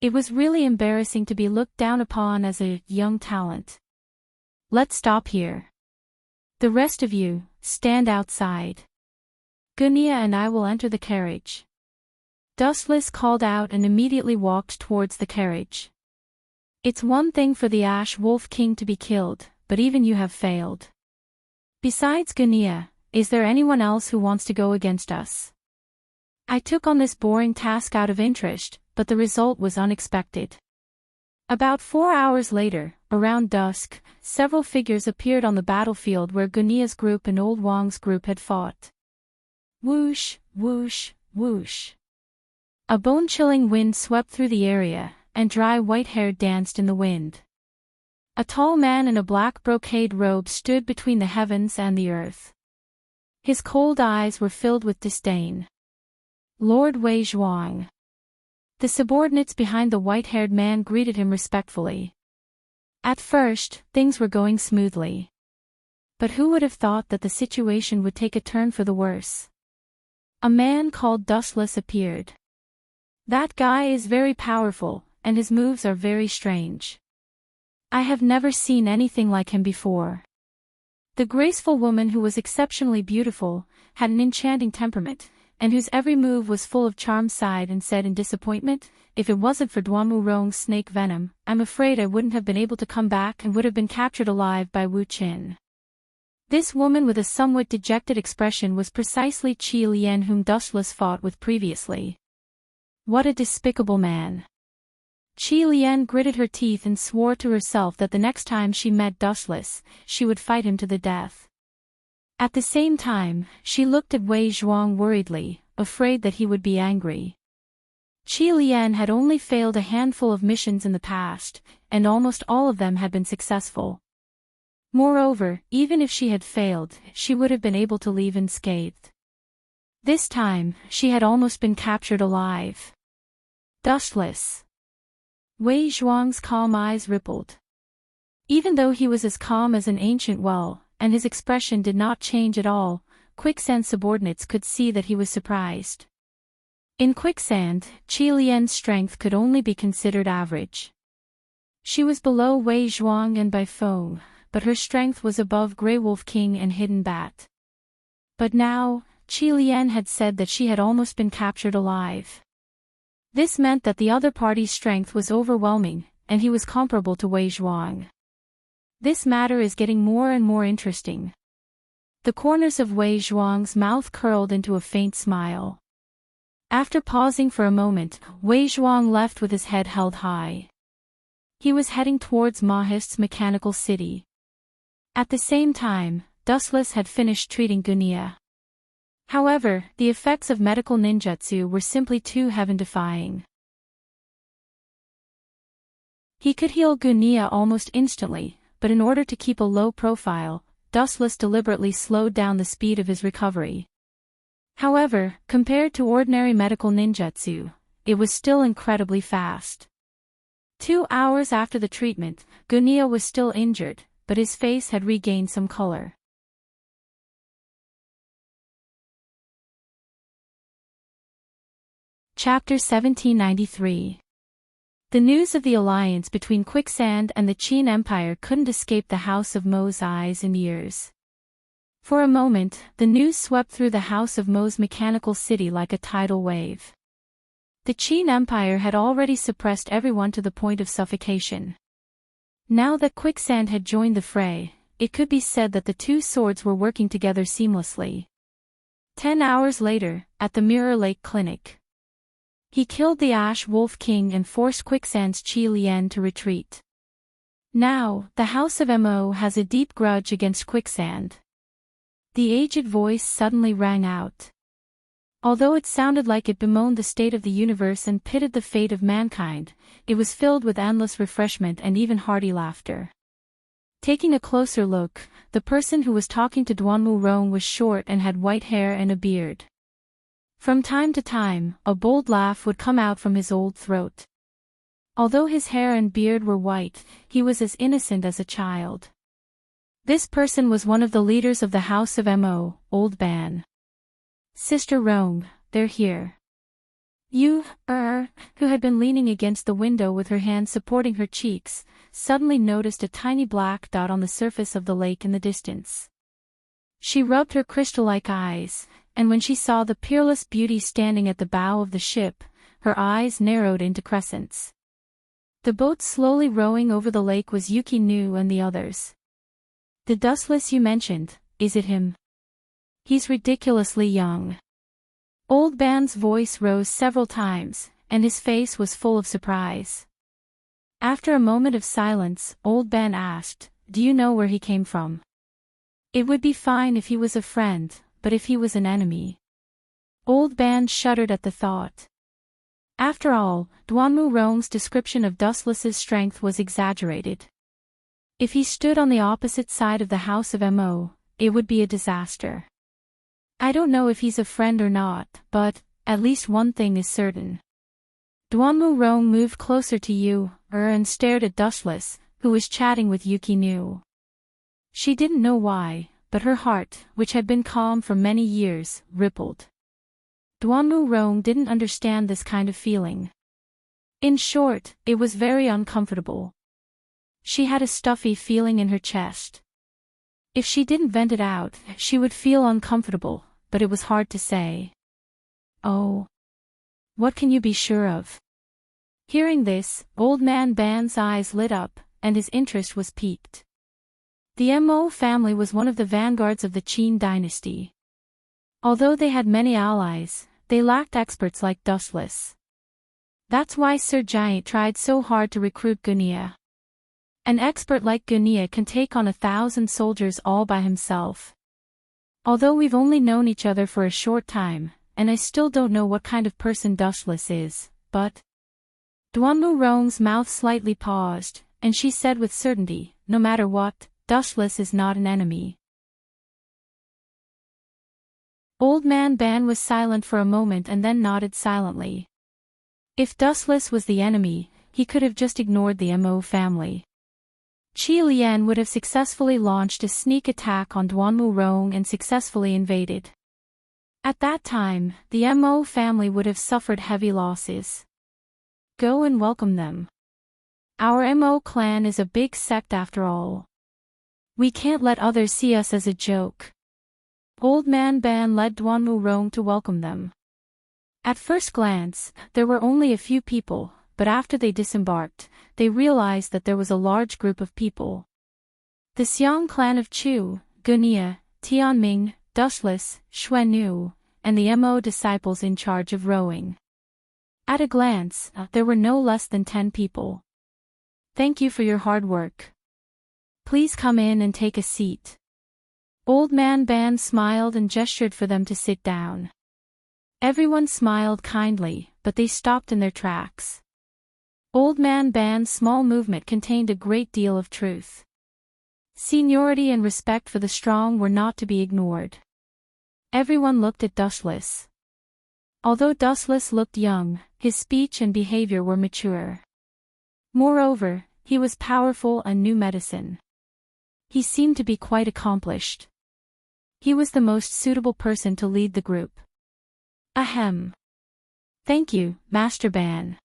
It was really embarrassing to be looked down upon as a young talent. Let's stop here. The rest of you, stand outside. Gunia and I will enter the carriage. Dustless called out and immediately walked towards the carriage. It's one thing for the Ash Wolf King to be killed, but even you have failed. Besides Gunia, is there anyone else who wants to go against us? I took on this boring task out of interest, but the result was unexpected. About 4 hours later, around dusk, several figures appeared on the battlefield where Gunia's group and Old Wang's group had fought. Whoosh, whoosh, whoosh. A bone-chilling wind swept through the area, and dry white hair danced in the wind. A tall man in a black brocade robe stood between the heavens and the earth. His cold eyes were filled with disdain. Lord Wei Zhuang. The subordinates behind the white-haired man greeted him respectfully. At first, things were going smoothly. But who would have thought that the situation would take a turn for the worse? A man called Dustless appeared. That guy is very powerful, and his moves are very strange. I have never seen anything like him before. The graceful woman who was exceptionally beautiful, had an enchanting temperament, and whose every move was full of charm sighed and said in disappointment, if it wasn't for Duanmu Rong's snake venom, I'm afraid I wouldn't have been able to come back and would have been captured alive by Wu Qin. This woman with a somewhat dejected expression was precisely Qi Lian whom Dustless fought with previously. What a despicable man. Qi Lian gritted her teeth and swore to herself that the next time she met Dustless, she would fight him to the death. At the same time, she looked at Wei Zhuang worriedly, afraid that he would be angry. Qi Lian had only failed a handful of missions in the past, and almost all of them had been successful. Moreover, even if she had failed, she would have been able to leave unscathed. This time, she had almost been captured alive. Dustless. Wei Zhuang's calm eyes rippled. Even though he was as calm as an ancient well, and his expression did not change at all, Quicksand's subordinates could see that he was surprised. In Quicksand, Qi Lian's strength could only be considered average. She was below Wei Zhuang and Bai Feng, but her strength was above Grey Wolf King and Hidden Bat. But now, Qi Lian had said that she had almost been captured alive. This meant that the other party's strength was overwhelming, and he was comparable to Wei Zhuang. This matter is getting more and more interesting. The corners of Wei Zhuang's mouth curled into a faint smile. After pausing for a moment, Wei Zhuang left with his head held high. He was heading towards Mahist's mechanical city. At the same time, Dustless had finished treating Gunia. However, the effects of medical ninjutsu were simply too heaven-defying. He could heal Gunia almost instantly, but in order to keep a low profile, Dustless deliberately slowed down the speed of his recovery. However, compared to ordinary medical ninjutsu, it was still incredibly fast. 2 hours after the treatment, Gunia was still injured, but his face had regained some color. Chapter 1793. The news of the alliance between Quicksand and the Qin Empire couldn't escape the House of Mo's eyes and ears. For a moment, the news swept through the House of Mo's mechanical city like a tidal wave. The Qin Empire had already suppressed everyone to the point of suffocation. Now that Quicksand had joined the fray, it could be said that the two swords were working together seamlessly. 10 hours later, at the Mirror Lake Clinic, he killed the Ash Wolf King and forced Quicksand's Qi Lian to retreat. Now, the House of Mo has a deep grudge against Quicksand. The aged voice suddenly rang out. Although it sounded like it bemoaned the state of the universe and pitted the fate of mankind, it was filled with endless refreshment and even hearty laughter. Taking a closer look, the person who was talking to Duanmu Rong was short and had white hair and a beard. From time to time, a bold laugh would come out from his old throat. Although his hair and beard were white, he was as innocent as a child. This person was one of the leaders of the House of Mo, Old Ban. Sister Rome, they're here. You, who had been leaning against the window with her hands supporting her cheeks, suddenly noticed a tiny black dot on the surface of the lake in the distance. She rubbed her crystal-like eyes, and when she saw the peerless beauty standing at the bow of the ship, her eyes narrowed into crescents. The boat slowly rowing over the lake was Yuki Nu and the others. The dustless you mentioned, is it him? He's ridiculously young. Old Ban's voice rose several times, and his face was full of surprise. After a moment of silence, Old Ban asked, "Do you know where he came from?" "It would be fine if he was a friend, but if he was an enemy." Old Ban shuddered at the thought. After all, Duanmu Rong's description of Dustless's strength was exaggerated. If he stood on the opposite side of the House of Mo, it would be a disaster. "I don't know if he's a friend or not, but, at least one thing is certain." Duanmu Rong moved closer to Yu, and stared at Dustless, who was chatting with Yuki Nu. She didn't know why, but her heart, which had been calm for many years, rippled. Duanmu Rong didn't understand this kind of feeling. In short, it was very uncomfortable. She had a stuffy feeling in her chest. If she didn't vent it out, she would feel uncomfortable, but it was hard to say. "Oh. What can you be sure of?" Hearing this, Old Man Ban's eyes lit up, and his interest was piqued. The Mo family was one of the vanguards of the Qin dynasty. Although they had many allies, they lacked experts like Dustless. That's why Sir Giant tried so hard to recruit Gunia. An expert like Gunia can take on 1,000 soldiers all by himself. Although we've only known each other for a short time, and I still don't know what kind of person Dustless is, but... Duanmu Rong's mouth slightly paused, and she said with certainty, "No matter what, Dustless is not an enemy." Old Man Ban was silent for a moment and then nodded silently. If Dustless was the enemy, he could have just ignored the Mo family. Qi Lian would have successfully launched a sneak attack on Duanmu Rong and successfully invaded. At that time, the Mo family would have suffered heavy losses. Go and welcome them. Our Mo clan is a big sect after all. We can't let others see us as a joke. Old Man Ban led Duanmu Rong to welcome them. At first glance, there were only a few people, but after they disembarked, they realized that there was a large group of people. The Xiang clan of Chu, Gunia, Tianming, Dustless, Xuanu, and the Mo disciples in charge of rowing. At a glance, there were no less than 10 people. "Thank you for your hard work. Please come in and take a seat." Old Man Ban smiled and gestured for them to sit down. Everyone smiled kindly, but they stopped in their tracks. Old Man Ban's small movement contained a great deal of truth. Seniority and respect for the strong were not to be ignored. Everyone looked at Dustless. Although Dustless looked young, his speech and behavior were mature. Moreover, he was powerful and knew medicine. He seemed to be quite accomplished. He was the most suitable person to lead the group. Ahem. Thank you, Master Ban.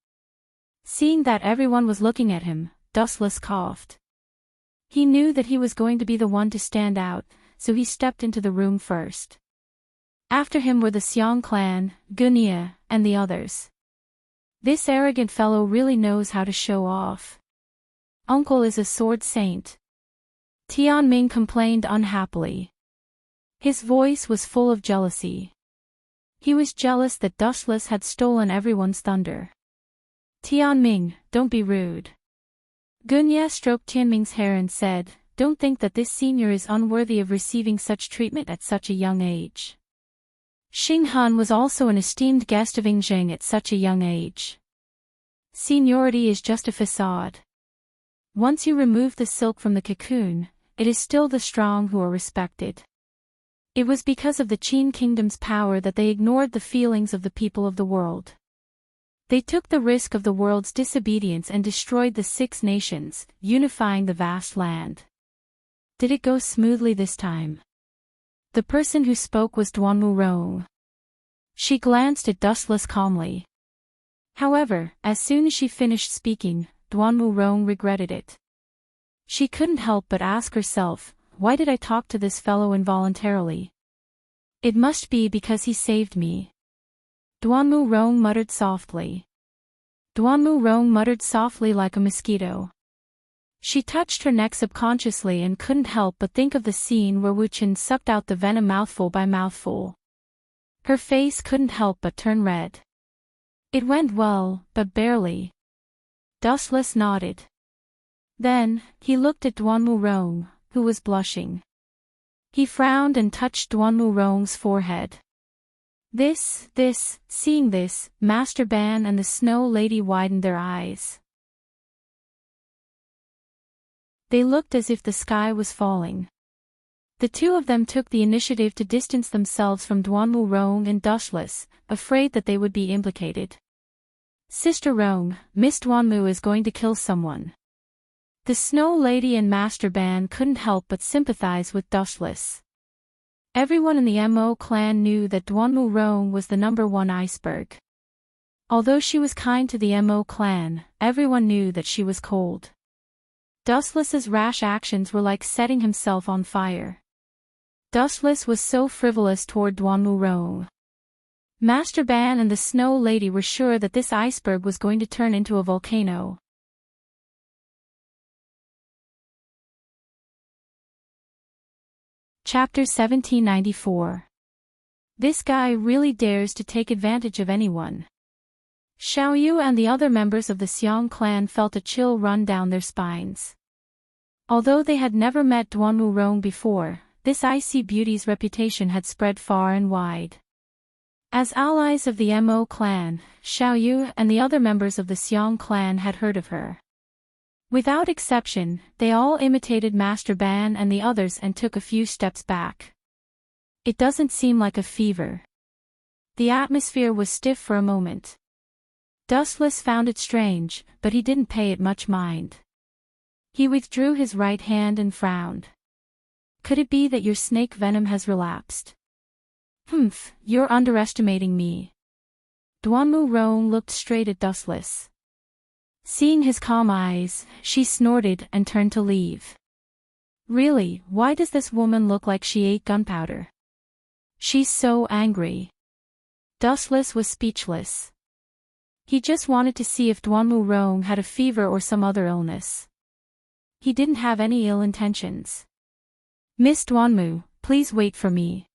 Seeing that everyone was looking at him, Dustless coughed. He knew that he was going to be the one to stand out, so he stepped into the room first. After him were the Xiang clan, Gunia, and the others. This arrogant fellow really knows how to show off. Uncle is a sword saint. Tianming complained unhappily. His voice was full of jealousy. He was jealous that Dustless had stolen everyone's thunder. Tianming, don't be rude. Gunya stroked Tianming's hair and said, "Don't think that this senior is unworthy of receiving such treatment at such a young age." Xing Han was also an esteemed guest of Yingzheng at such a young age. Seniority is just a facade. Once you remove the silk from the cocoon, it is still the strong who are respected. It was because of the Qin kingdom's power that they ignored the feelings of the people of the world. They took the risk of the world's disobedience and destroyed the 6 nations, unifying the vast land. Did it go smoothly this time? The person who spoke was Duanmu Rong. She glanced at Dustless calmly. However, as soon as she finished speaking, Duanmu Rong regretted it. She couldn't help but ask herself, why did I talk to this fellow involuntarily? It must be because he saved me. Duanmu Rong muttered softly. Duanmu Rong muttered softly like a mosquito. She touched her neck subconsciously and couldn't help but think of the scene where Wu Qin sucked out the venom mouthful by mouthful. Her face couldn't help but turn red. It went well, but barely. Dustless nodded. Then, he looked at Duanmu Rong, who was blushing. He frowned and touched Duanmu Rong's forehead. Seeing this, Master Ban and the Snow Lady widened their eyes. They looked as if the sky was falling. The two of them took the initiative to distance themselves from Duanmu Rong and Dustless, afraid that they would be implicated. Sister Rong, Miss Duanmu is going to kill someone. The Snow Lady and Master Ban couldn't help but sympathize with Dustless. Everyone in the Mo clan knew that Duanmu Rong was the #1 iceberg. Although she was kind to the Mo clan, everyone knew that she was cold. Dustless's rash actions were like setting himself on fire. Dustless was so frivolous toward Duanmu Rong. Master Ban and the Snow Lady were sure that this iceberg was going to turn into a volcano. Chapter 1794. This guy really dares to take advantage of anyone. Xiaoyu and the other members of the Xiong clan felt a chill run down their spines. Although they had never met Duanmu Rong before, this icy beauty's reputation had spread far and wide. As allies of the Mo clan, Xiaoyu and the other members of the Xiong clan had heard of her. Without exception, they all imitated Master Ban and the others and took a few steps back. It doesn't seem like a fever. The atmosphere was stiff for a moment. Dustless found it strange, but he didn't pay it much mind. He withdrew his right hand and frowned. Could it be that your snake venom has relapsed? You're underestimating me. Duanmu Rong looked straight at Dustless. Seeing his calm eyes, she snorted and turned to leave. Really, why does this woman look like she ate gunpowder? She's so angry. Dustless was speechless. He just wanted to see if Duanmu Rong had a fever or some other illness. He didn't have any ill intentions. Miss Duanmu, please wait for me.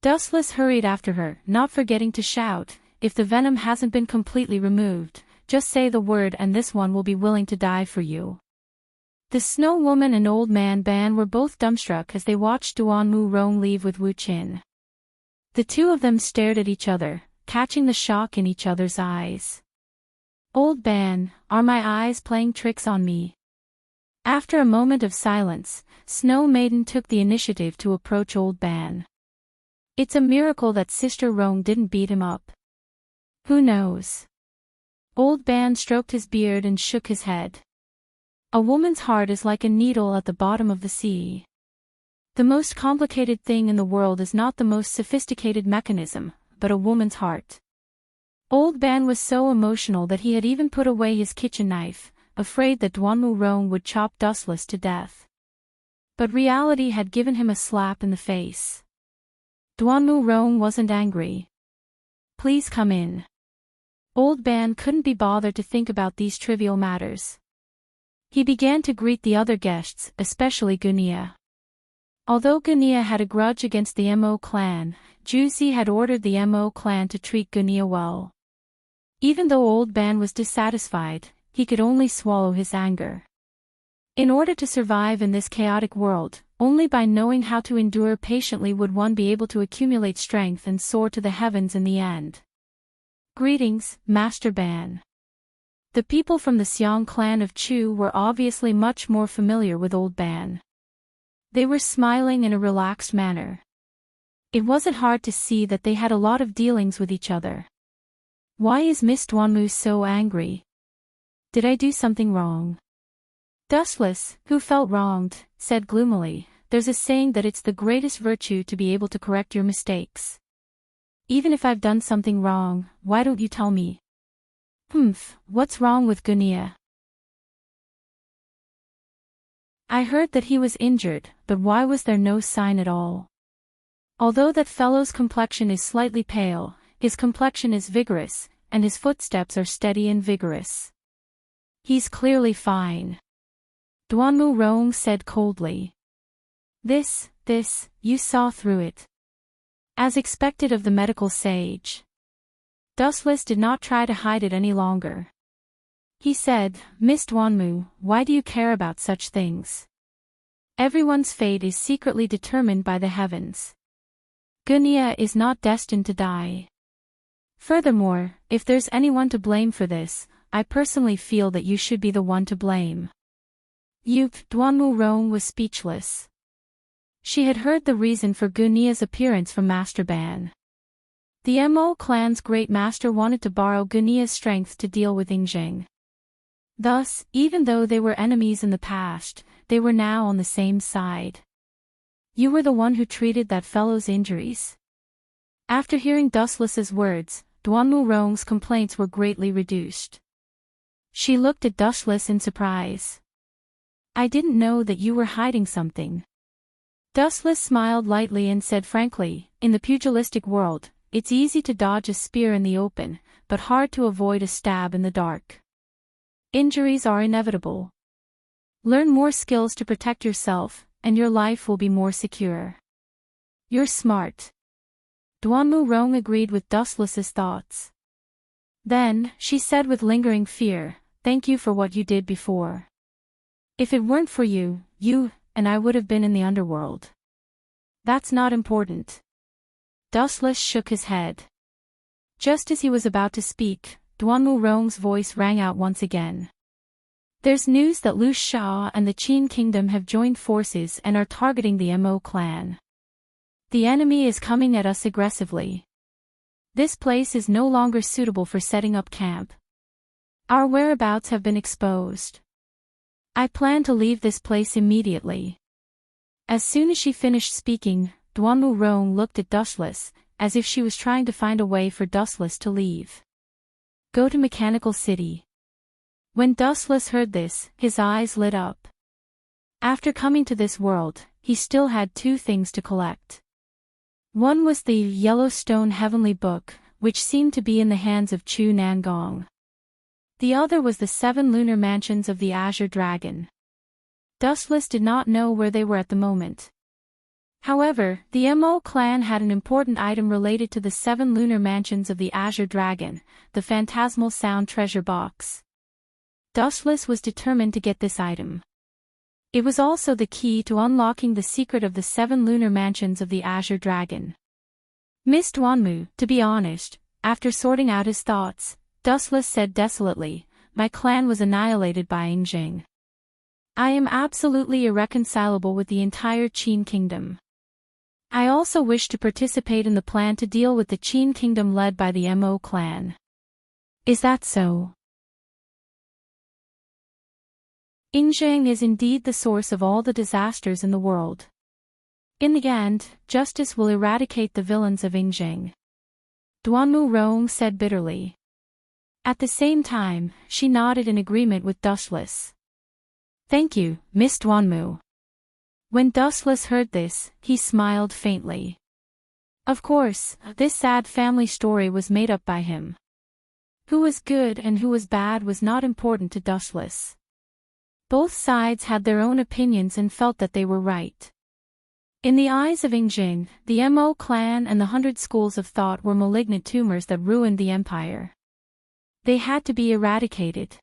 Dustless hurried after her, not forgetting to shout, if the venom hasn't been completely removed, just say the word and this one will be willing to die for you. The Snow Woman and Old Man Ban were both dumbstruck as they watched Duanmu Rong leave with Wu Qin. The two of them stared at each other, catching the shock in each other's eyes. Old Ban, are my eyes playing tricks on me? After a moment of silence, Snow Maiden took the initiative to approach Old Ban. It's a miracle that Sister Rong didn't beat him up. Who knows? Old Ban stroked his beard and shook his head. A woman's heart is like a needle at the bottom of the sea. The most complicated thing in the world is not the most sophisticated mechanism, but a woman's heart. Old Ban was so emotional that he had even put away his kitchen knife, afraid that Duanmu Rong would chop Dustless to death. But reality had given him a slap in the face. Duanmu Rong wasn't angry. Please come in. Old Ban couldn't be bothered to think about these trivial matters. He began to greet the other guests, especially Gunia. Although Gunia had a grudge against the Mo clan, Juzi had ordered the Mo clan to treat Gunia well. Even though Old Ban was dissatisfied, he could only swallow his anger. In order to survive in this chaotic world, only by knowing how to endure patiently would one be able to accumulate strength and soar to the heavens in the end. Greetings, Master Ban. The people from the Xiong clan of Chu were obviously much more familiar with Old Ban. They were smiling in a relaxed manner. It wasn't hard to see that they had a lot of dealings with each other. Why is Miss Duanmu so angry? Did I do something wrong? Dustless, who felt wronged, said gloomily, "There's a saying that it's the greatest virtue to be able to correct your mistakes. Even if I've done something wrong, why don't you tell me?" What's wrong with Gunia? I heard that he was injured, but why was there no sign at all? Although that fellow's complexion is slightly pale, his complexion is vigorous, and his footsteps are steady and vigorous. He's clearly fine. Duanmu Rong said coldly. This, you saw through it. As expected of the medical sage. Dustless did not try to hide it any longer. He said, "Miss Duanmu, why do you care about such things? Everyone's fate is secretly determined by the heavens. Gunia is not destined to die. Furthermore, if there's anyone to blame for this, I personally feel that you should be the one to blame." Duanmu Rong was speechless. She had heard the reason for Gunia's appearance from Master Ban. The Mo clan's great master wanted to borrow Gunia's strength to deal with Yingjing. Thus, even though they were enemies in the past, they were now on the same side. "You were the one who treated that fellow's injuries?" After hearing Dustless's words, Duanmu Rong's complaints were greatly reduced. She looked at Dustless in surprise. "I didn't know that you were hiding something." Dustless smiled lightly and said frankly, "In the pugilistic world, it's easy to dodge a spear in the open, but hard to avoid a stab in the dark. Injuries are inevitable. Learn more skills to protect yourself, and your life will be more secure." "You're smart." Duanmu Rong agreed with Dustless's thoughts. Then, she said with lingering fear, "Thank you for what you did before. If it weren't for you, and I would have been in the underworld." "That's not important." Dustless shook his head. Just as he was about to speak, Duanmu Rong's voice rang out once again. "There's news that Lu Sha and the Qin Kingdom have joined forces and are targeting the Mo clan. The enemy is coming at us aggressively. This place is no longer suitable for setting up camp. Our whereabouts have been exposed. I plan to leave this place immediately." As soon as she finished speaking, Duanmu Rong looked at Dustless, as if she was trying to find a way for Dustless to leave. "Go to Mechanical City." When Dustless heard this, his eyes lit up. After coming to this world, he still had two things to collect. One was the Yellowstone Heavenly Book, which seemed to be in the hands of Chu Nangong. The other was the 7 lunar mansions of the Azure Dragon. Dustless did not know where they were at the moment. However, the Mo clan had an important item related to the 7 lunar mansions of the Azure Dragon, the Phantasmal Sound Treasure Box. Dustless was determined to get this item. It was also the key to unlocking the secret of the 7 lunar mansions of the Azure Dragon. "Miss Duanmu, to be honest," after sorting out his thoughts, Dustless said desolately, "My clan was annihilated by Yingjing. I am absolutely irreconcilable with the entire Qin Kingdom. I also wish to participate in the plan to deal with the Qin Kingdom led by the Mo clan." "Is that so?" Yingjing is indeed the source of all the disasters in the world. In the end, justice will eradicate the villains of Yingjing." Duanmu Rong said bitterly. At the same time, she nodded in agreement with Dustless. "Thank you, Miss Duanmu." When Dustless heard this, he smiled faintly. Of course, this sad family story was made up by him. Who was good and who was bad was not important to Dustless. Both sides had their own opinions and felt that they were right. In the eyes of Yingjing, the Mo clan and the 100 schools of thought were malignant tumors that ruined the empire. They had to be eradicated.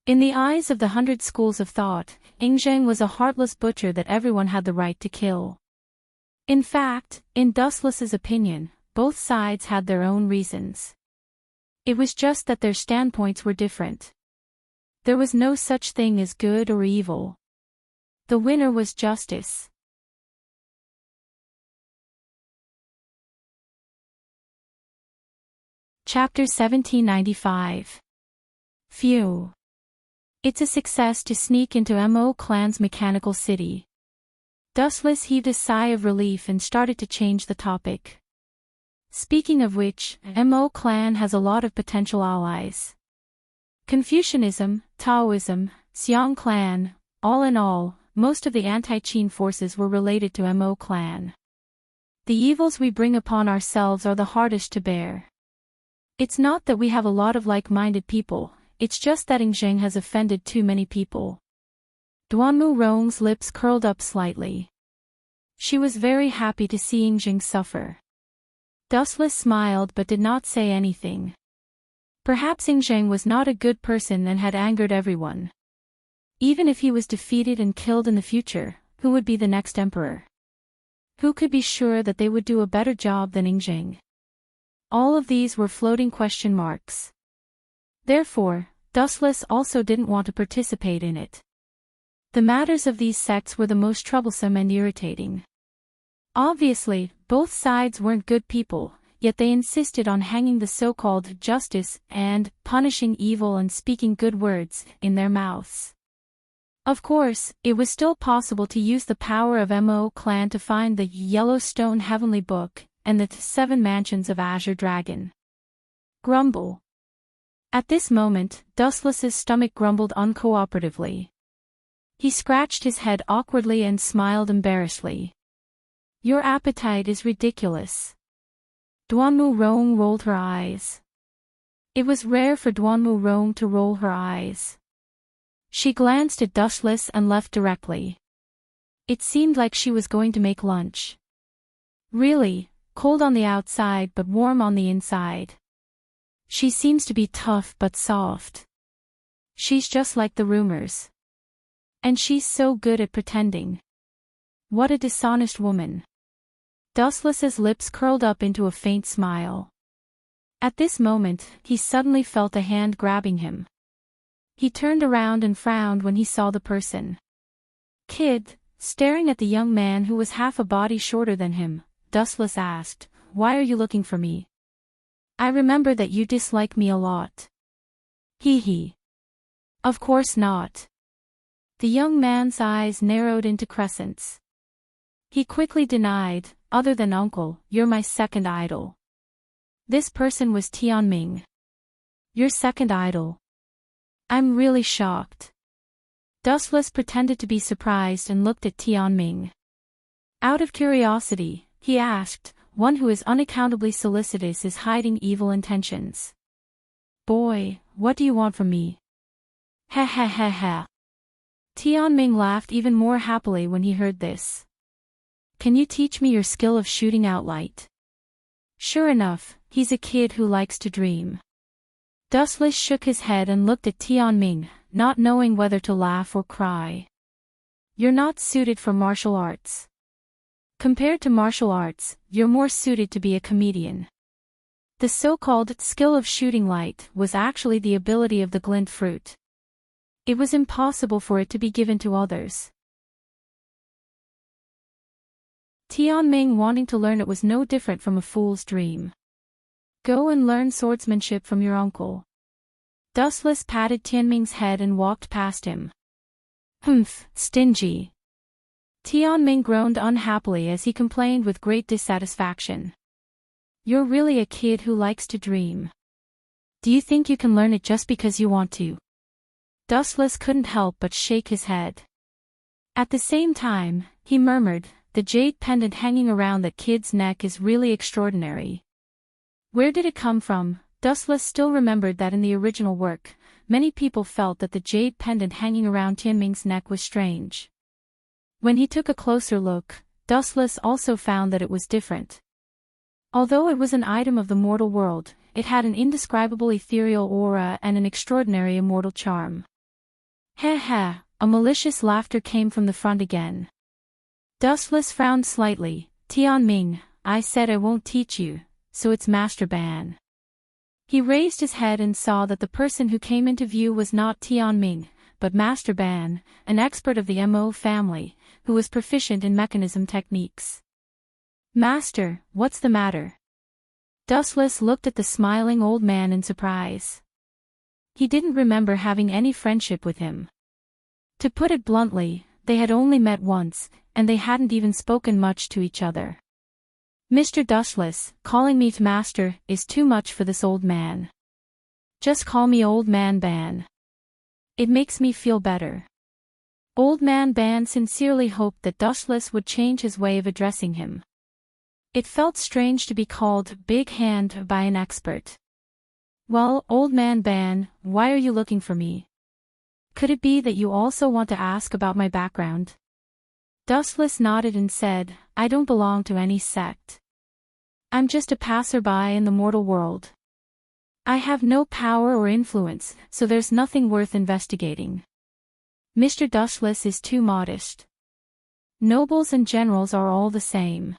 In the eyes of the 100 schools of thought, Yingjing was a heartless butcher that everyone had the right to kill. In fact, in Dustless's opinion, both sides had their own reasons. It was just that their standpoints were different. There was no such thing as good or evil. The winner was justice. Chapter 1795. Phew. It's a success to sneak into Mo Clan's mechanical city. Dustless heaved a sigh of relief and started to change the topic. Speaking of which, Mo Clan has a lot of potential allies. Confucianism, Taoism, Xiong Clan, all in all, most of the anti-Qin forces were related to Mo Clan. The evils we bring upon ourselves are the hardest to bear. It's not that we have a lot of like-minded people, it's just that Enchanting has offended too many people. Duanmu Rong's lips curled up slightly. She was very happy to see Enchanting suffer. Dustless smiled but did not say anything. Perhaps Enchanting was not a good person and had angered everyone. Even if he was defeated and killed in the future, who would be the next emperor? Who could be sure that they would do a better job than Enchanting? All of these were floating question marks. Therefore, Dustless also didn't want to participate in it. The matters of these sects were the most troublesome and irritating. Obviously, both sides weren't good people, yet they insisted on hanging the so-called justice and punishing evil and speaking good words in their mouths. Of course, it was still possible to use the power of Mo Clan to find the Yellowstone Heavenly Book and the 7 Mansions of Azure Dragon. Grumble. At this moment, Dustless's stomach grumbled uncooperatively. He scratched his head awkwardly and smiled embarrassedly. Your appetite is ridiculous. Duanmu Rong rolled her eyes. It was rare for Duanmu Rong to roll her eyes. She glanced at Dustless and left directly. It seemed like she was going to make lunch. Really, cold on the outside but warm on the inside. She seems to be tough but soft. She's just like the rumors. And she's so good at pretending. What a dishonest woman. Dustless's lips curled up into a faint smile. At this moment, he suddenly felt a hand grabbing him. He turned around and frowned when he saw the person. Kid, staring at the young man who was half a body shorter than him, Dustless asked, "Why are you looking for me? I remember that you dislike me a lot." Hee hee. Of course not. The young man's eyes narrowed into crescents. He quickly denied, "Other than uncle, you're my second idol." This person was Tianming. Your second idol? I'm really shocked. Dustless pretended to be surprised and looked at Tianming. Out of curiosity, he asked, "One who is unaccountably solicitous is hiding evil intentions. Boy, what do you want from me?" Ha ha ha ha. Tianming laughed even more happily when he heard this. "Can you teach me your skill of shooting out light?" Sure enough, he's a kid who likes to dream. Dustless shook his head and looked at Tianming, not knowing whether to laugh or cry. You're not suited for martial arts. Compared to martial arts, you're more suited to be a comedian. The so-called skill of shooting light was actually the ability of the glint fruit. It was impossible for it to be given to others. Tianming wanting to learn it was no different from a fool's dream. Go and learn swordsmanship from your uncle. Dustless patted Tianming's head and walked past him. Humph, stingy. Tianming groaned unhappily as he complained with great dissatisfaction. You're really a kid who likes to dream. Do you think you can learn it just because you want to? Dustless couldn't help but shake his head. At the same time, he murmured, the jade pendant hanging around that kid's neck is really extraordinary. Where did it come from? Dustless still remembered that in the original work, many people felt that the jade pendant hanging around Tianming's neck was strange. When he took a closer look, Dustless also found that it was different. Although it was an item of the mortal world, it had an indescribable ethereal aura and an extraordinary immortal charm. Ha ha, a malicious laughter came from the front again. Dustless frowned slightly. Tianming, I said I won't teach you, so it's Master Ban. He raised his head and saw that the person who came into view was not Tianming, but Master Ban, an expert of the Mo family, who was proficient in mechanism techniques. Master, what's the matter? Dustless looked at the smiling old man in surprise. He didn't remember having any friendship with him. To put it bluntly, they had only met once, and they hadn't even spoken much to each other. Mr. Dustless, calling me master, is too much for this old man. Just call me Old Man Ban. It makes me feel better. Old Man Ban sincerely hoped that Dustless would change his way of addressing him. It felt strange to be called Big Hand by an expert. Well, Old Man Ban, why are you looking for me? Could it be that you also want to ask about my background? Dustless nodded and said, I don't belong to any sect. I'm just a passerby in the mortal world. I have no power or influence, so there's nothing worth investigating. Mr. Dustless is too modest. Nobles and generals are all the same.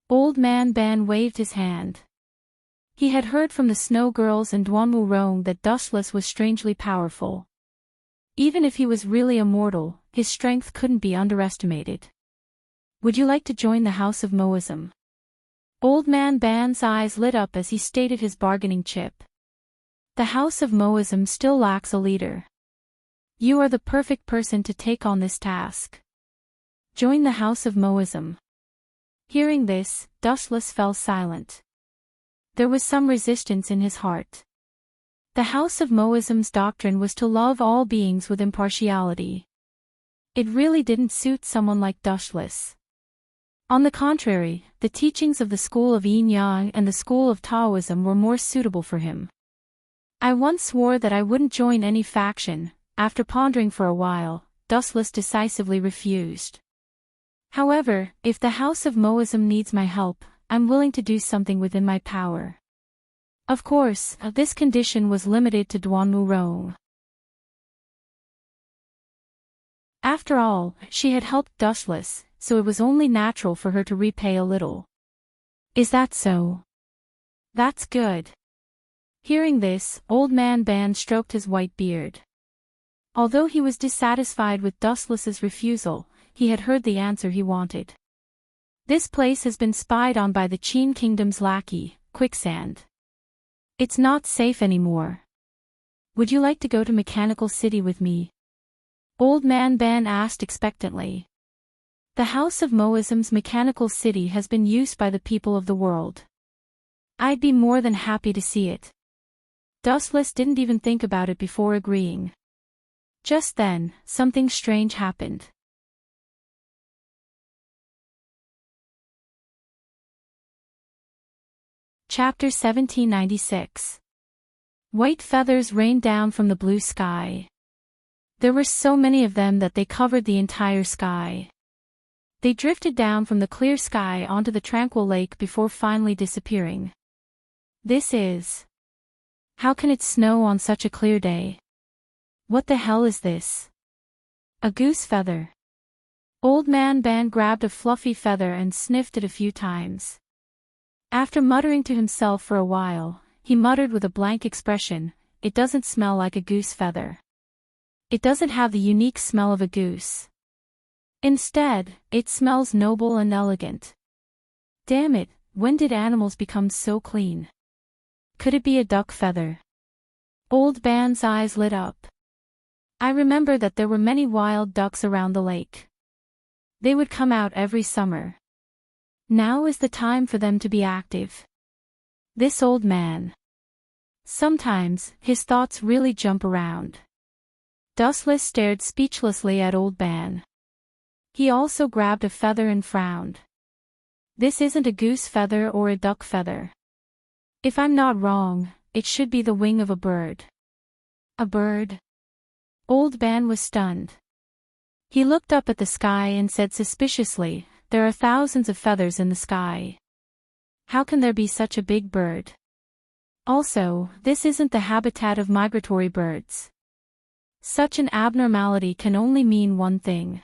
Old Man Ban waved his hand. He had heard from the Snow Girls and Duanmu Rong that Dustless was strangely powerful. Even if he was really immortal, his strength couldn't be underestimated. Would you like to join the House of Moism? Old Man Ban's eyes lit up as he stated his bargaining chip. The House of Moism still lacks a leader. You are the perfect person to take on this task. Join the House of Moism. Hearing this, Dustless fell silent. There was some resistance in his heart. The House of Moism's doctrine was to love all beings with impartiality. It really didn't suit someone like Dustless. On the contrary, the teachings of the school of Yin Yang and the school of Taoism were more suitable for him. I once swore that I wouldn't join any faction. After pondering for a while, Dustless decisively refused. However, if the House of Moism needs my help, I'm willing to do something within my power. Of course, this condition was limited to Duanmu Rong. After all, she had helped Dustless, so it was only natural for her to repay a little. Is that so? That's good. Hearing this, Old Man Ban stroked his white beard. Although he was dissatisfied with Dustless's refusal, he had heard the answer he wanted. This place has been spied on by the Qin Kingdom's lackey, Quicksand. It's not safe anymore. Would you like to go to Mechanical City with me? Old Man Ban asked expectantly. The House of Moism's Mechanical City has been used by the people of the world. I'd be more than happy to see it. Dustless didn't even think about it before agreeing. Just then, something strange happened. Chapter 1796. White feathers rained down from the blue sky. There were so many of them that they covered the entire sky. They drifted down from the clear sky onto the tranquil lake before finally disappearing. This is... How can it snow on such a clear day? What the hell is this? A goose feather. Old Man Ban grabbed a fluffy feather and sniffed it a few times. After muttering to himself for a while, he muttered with a blank expression, "It doesn't smell like a goose feather. It doesn't have the unique smell of a goose. Instead, it smells noble and elegant. Damn it, when did animals become so clean? Could it be a duck feather?" Old Ban's eyes lit up. I remember that there were many wild ducks around the lake. They would come out every summer. Now is the time for them to be active. This old man. Sometimes, his thoughts really jump around. Dustless stared speechlessly at Old Ban. He also grabbed a feather and frowned. This isn't a goose feather or a duck feather. If I'm not wrong, it should be the wing of a bird. A bird? Old Ban was stunned. He looked up at the sky and said suspiciously, "There are thousands of feathers in the sky. How can there be such a big bird? Also, this isn't the habitat of migratory birds. Such an abnormality can only mean one thing."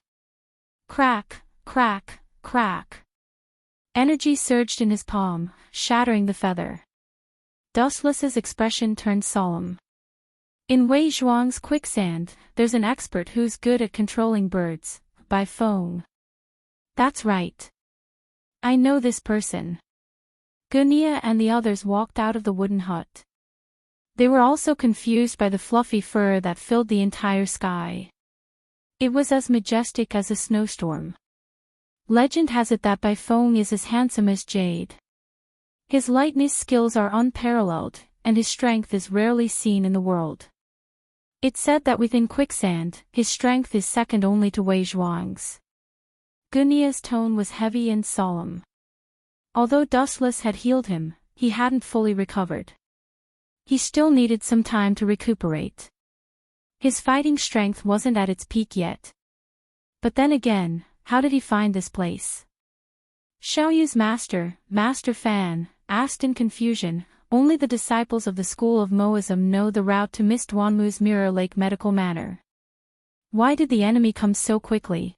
Crack, crack, crack. Energy surged in his palm, shattering the feather. Dustless's expression turned solemn. In Wei Zhuang's Quicksand, there's an expert who's good at controlling birds, by phone. That's right. I know this person. Gunia and the others walked out of the wooden hut. They were also confused by the fluffy fur that filled the entire sky. It was as majestic as a snowstorm. Legend has it that Baifeng is as handsome as Jade. His lightning skills are unparalleled, and his strength is rarely seen in the world. It's said that within quicksand, his strength is second only to Wei Zhuang's. Gunia's tone was heavy and solemn. Although Dustless had healed him, he hadn't fully recovered. He still needed some time to recuperate. His fighting strength wasn't at its peak yet. But then again, how did he find this place? Xiaoyu's master, Master Fan, asked in confusion. Only the disciples of the school of Moism know the route to Mist Wanmu's Mirror Lake Medical Manor. Why did the enemy come so quickly?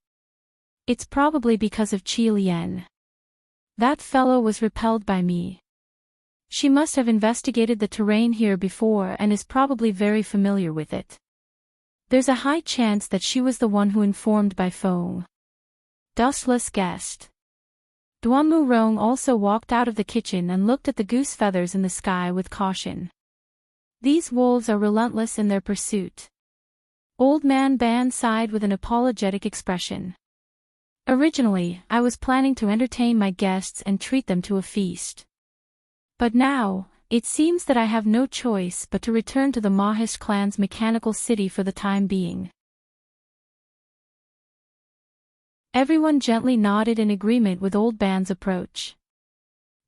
It's probably because of Qi Lian. That fellow was repelled by me. She must have investigated the terrain here before and is probably very familiar with it. There's a high chance that she was the one who informed Baifeng. Dustless guessed. Duanmu Rong also walked out of the kitchen and looked at the goose feathers in the sky with caution. These wolves are relentless in their pursuit. Old Man Ban sighed with an apologetic expression. Originally, I was planning to entertain my guests and treat them to a feast. But now, it seems that I have no choice but to return to the Mahish clan's mechanical city for the time being. Everyone gently nodded in agreement with Old Ban's approach.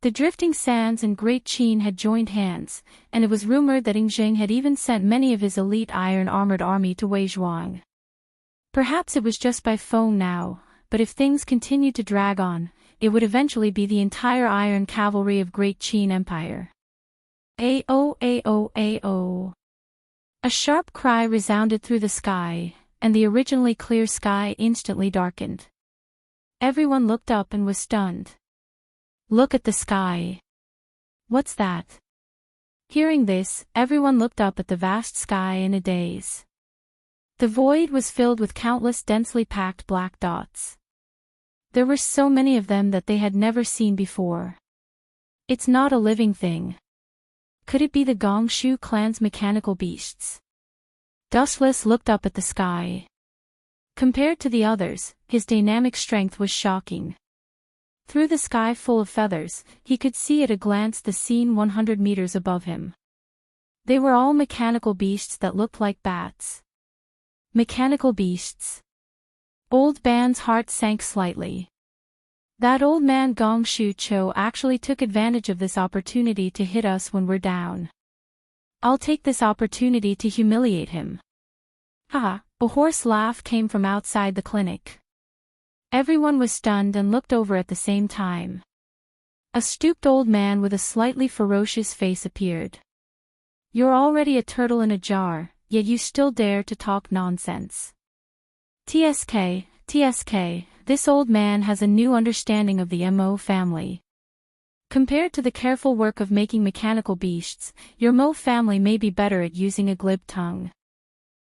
The Drifting Sands and Great Qin had joined hands, and it was rumored that Ingzheng had even sent many of his elite iron-armored army to Wei Zhuang. Perhaps it was just Baifeng now, but if things continued to drag on, it would eventually be the entire iron cavalry of Great Qin Empire. Ao ao ao. A sharp cry resounded through the sky, and the originally clear sky instantly darkened. Everyone looked up and was stunned. Look at the sky. What's that? Hearing this, everyone looked up at the vast sky in a daze. The void was filled with countless densely packed black dots. There were so many of them that they had never seen before. It's not a living thing. Could it be the Gongshu clan's mechanical beasts? Dustless looked up at the sky. Compared to the others, his dynamic strength was shocking. Through the sky full of feathers, he could see at a glance the scene 100 meters above him. They were all mechanical beasts that looked like bats. Mechanical beasts. Old Ban's heart sank slightly. That old man Gong Shu Cho actually took advantage of this opportunity to hit us when we're down. I'll take this opportunity to humiliate him. Haha, a hoarse laugh came from outside the clinic. Everyone was stunned and looked over at the same time. A stooped old man with a slightly ferocious face appeared. You're already a turtle in a jar, yet you still dare to talk nonsense. TSK, this old man has a new understanding of the Mo family. Compared to the careful work of making mechanical beasts, your Mo family may be better at using a glib tongue.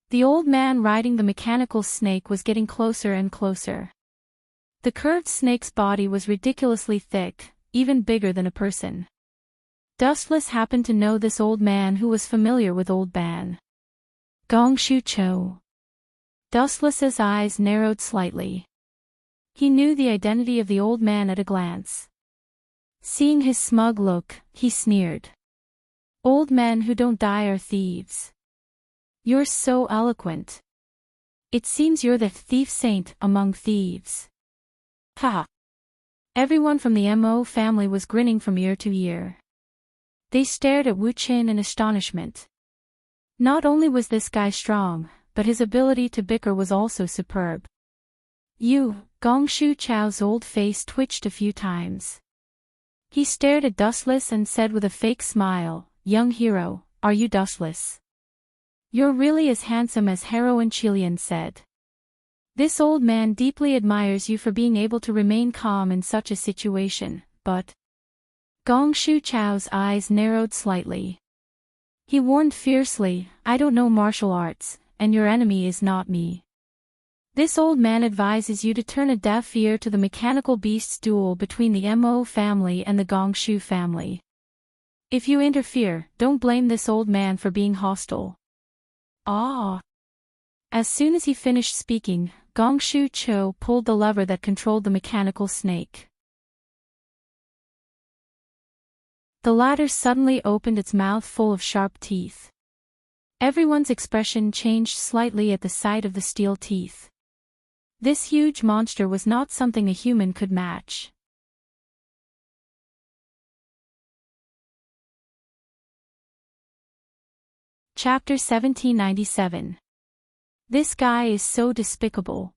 The old man riding the mechanical snake was getting closer and closer. The curved snake's body was ridiculously thick, even bigger than a person. Dustless happened to know this old man who was familiar with Old Ban. Gong Shu Cho. Dustless's eyes narrowed slightly. He knew the identity of the old man at a glance. Seeing his smug look, he sneered. Old men who don't die are thieves. You're so eloquent. It seems you're the thief saint among thieves. Ha! Everyone from the Mo family was grinning from ear to ear. They stared at Wu Qin in astonishment. Not only was this guy strong, but his ability to bicker was also superb. Gong Shu Chao's old face twitched a few times. He stared at Dustless and said with a fake smile, Young hero, are you Dustless? You're really as handsome as heroine Chilian said. This old man deeply admires you for being able to remain calm in such a situation, but... Gong Shu Chao's eyes narrowed slightly. He warned fiercely, I don't know martial arts, and your enemy is not me. This old man advises you to turn a deaf ear to the mechanical beasts duel between the Mo family and the Gong Shu family. If you interfere, don't blame this old man for being hostile. Ah! As soon as he finished speaking, Gong Shu Cho pulled the lever that controlled the mechanical snake. The latter suddenly opened its mouth full of sharp teeth. Everyone's expression changed slightly at the sight of the steel teeth. This huge monster was not something a human could match. Chapter 1797. This guy is so despicable.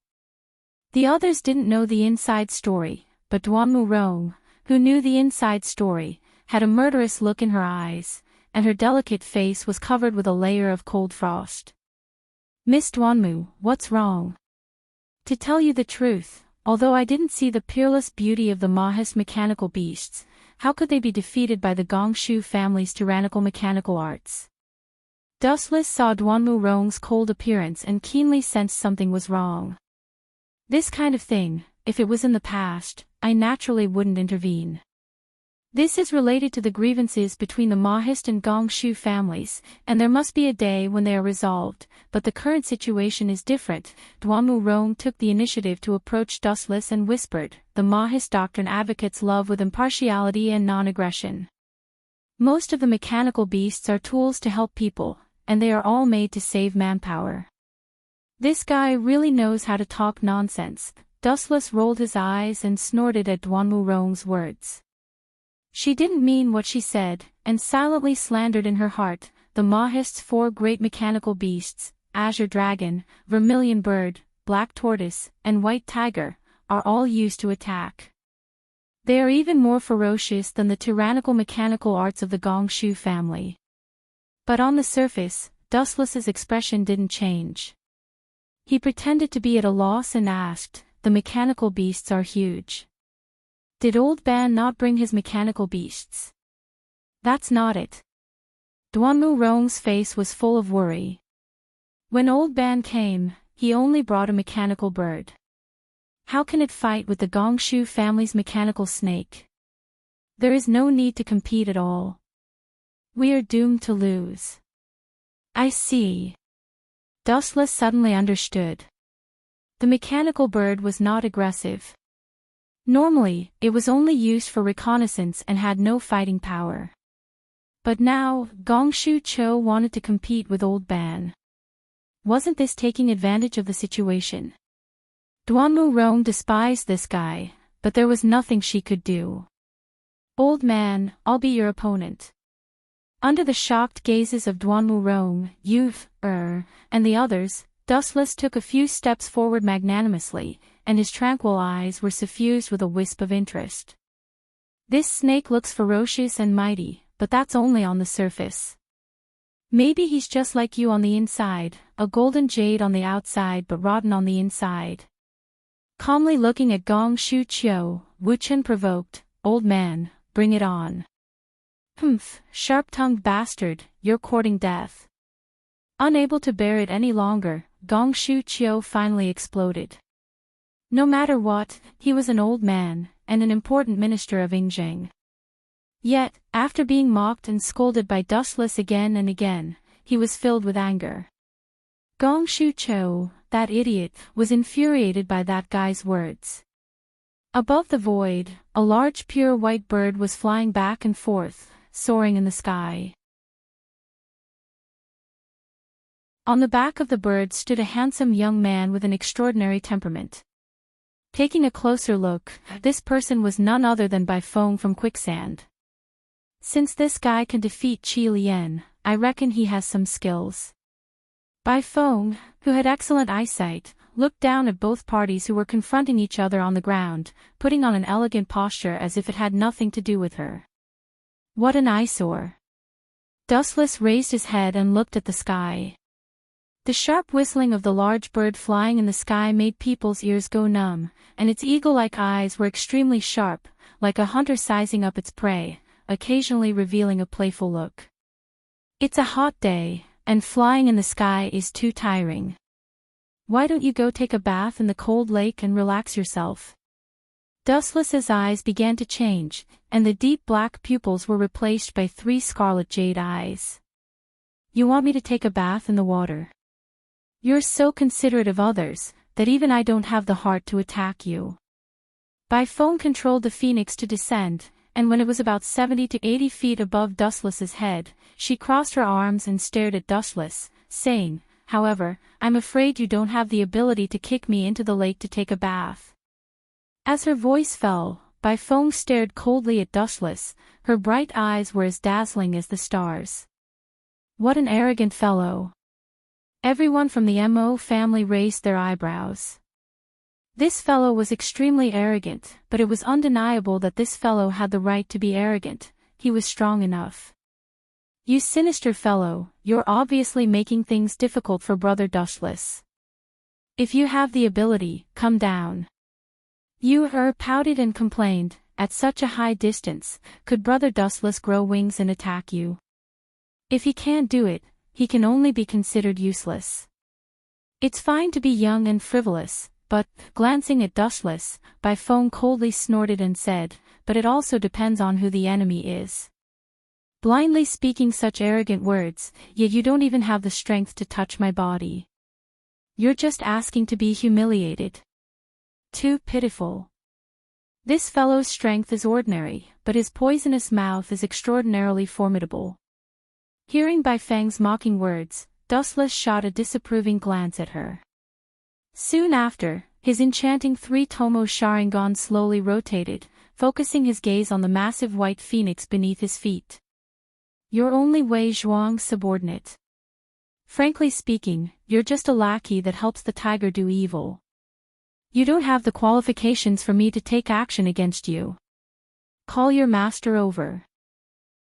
The others didn't know the inside story, but Duanmu Rong, who knew the inside story, had a murderous look in her eyes, and her delicate face was covered with a layer of cold frost. Miss Duanmu, what's wrong? To tell you the truth, although I didn't see the peerless beauty of the Mahist mechanical beasts, how could they be defeated by the Gongshu family's tyrannical mechanical arts? Dustless saw Duanmu Rong's cold appearance and keenly sensed something was wrong. This kind of thing, if it was in the past, I naturally wouldn't intervene. This is related to the grievances between the Mahist and Gongshu families, and there must be a day when they are resolved, but the current situation is different. Duanmu Rong took the initiative to approach Dustless and whispered, the Mahist doctrine advocates love with impartiality and non-aggression. Most of the mechanical beasts are tools to help people, and they are all made to save manpower. This guy really knows how to talk nonsense. Dustless rolled his eyes and snorted at Duanmu Rong's words. She didn't mean what she said, and silently slandered in her heart, the Mahist's 4 great mechanical beasts, Azure Dragon, Vermilion Bird, Black Tortoise, and White Tiger, are all used to attack. They are even more ferocious than the tyrannical mechanical arts of the Gongshu family. But on the surface, Dustless's expression didn't change. He pretended to be at a loss and asked, the mechanical beasts are huge. Did Old Ban not bring his mechanical beasts? That's not it. Duanmu Rong's face was full of worry. When Old Ban came, he only brought a mechanical bird. How can it fight with the Gongshu family's mechanical snake? There is no need to compete at all. We are doomed to lose. I see. Dustless suddenly understood. The mechanical bird was not aggressive. Normally, it was only used for reconnaissance and had no fighting power. But now, Gongshu Cho wanted to compete with Old Ban. Wasn't this taking advantage of the situation? Duanmu Rong despised this guy, but there was nothing she could do. Old man, I'll be your opponent. Under the shocked gazes of Duanmu Rong, and the others, Dustless took a few steps forward magnanimously, and his tranquil eyes were suffused with a wisp of interest. This snake looks ferocious and mighty, but that's only on the surface. Maybe he's just like you on the inside, a golden jade on the outside but rotten on the inside. Calmly looking at Gong Shu Chiu, Wu Chen provoked, old man, bring it on. Humph, sharp-tongued bastard, you're courting death. Unable to bear it any longer, Gong Shu Chiu finally exploded. No matter what, he was an old man, and an important minister of Yingzheng. Yet, after being mocked and scolded by Dustless again and again, he was filled with anger. Gong Shu Chiu, that idiot, was infuriated by that guy's words. Above the void, a large pure white bird was flying back and forth, soaring in the sky. On the back of the bird stood a handsome young man with an extraordinary temperament. Taking a closer look, this person was none other than Bai Feng from Quicksand. Since this guy can defeat Qi Lian, I reckon he has some skills. Bai Feng, who had excellent eyesight, looked down at both parties who were confronting each other on the ground, putting on an elegant posture as if it had nothing to do with her. What an eyesore! Dustless raised his head and looked at the sky. The sharp whistling of the large bird flying in the sky made people's ears go numb, and its eagle-like eyes were extremely sharp, like a hunter sizing up its prey, occasionally revealing a playful look. It's a hot day, and flying in the sky is too tiring. Why don't you go take a bath in the cold lake and relax yourself? Dustless's eyes began to change, and the deep black pupils were replaced by 3 scarlet jade eyes. You want me to take a bath in the water? You're so considerate of others, that even I don't have the heart to attack you. Byphone controlled the phoenix to descend, and when it was about 70 to 80 feet above Dustless's head, she crossed her arms and stared at Dustless, saying, "However, I'm afraid you don't have the ability to kick me into the lake to take a bath." As her voice fell, Byphone stared coldly at Dustless. Her bright eyes were as dazzling as the stars. What an arrogant fellow. Everyone from the Mo family raised their eyebrows. This fellow was extremely arrogant, but it was undeniable that this fellow had the right to be arrogant. He was strong enough. You sinister fellow, you're obviously making things difficult for Brother Dustless. If you have the ability, come down. Pouted and complained, at such a high distance, could Brother Dustless grow wings and attack you? If he can't do it, he can only be considered useless. It's fine to be young and frivolous, but, glancing at Dustless, Byphone coldly snorted and said, but it also depends on who the enemy is. Blindly speaking such arrogant words, yet you don't even have the strength to touch my body. You're just asking to be humiliated. Too pitiful. This fellow's strength is ordinary, but his poisonous mouth is extraordinarily formidable. Hearing Byfang's mocking words, Dustless shot a disapproving glance at her. Soon after, his enchanting 3-tomo Sharingan slowly rotated, focusing his gaze on the massive white phoenix beneath his feet. You're only Wei Zhuang's subordinate. Frankly speaking, you're just a lackey that helps the tiger do evil. You don't have the qualifications for me to take action against you. Call your master over.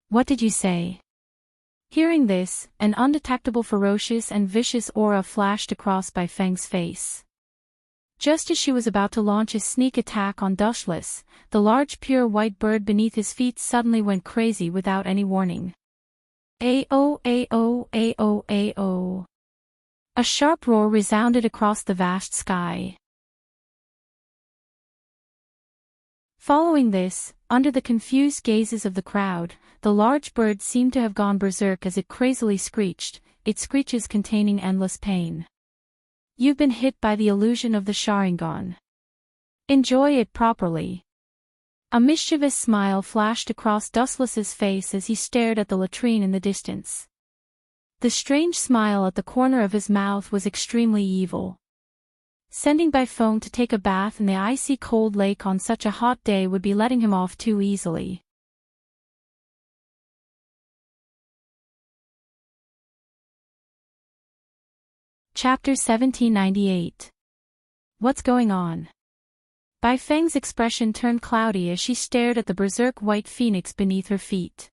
What did you say? Hearing this, an undetectable ferocious and vicious aura flashed across Byfang's face. Just as she was about to launch a sneak attack on Dustless, the large pure white bird beneath his feet suddenly went crazy without any warning. Ao, ao, ao, ao. A sharp roar resounded across the vast sky. Following this, under the confused gazes of the crowd, the large bird seemed to have gone berserk as it crazily screeched, its screeches containing endless pain. You've been hit by the illusion of the Sharingan. Enjoy it properly. A mischievous smile flashed across Dustless's face as he stared at the latrine in the distance. The strange smile at the corner of his mouth was extremely evil. Sending Byphone to take a bath in the icy cold lake on such a hot day would be letting him off too easily. Chapter 1798. What's going on? Byfang's expression turned cloudy as she stared at the berserk white phoenix beneath her feet.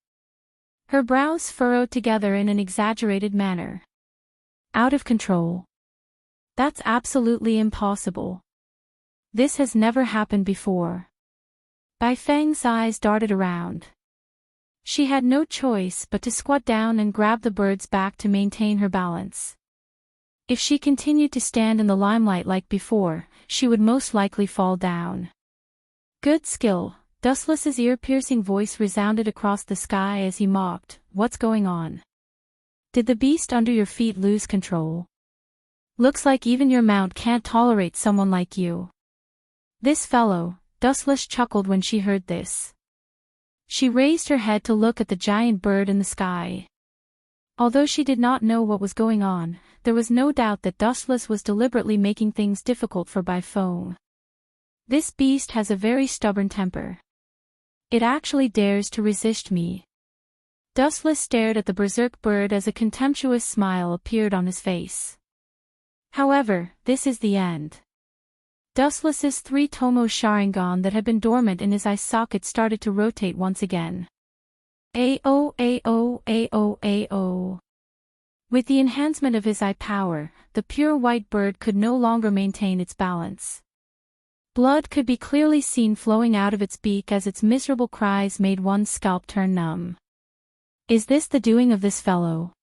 Her brows furrowed together in an exaggerated manner. Out of control. That's absolutely impossible. This has never happened before. Byfang's eyes darted around. She had no choice but to squat down and grab the bird's back to maintain her balance. If she continued to stand in the limelight like before, she would most likely fall down. Good skill, Dustless's ear-piercing voice resounded across the sky as he mocked, "What's going on? Did the beast under your feet lose control? Looks like even your mount can't tolerate someone like you." This fellow, Dustless chuckled when she heard this. She raised her head to look at the giant bird in the sky. Although she did not know what was going on, there was no doubt that Dustless was deliberately making things difficult for Byphone. This beast has a very stubborn temper. It actually dares to resist me. Dustless stared at the berserk bird as a contemptuous smile appeared on his face. However, this is the end. Dustless's 3-tomo Sharingan that had been dormant in his eye socket started to rotate once again. Ao, ao, ao, ao. With the enhancement of his eye power, the pure white bird could no longer maintain its balance. Blood could be clearly seen flowing out of its beak as its miserable cries made one's scalp turn numb. Is this the doing of this fellow?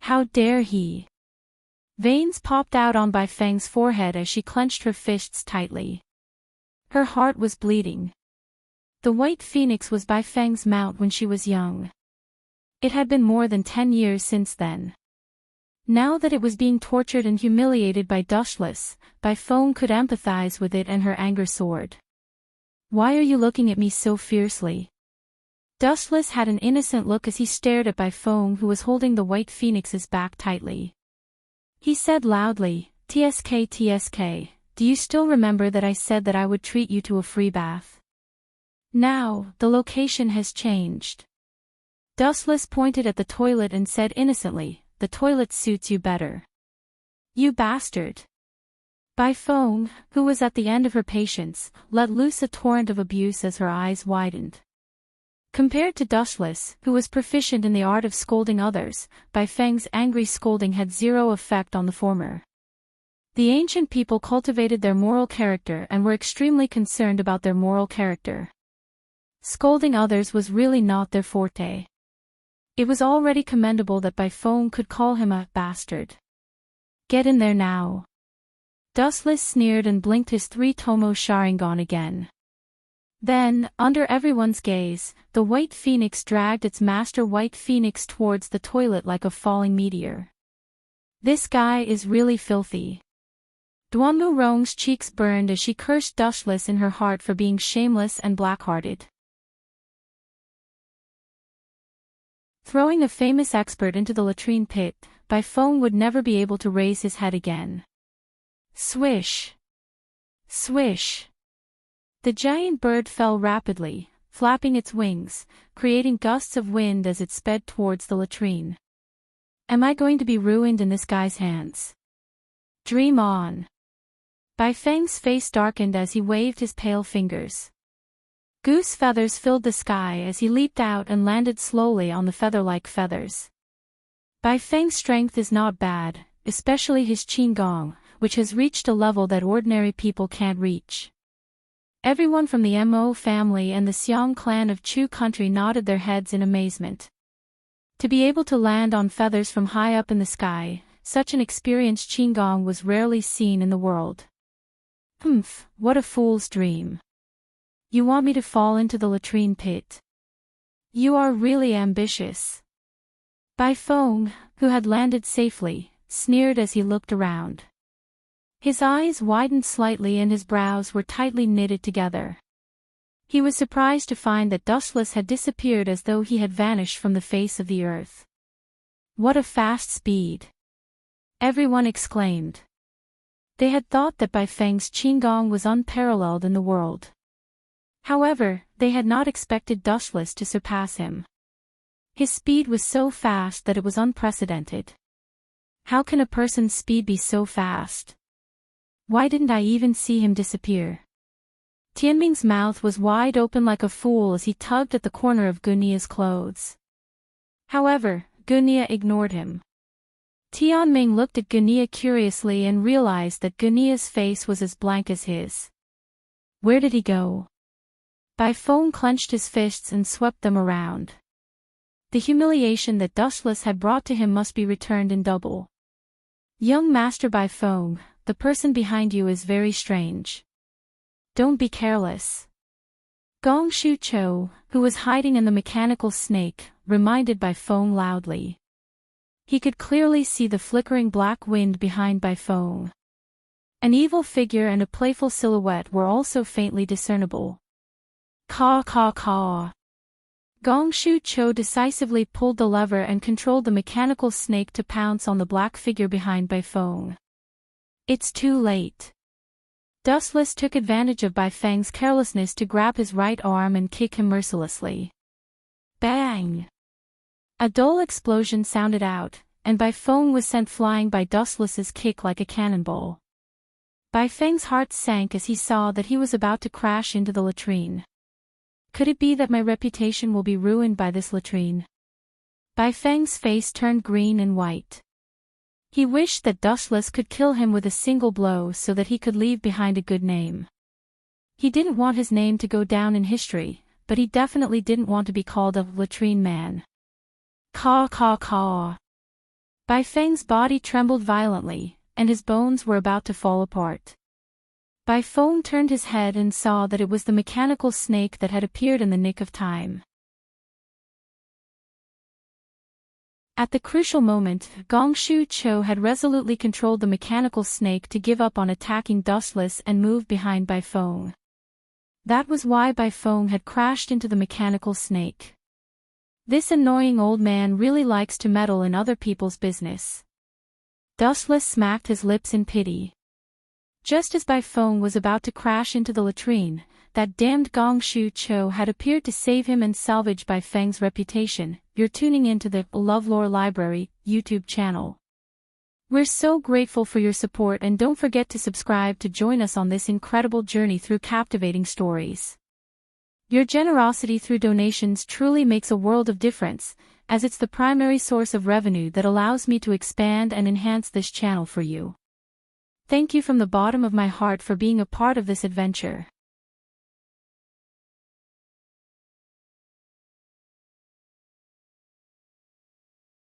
How dare he? Veins popped out on Byfang's forehead as she clenched her fists tightly. Her heart was bleeding. The white phoenix was Bai Feng's mount when she was young. It had been more than 10 years since then. Now that it was being tortured and humiliated by Dushless, Bai Feng could empathize with it and her anger soared. "Why are you looking at me so fiercely?" Dustless had an innocent look as he stared at Bai Feng, who was holding the white phoenix's back tightly. He said loudly, "TSK TSK, do you still remember that I said that I would treat you to a free bath? Now, the location has changed." Dustless pointed at the toilet and said innocently, "The toilet suits you better." "You bastard." Bai Feng, who was at the end of her patience, let loose a torrent of abuse as her eyes widened. Compared to Dustless, who was proficient in the art of scolding others, Bai Feng's angry scolding had zero effect on the former. The ancient people cultivated their moral character and were extremely concerned about their moral character. Scolding others was really not their forte. It was already commendable that Bai Feng could call him a bastard. "Get in there now." Dustless sneered and blinked his 3-tomo Sharingan again. Then, under everyone's gaze, the white phoenix dragged its master white phoenix towards the toilet like a falling meteor. "This guy is really filthy." Duanmu Rong's cheeks burned as she cursed Dustless in her heart for being shameless and black-hearted. Throwing a famous expert into the latrine pit, Bai Feng would never be able to raise his head again. Swish! Swish! The giant bird fell rapidly, flapping its wings, creating gusts of wind as it sped towards the latrine. "Am I going to be ruined in this guy's hands?" "Dream on." Bai Feng's face darkened as he waved his pale fingers. Goose feathers filled the sky as he leaped out and landed slowly on the feather-like feathers. Bai Feng's strength is not bad, especially his qigong, which has reached a level that ordinary people can't reach. Everyone from the Mo family and the Xiong clan of Chu country nodded their heads in amazement. To be able to land on feathers from high up in the sky, such an experienced qigong was rarely seen in the world. "Humph, what a fool's dream. You want me to fall into the latrine pit? You are really ambitious." Bai Feng, who had landed safely, sneered as he looked around. His eyes widened slightly and his brows were tightly knitted together. He was surprised to find that Dustless had disappeared as though he had vanished from the face of the earth. "What a fast speed!" everyone exclaimed. They had thought that Bai Feng's qigong was unparalleled in the world. However, they had not expected Dustless to surpass him. His speed was so fast that it was unprecedented. How can a person's speed be so fast? Why didn't I even see him disappear? Tianming's mouth was wide open like a fool as he tugged at the corner of Gunia's clothes. However, Gunia ignored him. Tianming looked at Gunia curiously and realized that Gunia's face was as blank as his. Where did he go? Bai Feng clenched his fists and swept them around. The humiliation that Dustless had brought to him must be returned in double. "Young Master Bai Feng, the person behind you is very strange. Don't be careless." Gong Shu Cho, who was hiding in the mechanical snake, reminded Bai Feng loudly. He could clearly see the flickering black wind behind Bai Feng. An evil figure and a playful silhouette were also faintly discernible. Caw caw caw. Gong Shu Cho decisively pulled the lever and controlled the mechanical snake to pounce on the black figure behind Bai Feng. It's too late. Dustless took advantage of Bai Feng's carelessness to grab his right arm and kick him mercilessly. Bang! A dull explosion sounded out, and Bai Feng was sent flying by Dustless's kick like a cannonball. Bai Feng's heart sank as he saw that he was about to crash into the latrine. Could it be that my reputation will be ruined by this latrine? Bai Feng's face turned green and white. He wished that Dustless could kill him with a single blow so that he could leave behind a good name. He didn't want his name to go down in history, but he definitely didn't want to be called a latrine man. Caw caw caw. Bai Feng's body trembled violently, and his bones were about to fall apart. Baifeng turned his head and saw that it was the mechanical snake that had appeared in the nick of time. At the crucial moment, Gongshu Cho had resolutely controlled the mechanical snake to give up on attacking Dustless and move behind Baifeng. That was why Baifeng had crashed into the mechanical snake. This annoying old man really likes to meddle in other people's business. Dustless smacked his lips in pity. Just as Baifeng was about to crash into the latrine, that damned Gongshu Cho had appeared to save him and salvage Baifeng's reputation. You're tuning into the LoveLore Library YouTube channel. We're so grateful for your support, and don't forget to subscribe to join us on this incredible journey through captivating stories. Your generosity through donations truly makes a world of difference, as it's the primary source of revenue that allows me to expand and enhance this channel for you. Thank you from the bottom of my heart for being a part of this adventure.